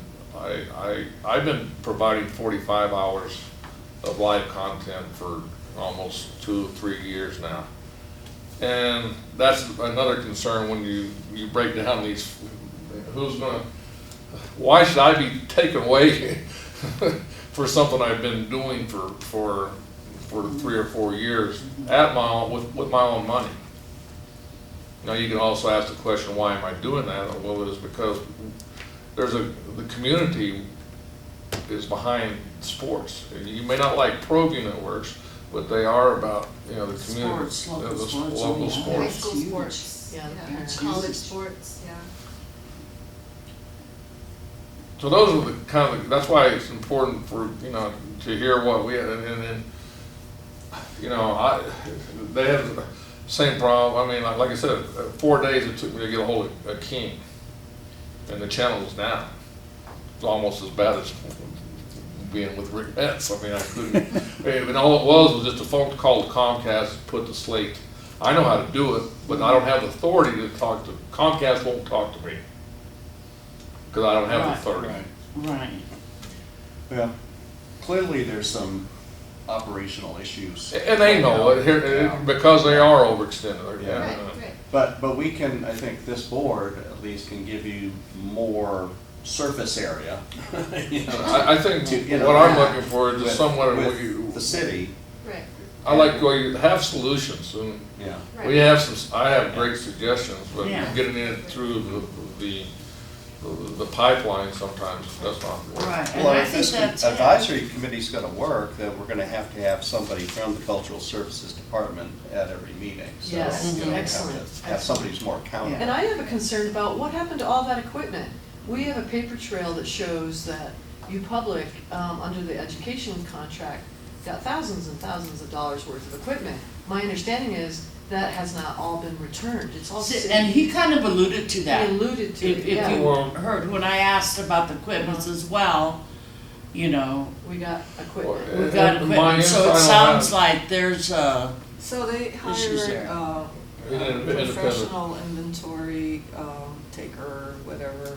[SPEAKER 10] I've been providing 45 hours of live content for almost 2 or 3 years now. And that's another concern when you break down these, why should I be taken away for something I've been doing for 3 or 4 years at with my own money? Now, you can also ask the question, why am I doing that? Well, it is because the community is behind sports. You may not like ProView Networks, but they are about, the community.
[SPEAKER 3] Sports, local
[SPEAKER 10] the
[SPEAKER 3] sports,
[SPEAKER 10] local
[SPEAKER 3] yeah.
[SPEAKER 11] High
[SPEAKER 10] sports.
[SPEAKER 11] school
[SPEAKER 3] Huge.
[SPEAKER 11] sports,
[SPEAKER 6] Yeah, the
[SPEAKER 11] yeah,
[SPEAKER 6] parents.
[SPEAKER 11] college sports, yeah.
[SPEAKER 10] So those are the that's why it's important for, to hear what we, and you know, they have the same problem. I mean, like I said, 4 days it took me to get a hold of King, and the channel was down. It's almost as bad as being with Rick Betts. I mean, I couldn't, and all it was just a phone call to Comcast and put the slate. I know how to do it, but I don't have the authority to talk to, Comcast won't talk to me, because I don't have the
[SPEAKER 3] Right,
[SPEAKER 10] authority.
[SPEAKER 3] Right.
[SPEAKER 4] Well, clearly there's some operational issues.
[SPEAKER 10] And they know it,
[SPEAKER 4] Yeah.
[SPEAKER 10] because they are overextended.
[SPEAKER 4] Yeah.
[SPEAKER 7] Right, right.
[SPEAKER 4] But we can, I think this board at least can give you more surface area. You know,
[SPEAKER 10] I think
[SPEAKER 4] to
[SPEAKER 10] what I'm
[SPEAKER 4] interact
[SPEAKER 10] looking for is
[SPEAKER 4] with-
[SPEAKER 10] somewhat of
[SPEAKER 4] with the city,
[SPEAKER 7] Right,
[SPEAKER 10] I like where you have solutions, and
[SPEAKER 4] yeah.
[SPEAKER 7] right.
[SPEAKER 10] we have some, I have great suggestions, but
[SPEAKER 3] Yeah.
[SPEAKER 10] getting it through the pipeline sometimes, that's not work.
[SPEAKER 3] Right, and
[SPEAKER 4] Well,
[SPEAKER 3] I
[SPEAKER 4] if
[SPEAKER 3] think
[SPEAKER 4] this
[SPEAKER 3] that's.
[SPEAKER 4] advisory committee's gonna work, then we're gonna have somebody from the Cultural Services Department at every meeting. So
[SPEAKER 5] Yes,
[SPEAKER 4] you're gonna have
[SPEAKER 5] excellent,
[SPEAKER 4] to have somebody who's more accountable.
[SPEAKER 5] And I have a concern about what happened to all that equipment. We have a paper trail that shows that UPublic, under the education contract, got thousands and thousands of dollars worth of equipment. My understanding is that has not all been returned, it's all city.
[SPEAKER 3] And he kind of alluded to
[SPEAKER 5] He
[SPEAKER 3] that.
[SPEAKER 5] alluded to
[SPEAKER 3] If,
[SPEAKER 5] it,
[SPEAKER 3] if
[SPEAKER 5] yeah.
[SPEAKER 3] you
[SPEAKER 10] Well-
[SPEAKER 3] heard, when I asked about the equipment as well, you know,
[SPEAKER 5] We got equipment.
[SPEAKER 10] Well,
[SPEAKER 3] we've got
[SPEAKER 10] My
[SPEAKER 3] equipment, so it
[SPEAKER 10] insight on
[SPEAKER 3] sounds
[SPEAKER 10] that-
[SPEAKER 3] like there's
[SPEAKER 8] So they
[SPEAKER 3] Issues
[SPEAKER 8] hired
[SPEAKER 3] there.
[SPEAKER 8] a
[SPEAKER 10] Independent.
[SPEAKER 8] professional inventory taker, whatever,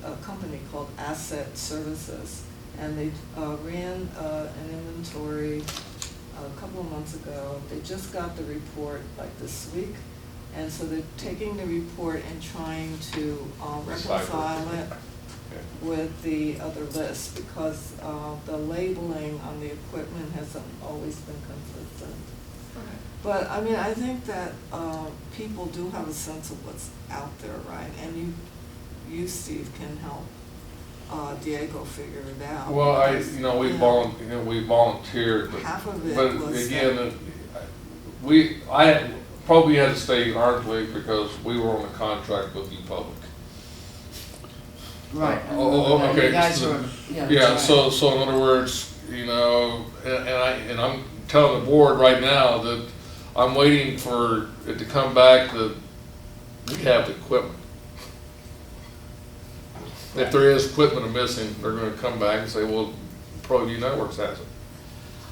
[SPEAKER 8] a company called Asset Services. And they ran an inventory a couple of months ago. They just got the report like this week. And so they're taking the report and trying to reconcile it with the other lists, because the labeling on the equipment hasn't always been consistent. But, I mean, I think that people do have a sense of what's out there, right? And you, Steve, can help Diego figure it out.
[SPEAKER 10] Well,
[SPEAKER 8] because,
[SPEAKER 10] we
[SPEAKER 8] know,
[SPEAKER 10] we volunteered,
[SPEAKER 8] half of it
[SPEAKER 10] but
[SPEAKER 8] was
[SPEAKER 10] again, I probably had to stay arm's length because we were on a contract with UPublic.
[SPEAKER 3] right.
[SPEAKER 10] Okay.
[SPEAKER 3] You guys were, yeah.
[SPEAKER 10] Yeah,
[SPEAKER 3] that's right.
[SPEAKER 10] so in other words, and I'm telling the board right now that I'm waiting for it to come back that we have the equipment. If there is equipment missing, they're gonna come back and say, well, ProView Networks has it.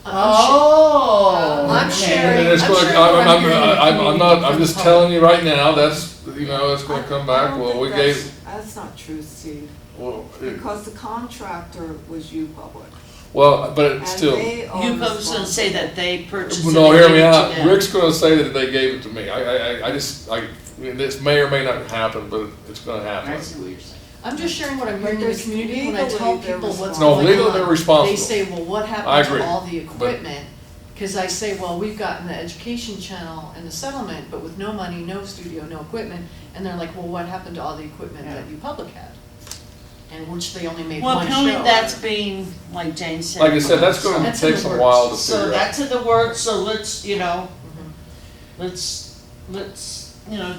[SPEAKER 3] Oh.
[SPEAKER 5] I'm
[SPEAKER 3] okay.
[SPEAKER 5] sharing-
[SPEAKER 10] And it's
[SPEAKER 5] I'm
[SPEAKER 10] gonna,
[SPEAKER 5] sure what I'm hearing in the
[SPEAKER 10] I'm not,
[SPEAKER 5] community
[SPEAKER 10] I'm just
[SPEAKER 5] from
[SPEAKER 10] telling you right now, that's, it's gonna come
[SPEAKER 8] I
[SPEAKER 10] back,
[SPEAKER 8] don't
[SPEAKER 10] well,
[SPEAKER 8] think
[SPEAKER 10] we
[SPEAKER 8] that's-
[SPEAKER 10] gave,
[SPEAKER 8] That's not true, Steve,
[SPEAKER 10] well,
[SPEAKER 8] because the contractor was UPublic.
[SPEAKER 10] but it's
[SPEAKER 8] And
[SPEAKER 10] still.
[SPEAKER 8] they are
[SPEAKER 3] You folks gonna say that they purchased it.
[SPEAKER 10] No,
[SPEAKER 3] and
[SPEAKER 10] hear
[SPEAKER 3] gave
[SPEAKER 10] me
[SPEAKER 3] it to
[SPEAKER 10] out.
[SPEAKER 3] them.
[SPEAKER 10] Rick's gonna say that they gave it to me. This may or may not happen, but it's gonna
[SPEAKER 3] I
[SPEAKER 10] happen.
[SPEAKER 3] see what you're saying.
[SPEAKER 5] I'm just sharing what I'm
[SPEAKER 8] But
[SPEAKER 5] hearing in the
[SPEAKER 8] there's
[SPEAKER 5] community when I
[SPEAKER 8] legally
[SPEAKER 5] tell
[SPEAKER 8] they're
[SPEAKER 5] people what's
[SPEAKER 8] responsible.
[SPEAKER 5] going on.
[SPEAKER 10] No, legally they're responsible.
[SPEAKER 5] They say, well, what
[SPEAKER 10] I
[SPEAKER 5] happened
[SPEAKER 10] agree.
[SPEAKER 5] to all the
[SPEAKER 10] But-
[SPEAKER 5] equipment? Because I say, well, we've gotten the education channel and the settlement, but with no money, no studio, no equipment. And they're like, well, what happened to all the equipment
[SPEAKER 3] Yeah.
[SPEAKER 5] that UPublic had? And which they only made
[SPEAKER 3] Well,
[SPEAKER 5] one show.
[SPEAKER 3] apparently that's being, like Jane said.
[SPEAKER 10] Like I said, that's gonna
[SPEAKER 5] That's in
[SPEAKER 10] take
[SPEAKER 5] the
[SPEAKER 10] some
[SPEAKER 5] works.
[SPEAKER 10] while to
[SPEAKER 3] So
[SPEAKER 10] figure out.
[SPEAKER 3] that's in the works, so let's,
[SPEAKER 5] Mhm.
[SPEAKER 3] let's,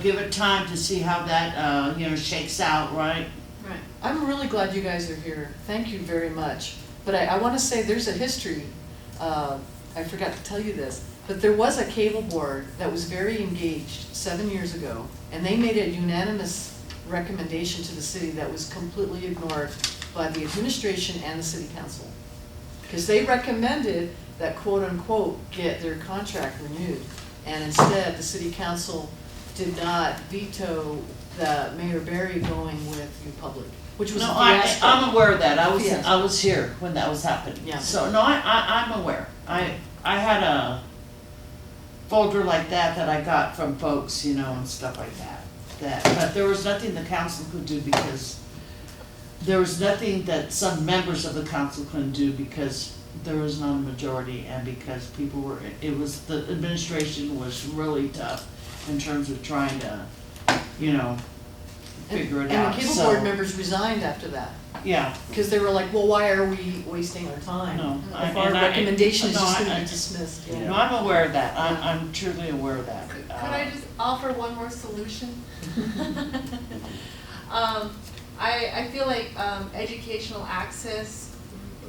[SPEAKER 3] give it time to see how that, shakes out, right?
[SPEAKER 7] Right.
[SPEAKER 5] I'm really glad you guys are here. Thank you very much. But I want to say there's a history. I forgot to tell you this, but there was a cable board that was very engaged 7 years ago, and they made a unanimous recommendation to the city that was completely ignored by the administration and the city council. Because they recommended that quote-unquote get their contract renewed, and instead the city council did not veto the Mayor Barry going with UPublic, which was a
[SPEAKER 3] No,
[SPEAKER 5] fiasco.
[SPEAKER 3] I'm aware of that,
[SPEAKER 5] Fiasco.
[SPEAKER 3] I was here when that was happening.
[SPEAKER 5] Yeah.
[SPEAKER 3] So, no, I'm aware. I had a folder like that I got from folks, and stuff like that. But there was nothing the council could do because, there was nothing that some members of the council couldn't do because there was not a majority and because the administration was really tough in terms of trying to, figure it out.
[SPEAKER 5] And the cable
[SPEAKER 3] So,
[SPEAKER 5] board members resigned after that,
[SPEAKER 3] Yeah,
[SPEAKER 5] because they were like, well, why are we wasting our time?
[SPEAKER 3] no.
[SPEAKER 5] If our recommendation is
[SPEAKER 3] no,
[SPEAKER 5] just
[SPEAKER 3] I-
[SPEAKER 5] gonna
[SPEAKER 3] I-
[SPEAKER 5] be dismissed, yeah.
[SPEAKER 3] No, I'm aware of that,
[SPEAKER 5] Yeah.
[SPEAKER 3] I'm truly aware of that.
[SPEAKER 7] Could I just offer one more solution? I feel like educational access,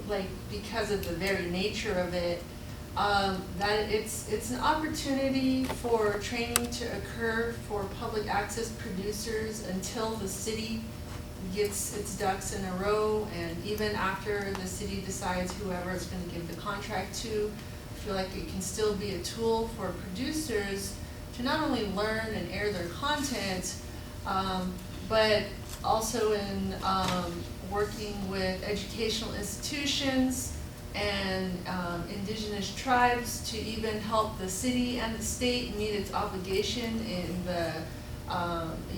[SPEAKER 7] like because of the very nature of it,
[SPEAKER 11] that it's an opportunity for training to occur for public access producers until the city gets its ducks in a row, and even after the city decides whoever it's gonna give the contract to. I feel like it can still be a tool for producers to not only learn and air their content, but also in working with educational institutions and indigenous tribes to even help the city and the state meet its obligation in the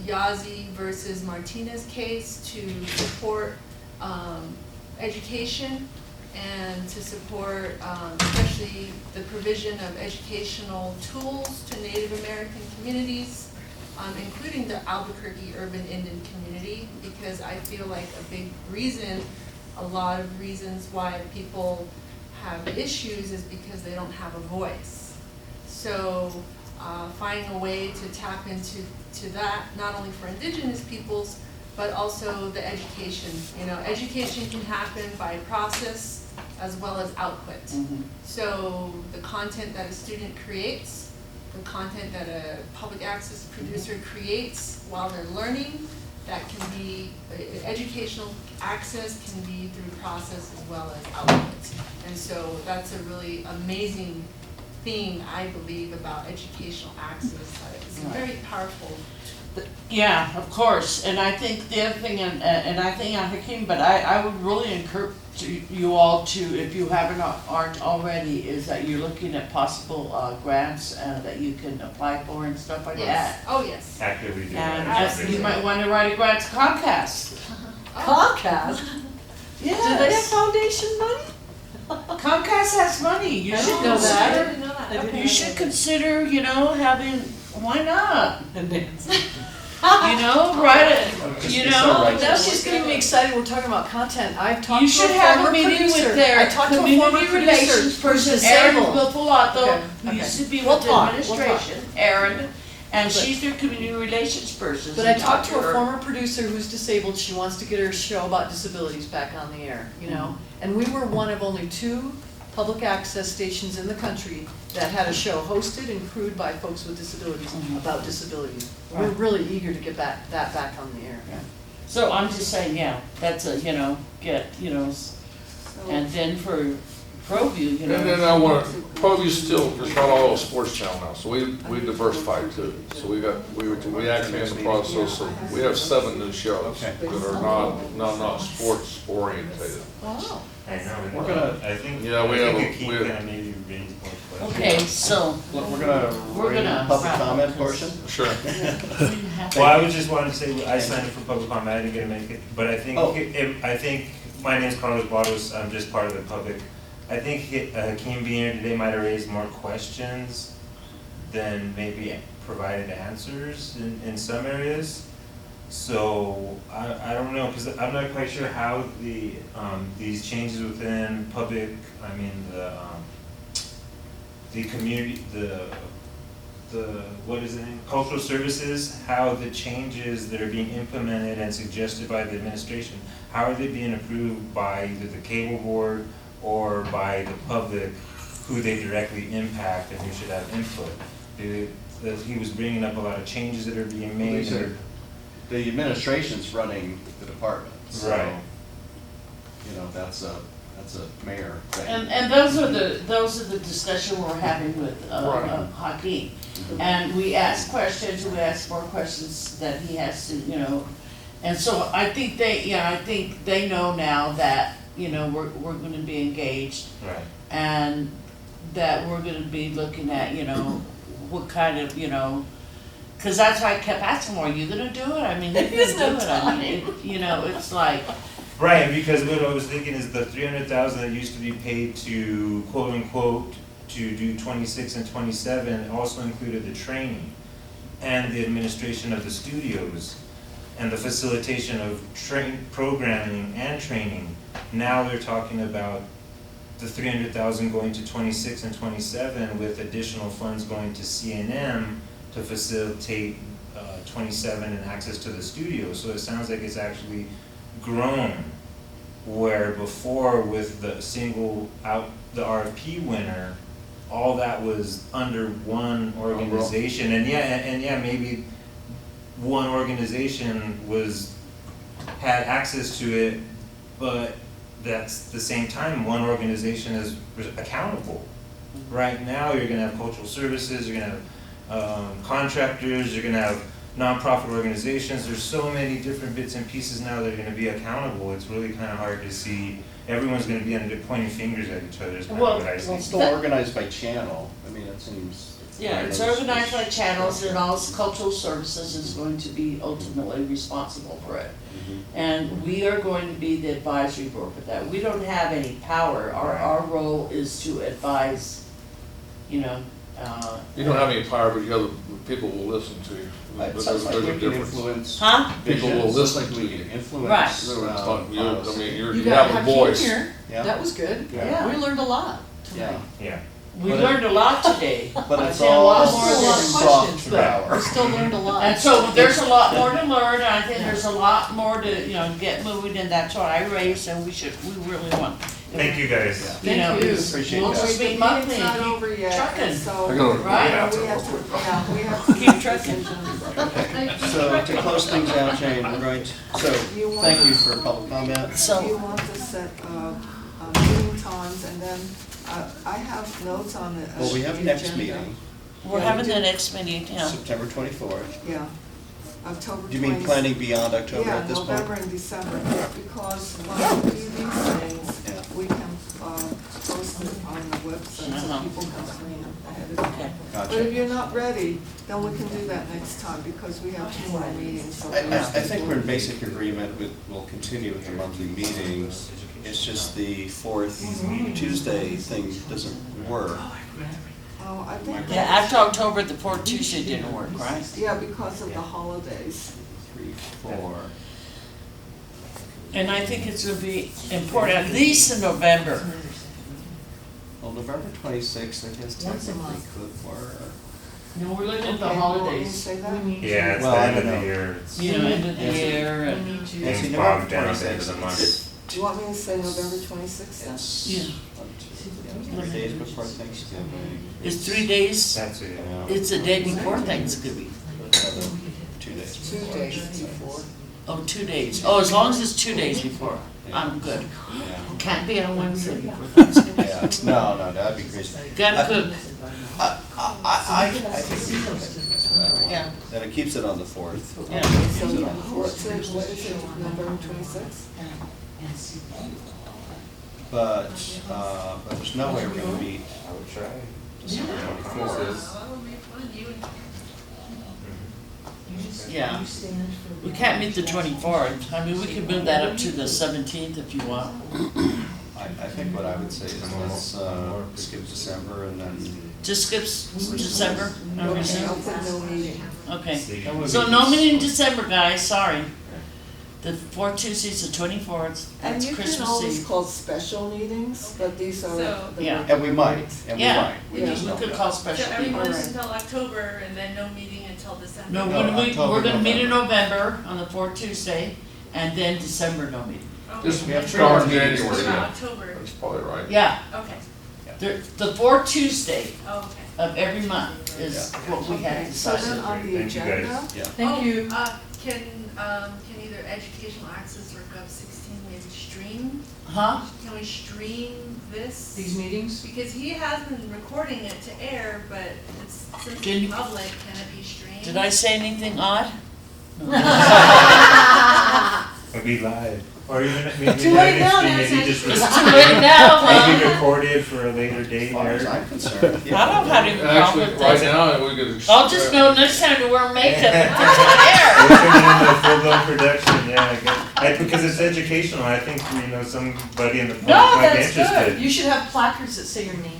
[SPEAKER 11] Yazzie versus Martinez case to support education and to support especially the provision of educational tools to Native American communities, including the Albuquerque urban Indian community, because I feel like a big reason, a lot of reasons why people have issues is because they don't have a voice. So finding a way to tap into that, not only for indigenous peoples, but also the education. You know, education can happen by process as well as output.
[SPEAKER 3] Mhm.
[SPEAKER 11] So the content that a student creates, the content that a public access producer creates while they're learning, that can be, educational access can be through process as well as output. And so that's a really amazing thing, I believe, about educational access. It's very powerful.
[SPEAKER 3] Yeah, of course, and I think the other thing, and I think Hakeem, but I would really encourage you all to, if you aren't already, is that you're looking at possible grants that you can apply for and stuff like that.
[SPEAKER 11] Yes, oh yes.
[SPEAKER 12] Actively do
[SPEAKER 3] And
[SPEAKER 12] that.
[SPEAKER 3] you might want to write a grant to Comcast.
[SPEAKER 5] Comcast?
[SPEAKER 3] Yes.
[SPEAKER 5] Do they have foundation money?
[SPEAKER 3] Comcast has money. You
[SPEAKER 5] I
[SPEAKER 3] should
[SPEAKER 5] didn't know that.
[SPEAKER 11] I
[SPEAKER 3] consider.
[SPEAKER 11] didn't know that.
[SPEAKER 5] Okay.
[SPEAKER 3] You should consider, having. Why not? Write it.
[SPEAKER 4] Just be so right.
[SPEAKER 5] Now she's getting me excited, we're talking about content. I've talked
[SPEAKER 3] You
[SPEAKER 5] to a
[SPEAKER 3] should have a
[SPEAKER 5] former
[SPEAKER 3] meeting
[SPEAKER 5] producer.
[SPEAKER 3] with their
[SPEAKER 5] I talked to a former
[SPEAKER 3] community
[SPEAKER 5] producer
[SPEAKER 3] relations
[SPEAKER 5] who's
[SPEAKER 3] person, Erin
[SPEAKER 5] disabled.
[SPEAKER 3] Bilfalato,
[SPEAKER 5] Okay,
[SPEAKER 3] who
[SPEAKER 5] okay.
[SPEAKER 3] used to be
[SPEAKER 5] We'll
[SPEAKER 3] with the
[SPEAKER 5] talk.
[SPEAKER 3] administration, Erin, and
[SPEAKER 5] But-
[SPEAKER 3] she's their community relations person.
[SPEAKER 5] But I
[SPEAKER 3] So
[SPEAKER 5] talked to a
[SPEAKER 3] her.
[SPEAKER 5] former producer who's disabled, she wants to get her show about disabilities back on the air, And we were one of only 2 public access stations in the country that had a show hosted and crewed by folks with disabilities about disabilities. We're
[SPEAKER 3] Right.
[SPEAKER 5] really eager to get that back on the air.
[SPEAKER 3] So I'm just saying, that's a, and then for ProView,
[SPEAKER 10] And then I want to, ProView still, it's not all a sports channel now, so we diversified too. So we actually in the process of, we have 7 new shows
[SPEAKER 4] Okay.
[SPEAKER 10] that are not sports orientated.
[SPEAKER 5] Wow.
[SPEAKER 12] I know.
[SPEAKER 4] We're gonna-
[SPEAKER 12] I think.
[SPEAKER 10] Yeah, we
[SPEAKER 12] I
[SPEAKER 10] have
[SPEAKER 12] think
[SPEAKER 10] a-
[SPEAKER 12] Hakeem
[SPEAKER 10] we have-
[SPEAKER 12] kinda maybe raised more questions.
[SPEAKER 3] Okay, so,
[SPEAKER 4] Look, we're gonna read the public
[SPEAKER 3] wrap up,
[SPEAKER 4] comment
[SPEAKER 3] 'cause-
[SPEAKER 4] portion.
[SPEAKER 10] Sure.
[SPEAKER 12] Well, I was just wanting to say, I signed up for public comment, I didn't get to make it, but I think,
[SPEAKER 4] Oh.
[SPEAKER 12] I think, my name's Carlos Barros, I'm just part of the public. I think Hakeem being here today might have raised more questions than maybe provided answers in some areas. So, I don't know, because I'm not quite sure how these changes within public, the community, what is it, cultural services, how the changes that are being implemented and suggested by the administration, how are they being approved by either the cable board or by the public, who they directly impact and who should have input? He was bringing up a lot of changes that are being made.
[SPEAKER 4] These are- The administration's running the department, so,
[SPEAKER 12] Right.
[SPEAKER 4] that's a mayor thing.
[SPEAKER 3] and those are the discussion we're having with
[SPEAKER 10] Right.
[SPEAKER 3] Hakeem. And we ask questions, we ask more questions that he has to, and so I think they know now that, we're gonna be engaged
[SPEAKER 12] Right.
[SPEAKER 3] and that we're gonna be looking at, what kind of, cause that's why I kept asking, are you gonna do it? I mean, who's
[SPEAKER 5] There's no
[SPEAKER 3] gonna do it? I mean, it's like,
[SPEAKER 12] Right, because what I was thinking is the 300,000 that used to be paid to quote unquote to do 26 and 27 also included the training and the administration of the studios and the facilitation of programming and training. Now they're talking about the 300,000 going to 26 and 27 with additional funds going to CNM to facilitate 27 and access to the studio. So it sounds like it's actually grown, where before with the single out, the RFP winner, all that was under one organization, and yeah, maybe one organization had access to it, but that's the same time, one organization is accountable. Right now, you're gonna have cultural services, you're gonna have contractors, you're gonna have nonprofit organizations. There's so many different bits and pieces now that are gonna be accountable. It's really kind of hard to see. Everyone's gonna be pointing fingers at each other is kind of what I see.
[SPEAKER 4] It's still organized by channel. I mean, it seems.
[SPEAKER 3] Yeah, it's organized by channels, and all cultural services is going to be ultimately responsible for it. And we are going to be the advisory board for that. We don't have any power. Our role is to advise,
[SPEAKER 10] You don't have any power, but you have the people will listen to you.
[SPEAKER 4] It
[SPEAKER 10] But
[SPEAKER 4] sounds like
[SPEAKER 10] there's
[SPEAKER 4] we
[SPEAKER 10] a
[SPEAKER 4] can
[SPEAKER 10] difference.
[SPEAKER 4] influence.
[SPEAKER 3] huh?
[SPEAKER 10] People will
[SPEAKER 4] It sounds
[SPEAKER 10] listen
[SPEAKER 4] like
[SPEAKER 10] to
[SPEAKER 4] we
[SPEAKER 10] you.
[SPEAKER 4] can influence.
[SPEAKER 3] Right.
[SPEAKER 10] So it's not- you, I mean,
[SPEAKER 5] You
[SPEAKER 10] you
[SPEAKER 5] got
[SPEAKER 10] have a
[SPEAKER 5] Hakeem
[SPEAKER 10] voice.
[SPEAKER 5] here,
[SPEAKER 4] Yeah.
[SPEAKER 5] that was good.
[SPEAKER 3] Yeah.
[SPEAKER 5] We learned a lot
[SPEAKER 4] Yeah,
[SPEAKER 5] tonight.
[SPEAKER 12] Yeah.
[SPEAKER 3] We
[SPEAKER 4] But
[SPEAKER 3] learned a lot today.
[SPEAKER 4] but it's
[SPEAKER 3] I think a
[SPEAKER 4] all
[SPEAKER 3] lot
[SPEAKER 5] Still
[SPEAKER 3] more
[SPEAKER 5] a lot of
[SPEAKER 3] than-
[SPEAKER 5] questions,
[SPEAKER 4] soft
[SPEAKER 5] but
[SPEAKER 4] power.
[SPEAKER 5] we still learned a lot.
[SPEAKER 3] And so there's a lot more to learn, and I think there's a lot more to, get moving, and that's what I raised, and we really want.
[SPEAKER 12] Thank you guys.
[SPEAKER 5] Thank you.
[SPEAKER 4] Appreciate
[SPEAKER 3] We'll
[SPEAKER 4] that.
[SPEAKER 3] just
[SPEAKER 8] The
[SPEAKER 3] be monthly
[SPEAKER 8] meeting's not
[SPEAKER 3] and
[SPEAKER 8] over
[SPEAKER 3] keep
[SPEAKER 8] yet,
[SPEAKER 3] trucking.
[SPEAKER 8] and so,
[SPEAKER 10] I gotta-
[SPEAKER 3] Right?
[SPEAKER 8] we have to
[SPEAKER 3] Keep
[SPEAKER 8] make
[SPEAKER 3] trucking.
[SPEAKER 8] decisions.
[SPEAKER 4] Okay, so to close things out, Jane, we're going to, so, thank you for public comment.
[SPEAKER 3] So-
[SPEAKER 8] You want to set, meeting times, and then, I have notes on the
[SPEAKER 4] Well, we have
[SPEAKER 8] the
[SPEAKER 4] next
[SPEAKER 8] agenda.
[SPEAKER 4] meeting,
[SPEAKER 3] We're having the next meeting,
[SPEAKER 4] September 24th.
[SPEAKER 8] Yeah, October 20.
[SPEAKER 4] Do you mean planning beyond October at this point?
[SPEAKER 8] Yeah, November and December, because when we do these things,
[SPEAKER 4] Yeah.
[SPEAKER 8] we can, post it on the website so
[SPEAKER 3] Uh-huh.
[SPEAKER 8] people can plan ahead of time.
[SPEAKER 3] Okay.
[SPEAKER 8] But if
[SPEAKER 4] Gotcha.
[SPEAKER 8] you're not ready, then we can do that next time, because we have 2 more meetings. So
[SPEAKER 4] I think we're in basic agreement with, we'll continue with the monthly meetings. It's just the fourth Tuesday thing doesn't work.
[SPEAKER 8] Oh, I think
[SPEAKER 3] Yeah,
[SPEAKER 8] that's,
[SPEAKER 3] after October, the fourth Tuesday didn't work, right?
[SPEAKER 8] yeah, because of the holidays.
[SPEAKER 4] 3, 4.
[SPEAKER 3] And I think it's gonna be important, at least in November.
[SPEAKER 4] Well, November 26th, I guess
[SPEAKER 5] Once a
[SPEAKER 4] technically
[SPEAKER 5] month.
[SPEAKER 4] could work.
[SPEAKER 3] No, we're looking at the
[SPEAKER 8] Okay, you want me to
[SPEAKER 3] holidays.
[SPEAKER 8] say that?
[SPEAKER 12] Yeah, it's
[SPEAKER 4] Well,
[SPEAKER 12] the
[SPEAKER 4] I
[SPEAKER 12] end of
[SPEAKER 4] don't
[SPEAKER 12] the
[SPEAKER 4] know.
[SPEAKER 12] year. It's
[SPEAKER 3] End of the
[SPEAKER 4] Yes.
[SPEAKER 3] year, and,
[SPEAKER 4] Yeah, see,
[SPEAKER 12] things
[SPEAKER 4] November
[SPEAKER 12] bogged down at the end of the
[SPEAKER 4] 26th,
[SPEAKER 12] month.
[SPEAKER 8] Do you want me to say November 26th then?
[SPEAKER 4] It's
[SPEAKER 3] Yeah.
[SPEAKER 4] 3 days before Thanksgiving.
[SPEAKER 3] it's 3 days,
[SPEAKER 12] That's it.
[SPEAKER 4] Yeah.
[SPEAKER 3] it's a day before Thanksgiving.
[SPEAKER 4] 2 days.
[SPEAKER 8] 2 days before.
[SPEAKER 3] Oh, 2 days. Oh, as long as it's 2 days before, I'm good.
[SPEAKER 4] Yeah.
[SPEAKER 3] Can't be on Wednesday before Thanksgiving.
[SPEAKER 4] Yeah, no, that'd be crazy.
[SPEAKER 3] Gotta cook.
[SPEAKER 4] I think
[SPEAKER 3] Yeah.
[SPEAKER 4] that it keeps it on the 4th.
[SPEAKER 3] Yeah.
[SPEAKER 8] So, what is it, November 26th?
[SPEAKER 4] But there's no way we're gonna meet
[SPEAKER 12] I would try.
[SPEAKER 4] December 24th.
[SPEAKER 3] Yeah. We can't meet the 24th. I mean, we could move that up to the 17th if you want.
[SPEAKER 4] I think what I would say is let's skip December and then.
[SPEAKER 3] Just skips December, no
[SPEAKER 8] Okay,
[SPEAKER 3] reason?
[SPEAKER 8] I'll put no meeting.
[SPEAKER 3] Okay.
[SPEAKER 4] That would
[SPEAKER 3] So
[SPEAKER 4] be-
[SPEAKER 3] no meeting in December, guys, sorry. The fourth Tuesday's the 24th,
[SPEAKER 8] And
[SPEAKER 3] that's
[SPEAKER 8] you can
[SPEAKER 3] Christmas
[SPEAKER 8] always
[SPEAKER 3] Eve.
[SPEAKER 8] call special meetings, but these are
[SPEAKER 7] So-
[SPEAKER 8] the.
[SPEAKER 3] Yeah.
[SPEAKER 4] And we might,
[SPEAKER 3] Yeah.
[SPEAKER 4] We
[SPEAKER 8] Yeah.
[SPEAKER 4] just
[SPEAKER 3] We
[SPEAKER 4] don't
[SPEAKER 3] could
[SPEAKER 4] know.
[SPEAKER 3] call
[SPEAKER 7] So
[SPEAKER 3] special meeting.
[SPEAKER 7] everyone's
[SPEAKER 8] Alright.
[SPEAKER 7] until October and then no meeting until December.
[SPEAKER 3] No,
[SPEAKER 4] No,
[SPEAKER 3] we're gonna meet,
[SPEAKER 4] October,
[SPEAKER 3] we're gonna meet in
[SPEAKER 4] November.
[SPEAKER 3] November on the fourth Tuesday, and then December no meeting.
[SPEAKER 7] Okay.
[SPEAKER 10] Just
[SPEAKER 4] We have
[SPEAKER 10] start in
[SPEAKER 4] three
[SPEAKER 10] January,
[SPEAKER 7] What about
[SPEAKER 10] yeah.
[SPEAKER 7] October?
[SPEAKER 10] That's probably right.
[SPEAKER 3] Yeah,
[SPEAKER 7] Okay,
[SPEAKER 3] the fourth Tuesday
[SPEAKER 7] okay.
[SPEAKER 3] of every month is what we had
[SPEAKER 8] Okay, so then
[SPEAKER 3] decided.
[SPEAKER 8] on the
[SPEAKER 12] Thank you, guys.
[SPEAKER 8] agenda,
[SPEAKER 4] Yeah.
[SPEAKER 5] Thank you.
[SPEAKER 7] Can either Educational Access or Gov16 maybe stream?
[SPEAKER 3] Huh?
[SPEAKER 7] Can we stream this?
[SPEAKER 5] These meetings?
[SPEAKER 7] Because he has been recording it to air, but it's, since
[SPEAKER 3] Can
[SPEAKER 7] it's
[SPEAKER 3] you-
[SPEAKER 7] public, can it be streamed?
[SPEAKER 3] Did I say anything odd?
[SPEAKER 12] It'll be live. Or even maybe
[SPEAKER 5] Too late now,
[SPEAKER 12] maybe just
[SPEAKER 3] It's too late now,
[SPEAKER 12] maybe
[SPEAKER 3] huh?
[SPEAKER 12] recorded for a later date.
[SPEAKER 4] As far as
[SPEAKER 12] or-
[SPEAKER 4] I'm concerned.
[SPEAKER 3] I don't have any problem
[SPEAKER 10] Actually,
[SPEAKER 3] with
[SPEAKER 10] right
[SPEAKER 3] that.
[SPEAKER 10] now, we could.
[SPEAKER 3] I'll just know next time to wear makeup and
[SPEAKER 12] We're
[SPEAKER 3] put it
[SPEAKER 12] turning into a full-blown production, yeah, I guess. Because it's educational, I think, somebody in the public
[SPEAKER 5] No,
[SPEAKER 12] might be
[SPEAKER 5] that's
[SPEAKER 12] interested.
[SPEAKER 5] good. You should have placards that say your name.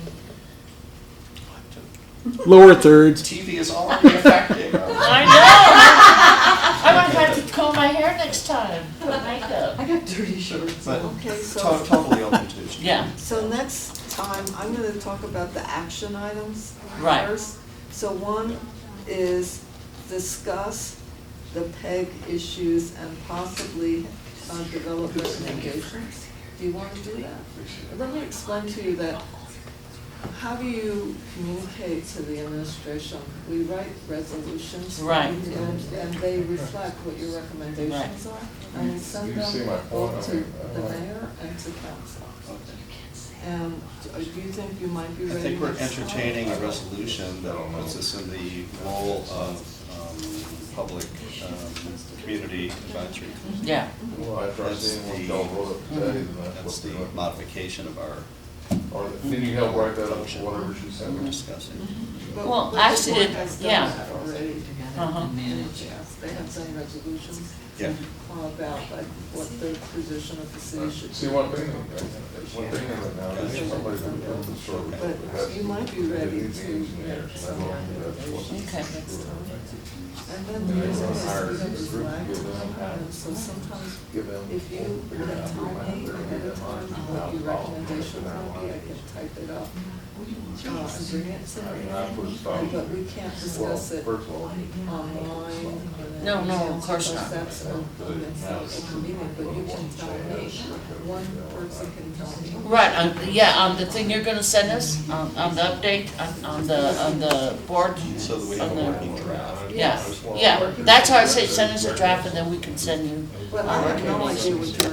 [SPEAKER 9] Lower thirds.
[SPEAKER 4] TV is already affecting.
[SPEAKER 3] I know. I might have to comb my hair next time. Put makeup.
[SPEAKER 5] I got dirty shirts.
[SPEAKER 4] But
[SPEAKER 8] okay, so,
[SPEAKER 4] totally open to it.
[SPEAKER 3] Yeah,
[SPEAKER 8] so next time, I'm gonna talk about the action items
[SPEAKER 3] Right.
[SPEAKER 8] first. So one is discuss the PEG issues and possibly develop recommendations. Do you wanna do that? Let me explain to you that how do you communicate to the administration? We write resolutions.
[SPEAKER 3] Right.
[SPEAKER 8] And they reflect what your recommendations are. And we send
[SPEAKER 10] You see
[SPEAKER 8] them
[SPEAKER 10] my point,
[SPEAKER 8] both
[SPEAKER 10] I
[SPEAKER 8] to
[SPEAKER 10] mean,
[SPEAKER 8] the mayor and to council. And do you think you might be
[SPEAKER 4] I
[SPEAKER 8] ready?
[SPEAKER 4] think we're
[SPEAKER 8] next time?
[SPEAKER 4] entertaining a resolution that puts us in the role of public community advisory.
[SPEAKER 3] Yeah,
[SPEAKER 10] Well, after I
[SPEAKER 4] That's
[SPEAKER 10] seen what
[SPEAKER 4] the-
[SPEAKER 10] y'all wrote up today, then
[SPEAKER 4] That's
[SPEAKER 10] that's
[SPEAKER 4] the
[SPEAKER 10] what they're.
[SPEAKER 4] modification of our
[SPEAKER 10] Or, then you help write that up, whatever she sent
[SPEAKER 4] we're
[SPEAKER 10] me.
[SPEAKER 4] discussing.
[SPEAKER 8] But-
[SPEAKER 3] Well,
[SPEAKER 8] but the
[SPEAKER 3] actually,
[SPEAKER 8] board
[SPEAKER 3] it-
[SPEAKER 8] has done
[SPEAKER 3] yeah.
[SPEAKER 8] that already.
[SPEAKER 3] uh-huh.
[SPEAKER 8] Yes, they have done resolutions
[SPEAKER 4] Yeah.
[SPEAKER 8] about like what the position of the city should be.
[SPEAKER 10] See, one thing right now, is somebody that comes to sort of.
[SPEAKER 8] But you might be ready to make some recommendations
[SPEAKER 3] Okay.
[SPEAKER 8] next time. And then the reason is we have this lag time, and so sometimes if you can tell me ahead of time what your recommendations will be, I can type it up. And bring it to me, but we can't discuss it
[SPEAKER 10] First of all,
[SPEAKER 8] online.
[SPEAKER 3] No, no, of course not.
[SPEAKER 8] That's open meeting, but you can tell me, one person can tell me.
[SPEAKER 3] Right, yeah, the thing you're gonna send us, on the update, on the board.
[SPEAKER 4] So that we have
[SPEAKER 3] on
[SPEAKER 4] a
[SPEAKER 3] the-
[SPEAKER 4] working draft.
[SPEAKER 3] Yeah, yeah, that's how I say, send us a draft and then we can send you.
[SPEAKER 8] But I have no idea what your